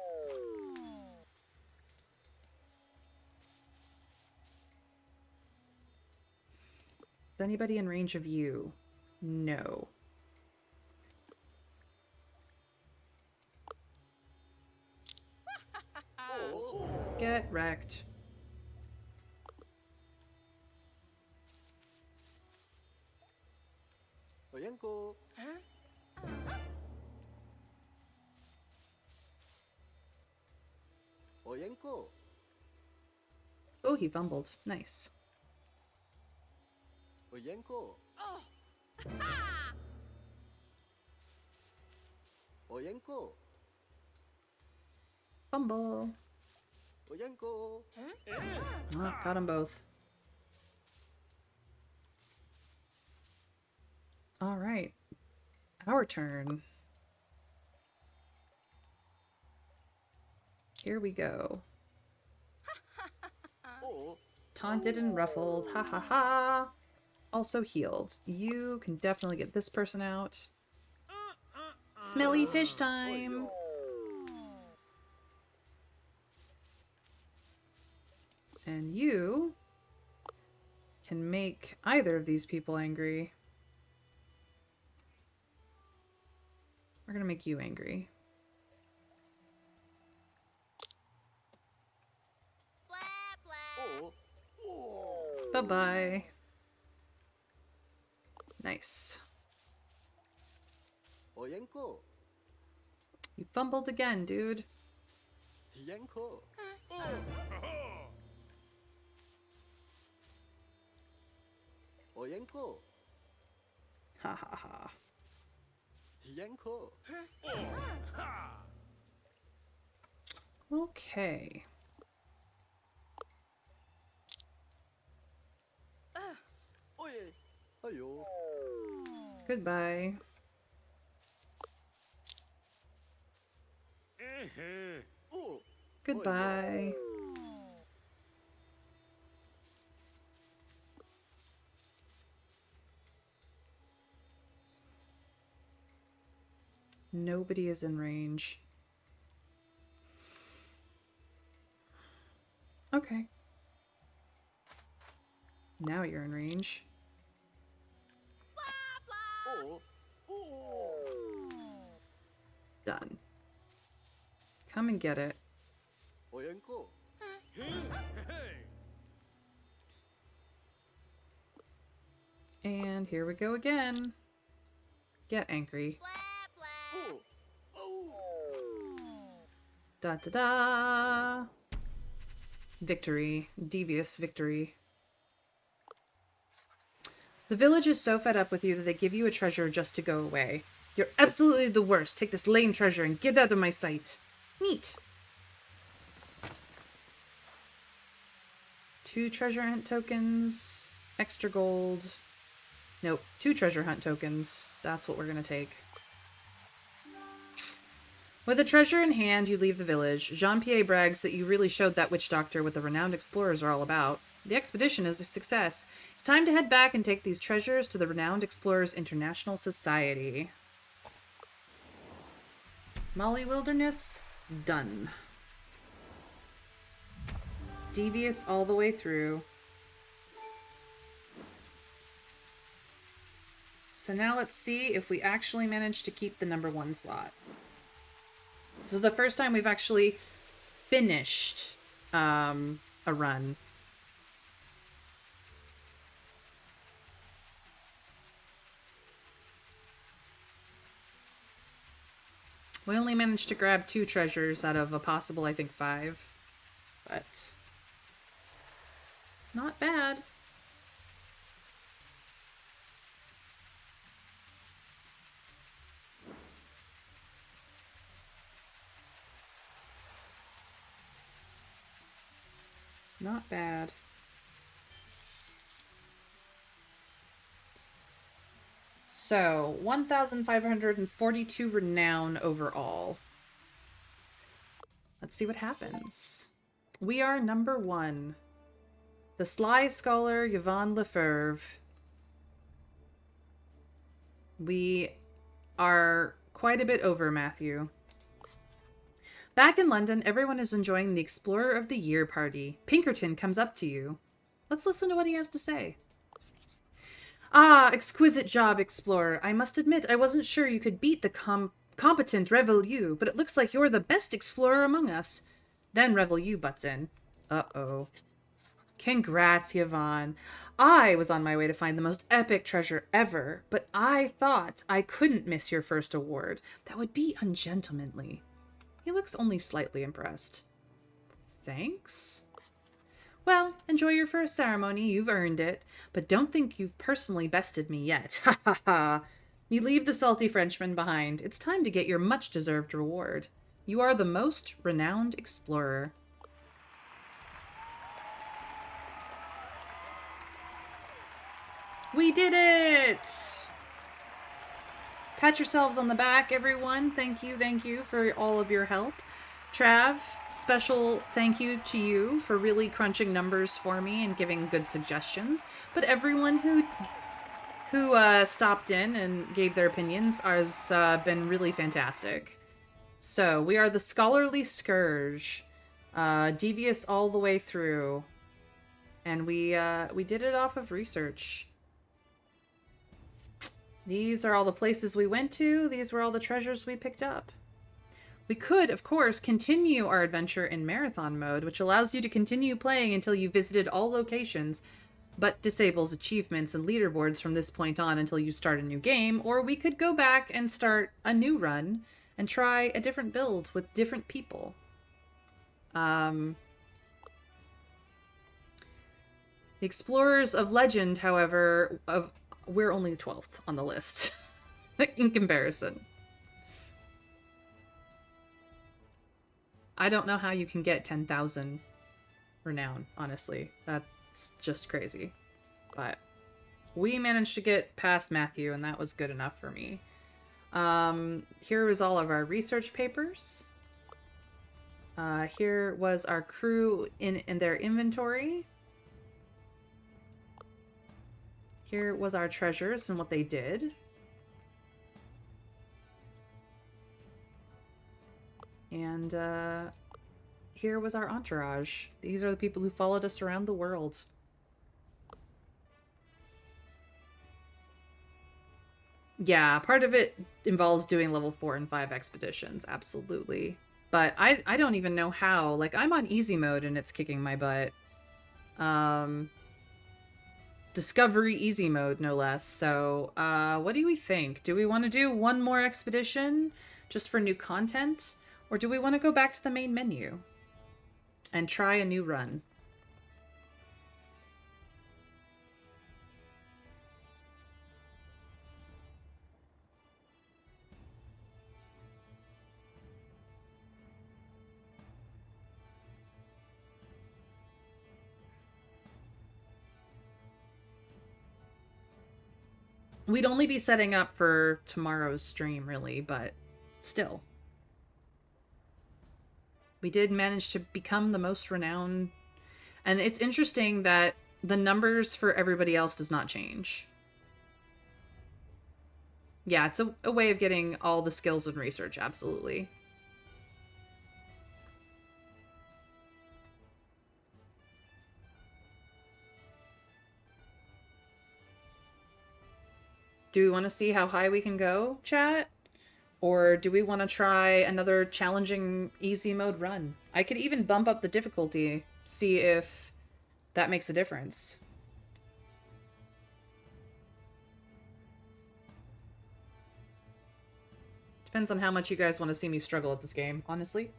Is anybody in range of you? No. Oh. Get wrecked. Oyenko. Oyenko. Oh, he fumbled. Nice. Oyenko. Oyenko. Fumble. Oyenko. Oh, got them both. All right. Our turn. Here we go. Taunted and ruffled. Ha ha ha. Also healed. You can definitely get this person out. Smelly fish time. And you can make either of these people angry. We're gonna make you angry. Bye-bye. Nice. Oyenko. You fumbled again, dude. Yanko. Oyenko. Ha ha ha. Yanko. Okay. Oye. Ayo. Goodbye. Oh. Goodbye. Nobody is in range. Okay. Now you're in range. Done. Come and get it. Oyenko. And here we go again. Get angry. Da da da. Victory. Devious victory. The village is so fed up with you that they give you a treasure just to go away. You're absolutely the worst. Take this lame treasure and get out of my sight. Neat. 2 treasure hunt tokens. Extra gold. Nope. 2 treasure hunt tokens. That's what we're gonna take. With the treasure in hand, you leave the village. Jean-Pierre brags that you really showed that witch doctor what the renowned explorers are all about. The expedition is a success. It's time to head back and take these treasures to the Renowned Explorers International Society. Molly Wilderness, done. Devious all the way through. So now let's see if we actually manage to keep the #1 slot. This is the first time we've actually finished a run. We only managed to grab 2 treasures out of a possible, I think, 5. But not bad. Not bad. So, 1,542 renown overall. Let's see what happens. We are #1. The sly scholar Yvonne Lefebvre. We are quite a bit over, Matthew. Back in London, everyone is enjoying the Explorer of the Year party. Pinkerton comes up to you. Let's listen to what he has to say. Ah, exquisite job, Explorer. I must admit, I wasn't sure you could beat the competent Revelue, but it looks like you're the best explorer among us. Then Revelue butts in. Uh-oh. Congrats, Yvonne. I was on my way to find the most epic treasure ever, but I thought I couldn't miss your first award. That would be ungentlemanly. He looks only slightly impressed. Thanks? Well, enjoy your first ceremony. You've earned it. But don't think you've personally bested me yet. Ha ha ha. You leave the salty Frenchman behind. It's time to get your much-deserved reward. You are the most renowned explorer. We did it! Pat yourselves on the back, everyone. Thank you for all of your help. Trav, special thank you to you for really crunching numbers for me and giving good suggestions. But everyone who stopped in and gave their opinions has been really fantastic. So we are the Scholarly Scourge, devious all the way through, and we did it off of research. These are all the places we went to. These were all the treasures we picked up. We could, of course, continue our adventure in marathon mode, which allows you to continue playing until you visited all locations, but disables achievements and leaderboards from this point on until you start a new game, or we could go back and start a new run and try a different build with different people. The Explorers of Legend, however, we're only 12th on the list in comparison. I don't know how you can get 10,000 renown, honestly. That's just crazy. But we managed to get past Matthew, and that was good enough for me. Here was all of our research papers. Here was our crew in their inventory. Here was our treasures and what they did. And here was our entourage. These are the people who followed us around the world. Yeah, part of it involves doing level 4 and 5 expeditions, absolutely. But I don't even know how. Like, I'm on easy mode and it's kicking my butt. Discovery easy mode, no less. So, what do we think? Do we want to do one more expedition just for new content? Or do we want to go back to the main menu and try a new run? We'd only be setting up for tomorrow's stream, really, but still. We did manage to become the most renowned. And it's interesting that the numbers for everybody else does not change. Yeah, it's a way of getting all the skills and research, absolutely. Do we want to see how high we can go, chat? Or do we want to try another challenging easy mode run? I could even bump up the difficulty, see if that makes a difference. Depends on how much you guys want to see me struggle at this game, honestly.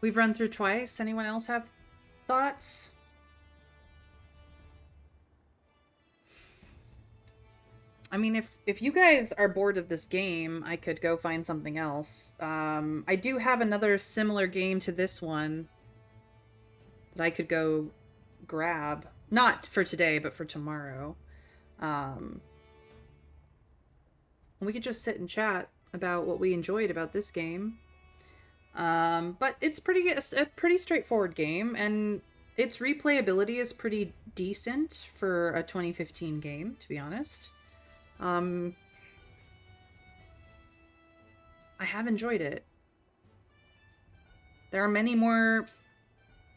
We've run through twice. Anyone else have thoughts? I mean, if you guys are bored of this game, I could go find something else. I do have another similar game to this one that I could go grab. Not for today, but for tomorrow. We could just sit and chat about what we enjoyed about this game. But it's a pretty straightforward game, and its replayability is pretty decent for a 2015 game, to be honest. I have enjoyed it. There are many more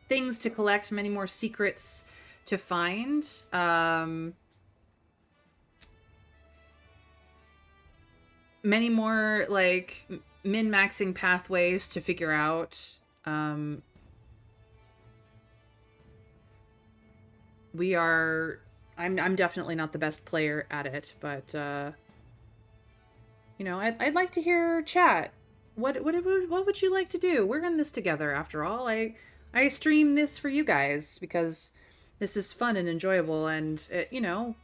things to collect, many more secrets to find. Many more, like, min-maxing pathways to figure out. We are I'm definitely not the best player at it, but you know, I'd like to hear chat. What would you like to do? We're in this together after all. I stream this for you guys because this is fun and enjoyable, and it, you know,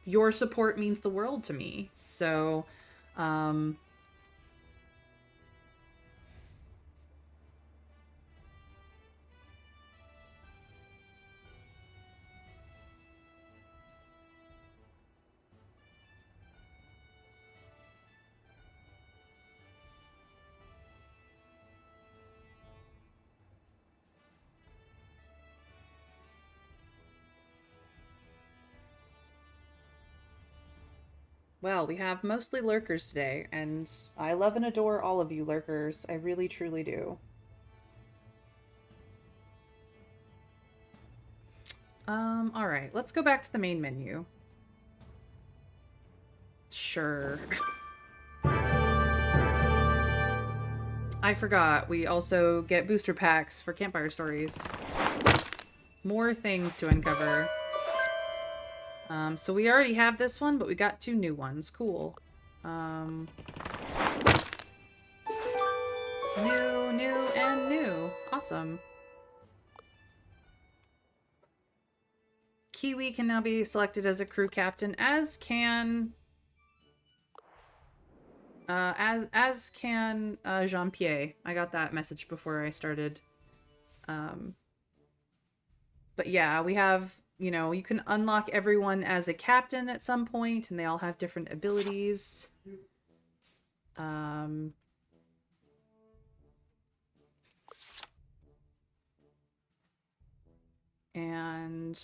your support means the world to me. So, um, well, we have mostly lurkers today, and I love and adore all of you lurkers. I really truly do. All right, let's go back to the main menu. Sure. I forgot, we also get booster packs for campfire stories. More things to uncover. So we already have this one, but we got 2 new ones. Cool. Um, new, and new. Awesome. Kiwi can now be selected as a crew captain, as can Jean-Pierre. I got that message before I started. But yeah, we have, you know, you can unlock everyone as a captain at some point, and they all have different abilities. Um, and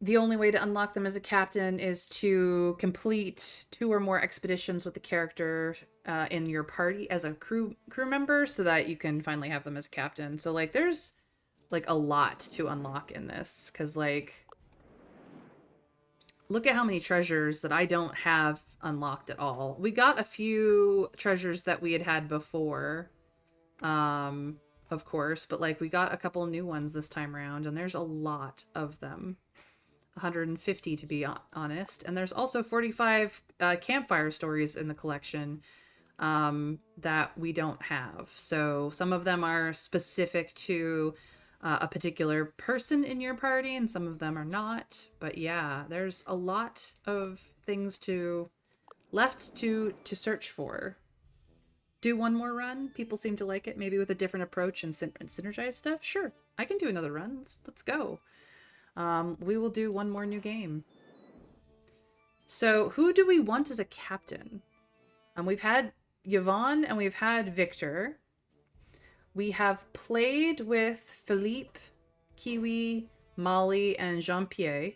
the only way to unlock them as a captain is to complete 2 or more expeditions with the character in your party as a crew member, so that you can finally have them as captain. So like, there's like a lot to unlock in this, because like, look at how many treasures that I don't have unlocked at all. We got a few treasures that we had before, of course, but like, we got a couple new ones this time around, and there's a lot of them. 150 to be honest, and there's also 45 campfire stories in the collection that we don't have. So some of them are specific to a particular person in your party, and some of them are not. But yeah, there's a lot of things left to search for. Do one more run. People seem to like it, maybe with a different approach and synergize stuff. Sure, I can do another run. Let's go. We will do one more new game. So who do we want as a captain? We've had Yvonne and we've had Victor. We have played with Philippe, Kiwi, Molly, and Jean-Pierre.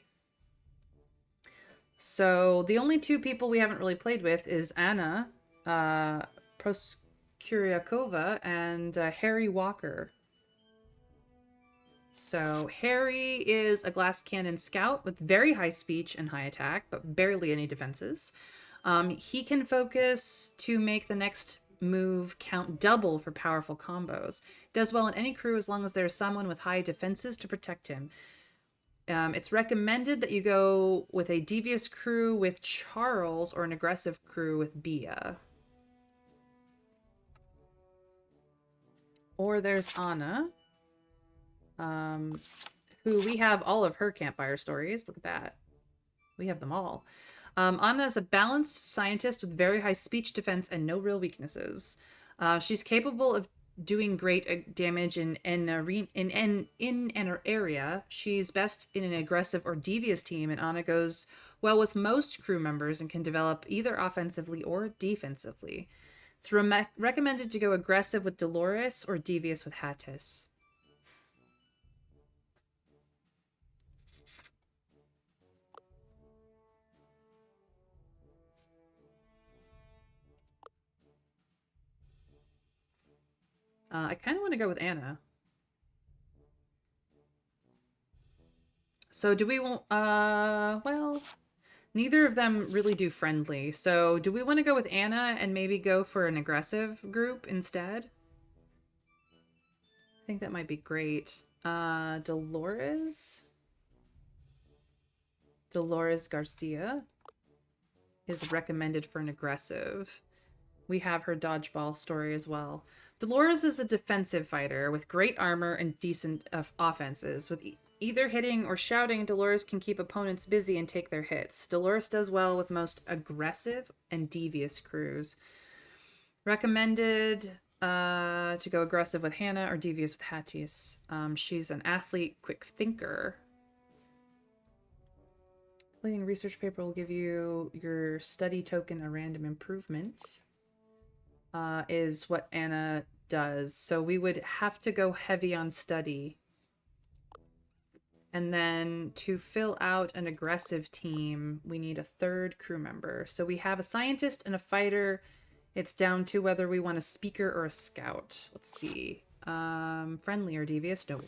So the only 2 people we haven't really played with is Anna Proskuriakova and Harry Walker. So Harry is a glass cannon scout with very high speech and high attack, but barely any defenses. He can focus to make the next move count double for powerful combos. Does well in any crew as long as there's someone with high defenses to protect him. It's recommended that you go with a devious crew with Charles or an aggressive crew with Bia. Or there's Anna, who we have all of her campfire stories. Look at that. We have them all. Anna is a balanced scientist with very high speech defense and no real weaknesses. She's capable of doing great damage in an area. She's best in an aggressive or devious team, and Anna goes well with most crew members and can develop either offensively or defensively. It's recommended to go aggressive with Dolores or devious with Hattis. I kind of want to go with Anna. So do we want, well, neither of them really do friendly. So do we want to go with Anna and maybe go for an aggressive group instead? think that might be great. Dolores Garcia is recommended for an aggressive. We have her dodgeball story as well. Dolores is a defensive fighter with great armor and decent offenses. With either hitting or shouting, Dolores can keep opponents busy and take their hits. Dolores does well with most aggressive and devious crews. Recommended to go aggressive with Hannah or devious with Hatties. She's an athlete, quick thinker. Completing research paper will give you your study token, a random improvement. Is what Anna does. So we would have to go heavy on study. And then to fill out an aggressive team, we need a third crew member. So we have a scientist and a fighter. It's down to whether we want a speaker or a scout. Let's see. Friendly or devious? No.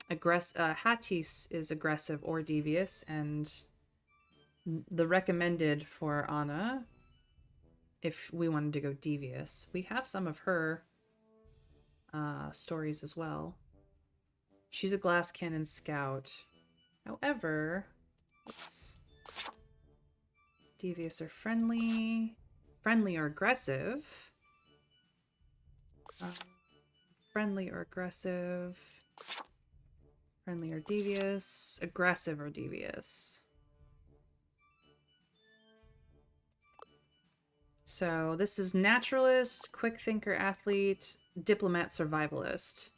Hattis is aggressive or devious, and the recommended for Anna, if we wanted to go devious. We have some of her stories as well. She's a glass cannon scout. However, let's devious or friendly. Friendly or aggressive. Friendly or aggressive. Friendly or devious. Aggressive or devious. So this is naturalist, quick thinker, athlete, diplomat, survivalist.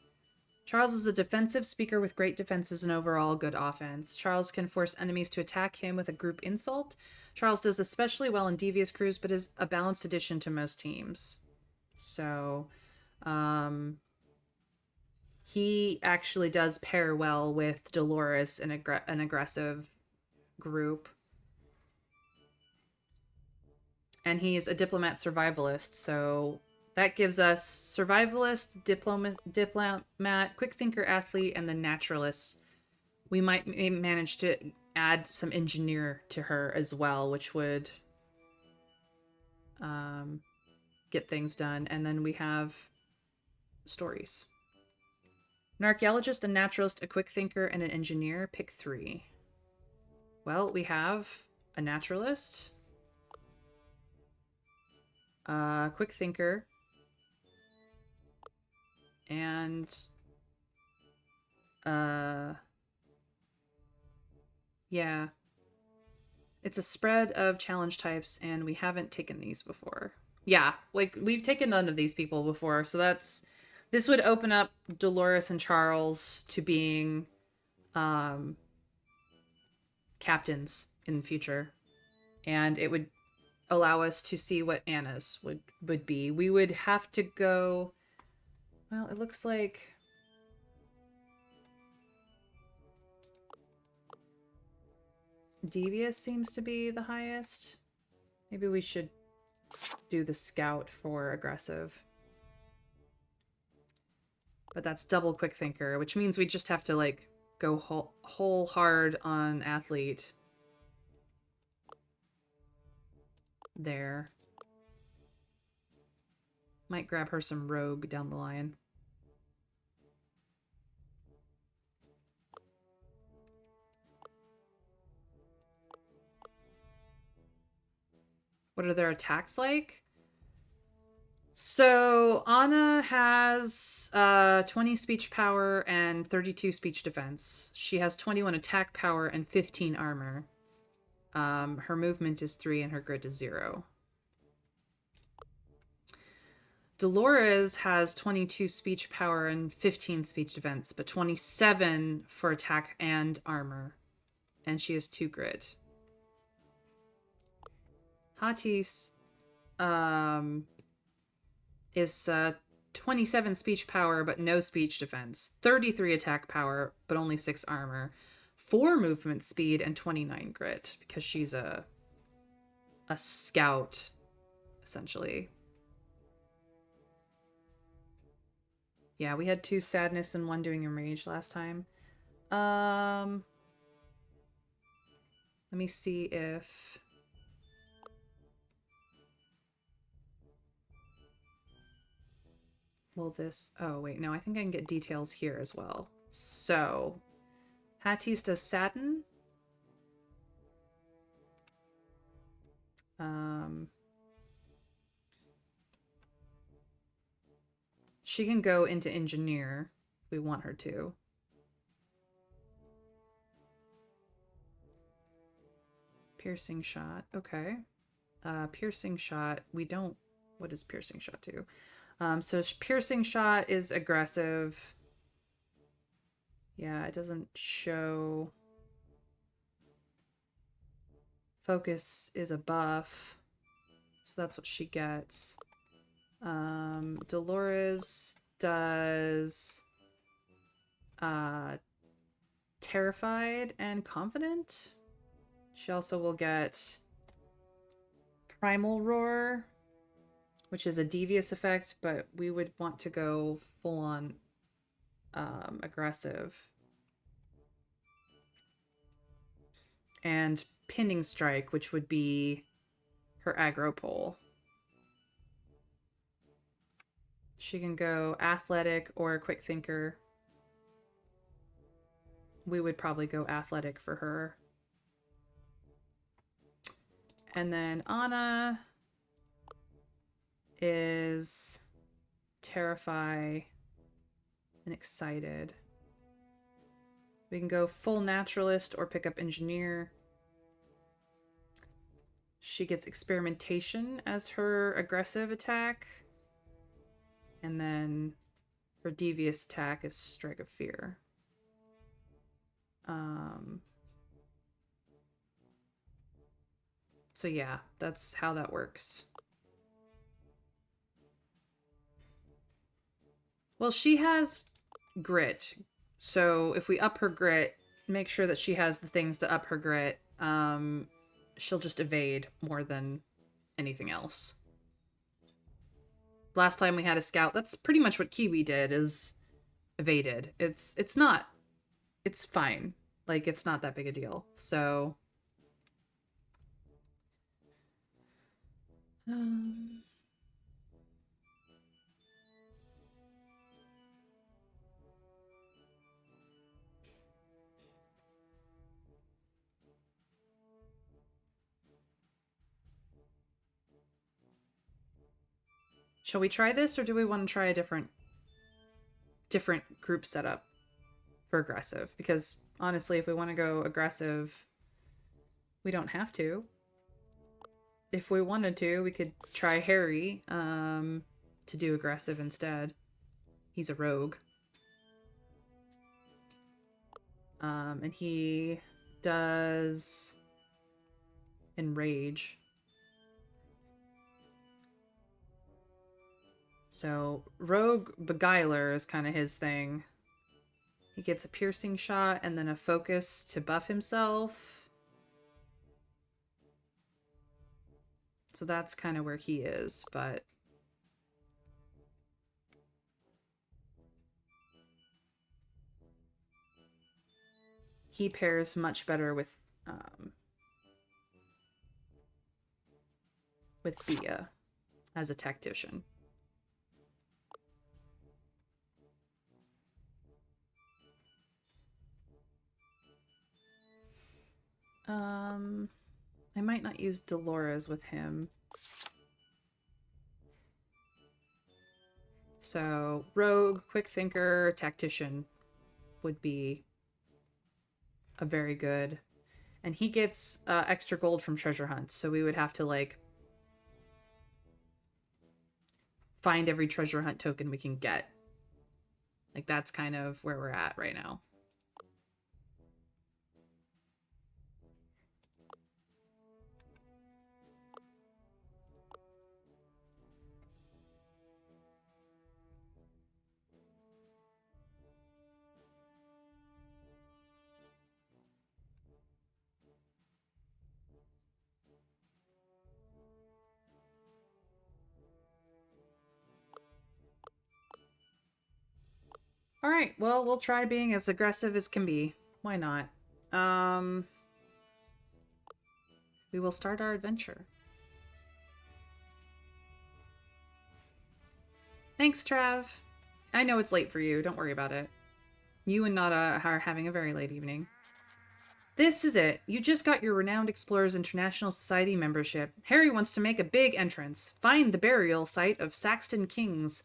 Charles is a defensive speaker with great defenses and overall good offense. Charles can force enemies to attack him with a group insult. Charles does especially well in devious crews, but is a balanced addition to most teams. So, he actually does pair well with Dolores in an aggressive group. And he's a diplomat survivalist, so that gives us survivalist, diplomat, quick thinker, athlete, and the naturalist. We might manage to add some engineer to her as well, which would get things done. And then we have stories. An archaeologist, a naturalist, a quick thinker, and an engineer. Pick 3. Well, we have a naturalist, quick thinker, and yeah, it's a spread of challenge types, and we haven't taken these before. Yeah, like we've taken none of these people before, so this would open up Dolores and Charles to being captains in the future, and it would allow us to see what Anna's would be. We would have to go, well, it looks like devious seems to be the highest. Maybe we should do the scout for aggressive. But that's double quick thinker, which means we just have to like go whole hard on athlete. There. Might grab her some rogue down the line. What are their attacks like? So Anna has 20 speech power and 32 speech defense. She has 21 attack power and 15 armor. Her movement is 3 and her grit is 0. Dolores has 22 speech power and 15 speech defense, but 27 for attack and armor. And she has 2 grit. Hattis is 27 speech power, but no speech defense. 33 attack power, but only 6 armor. 4 movement speed and 29 grit, because she's a scout, essentially. Yeah, we had 2 sadness and 1 doing enrage last time. Let me see if... will this... Oh, wait, no, I think I can get details here as well. So, Hatties does Satin. She can go into Engineer if we want her to. Piercing Shot, okay. Piercing Shot, we don't... What does Piercing Shot do? So Piercing Shot is aggressive. Yeah, it doesn't show. Focus is a buff. So that's what she gets. Dolores does Terrified and Confident. She also will get Primal Roar, which is a devious effect, but we would want to go full on aggressive. And Pinning Strike, which would be her aggro pole. She can go Athletic or Quick Thinker. We would probably go Athletic for her. And then Anna is Terrify and Excited. We can go full Naturalist or pick up Engineer. She gets Experimentation as her aggressive attack. And then her devious attack is Strike of Fear. So yeah, that's how that works. Well, she has grit. So if we up her grit, make sure that she has the things that up her grit, she'll just evade more than anything else. Last time we had a scout, that's pretty much what Kiwi did, is evaded. It's fine. Like, it's not that big a deal. So shall we try this, or do we want to try a different group setup for aggressive? Because honestly, if we want to go aggressive, we don't have to. If we wanted to, we could try Harry to do aggressive instead. He's a rogue. And he does Enrage. So Rogue Beguiler is kind of his thing. He gets a Piercing Shot and then a Focus to buff himself. So that's kind of where he is, but he pairs much better with Thea as a tactician. I might not use Dolores with him. So, Rogue, Quick Thinker, Tactician would be a very good... And he gets extra gold from treasure hunts, so we would have to, like, find every treasure hunt token we can get. Like, that's kind of where we're at right now. All right, well, we'll try being as aggressive as can be. Why not? We will start our adventure. Thanks, Trav. I know it's late for you. Don't worry about it. You and Nada are having a very late evening. This is it. You just got your Renowned Explorers International Society membership. Harry wants to make a big entrance. Find the burial site of Saxton Kings.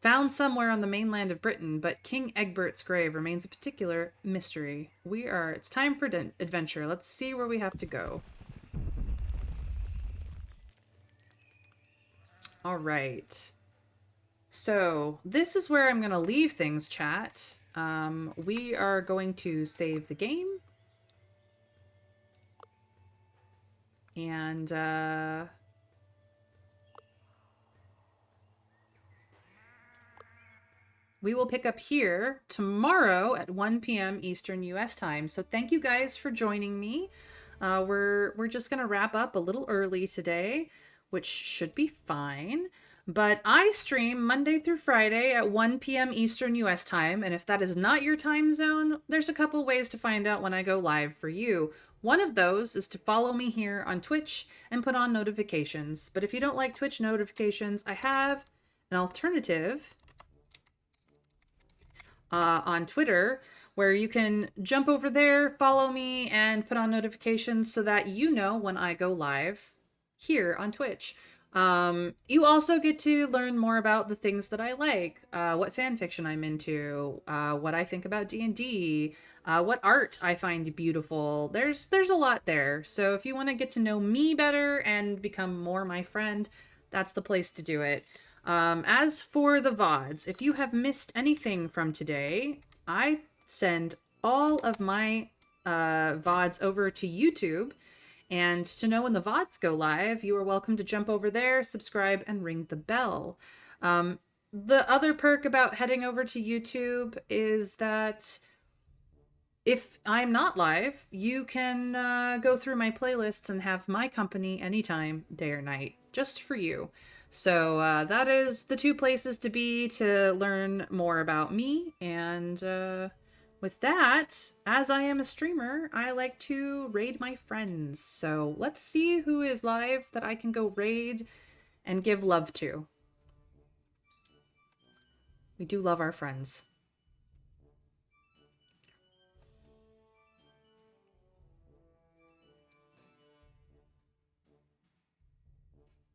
Found somewhere on the mainland of Britain, but King Egbert's grave remains a particular mystery. It's time for adventure. Let's see where we have to go. All right. So this is where I'm going to leave things, chat. We are going to save the game. And we will pick up here tomorrow at 1 p.m. Eastern US time. So thank you guys for joining me. We're just gonna wrap up a little early today, which should be fine. But I stream Monday through Friday at 1 p.m. Eastern US time, and if that is not your time zone, there's a couple ways to find out when I go live for you. One of those is to follow me here on Twitch and put on notifications. But if you don't like Twitch notifications, I have an alternative on Twitter, where you can jump over there, follow me, and put on notifications so that you know when I go live here on Twitch. You also get to learn more about the things that I like, what fan fiction I'm into, what I think about D&D, what art I find beautiful. There's a lot there. So if you want to get to know me better and become more my friend, that's the place to do it. As for the VODs, if you have missed anything from today, I send all of my VODs over to YouTube. And to know when the VODs go live, you are welcome to jump over there, subscribe, and ring the bell. The other perk about heading over to YouTube is that if I'm not live, you can go through my playlists and have my company anytime, day or night, just for you. So that is the two places to be to learn more about me. And with that, as I am a streamer, I like to raid my friends. So let's see who is live that I can go raid and give love to. We do love our friends.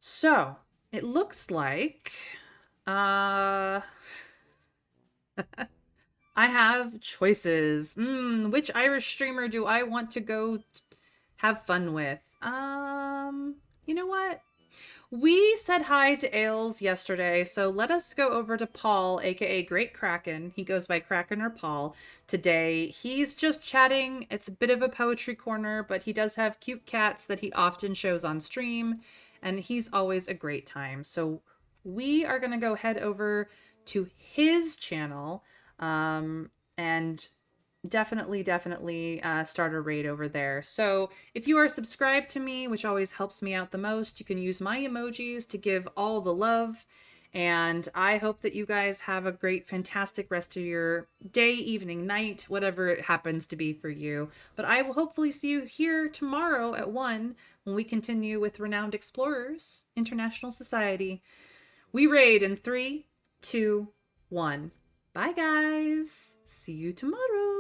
So it looks like I have choices. Which Irish streamer do I want to go have fun with? You know what? We said hi to Ailes yesterday, so let us go over to Paul, aka Great Kraken. He goes by Kraken or Paul today. He's just chatting. It's a bit of a poetry corner, but he does have cute cats that he often shows on stream, and he's always a great time. So we are going to go head over to his channel and definitely start a raid over there. So if you are subscribed to me, which always helps me out the most, you can use my emojis to give all the love. And I hope that you guys have a great, fantastic rest of your day, evening, night, whatever it happens to be for you. But I will hopefully see you here tomorrow at 1 when we continue with Renowned Explorers International Society. We raid in 3, 2, 1. Bye, guys. See you tomorrow.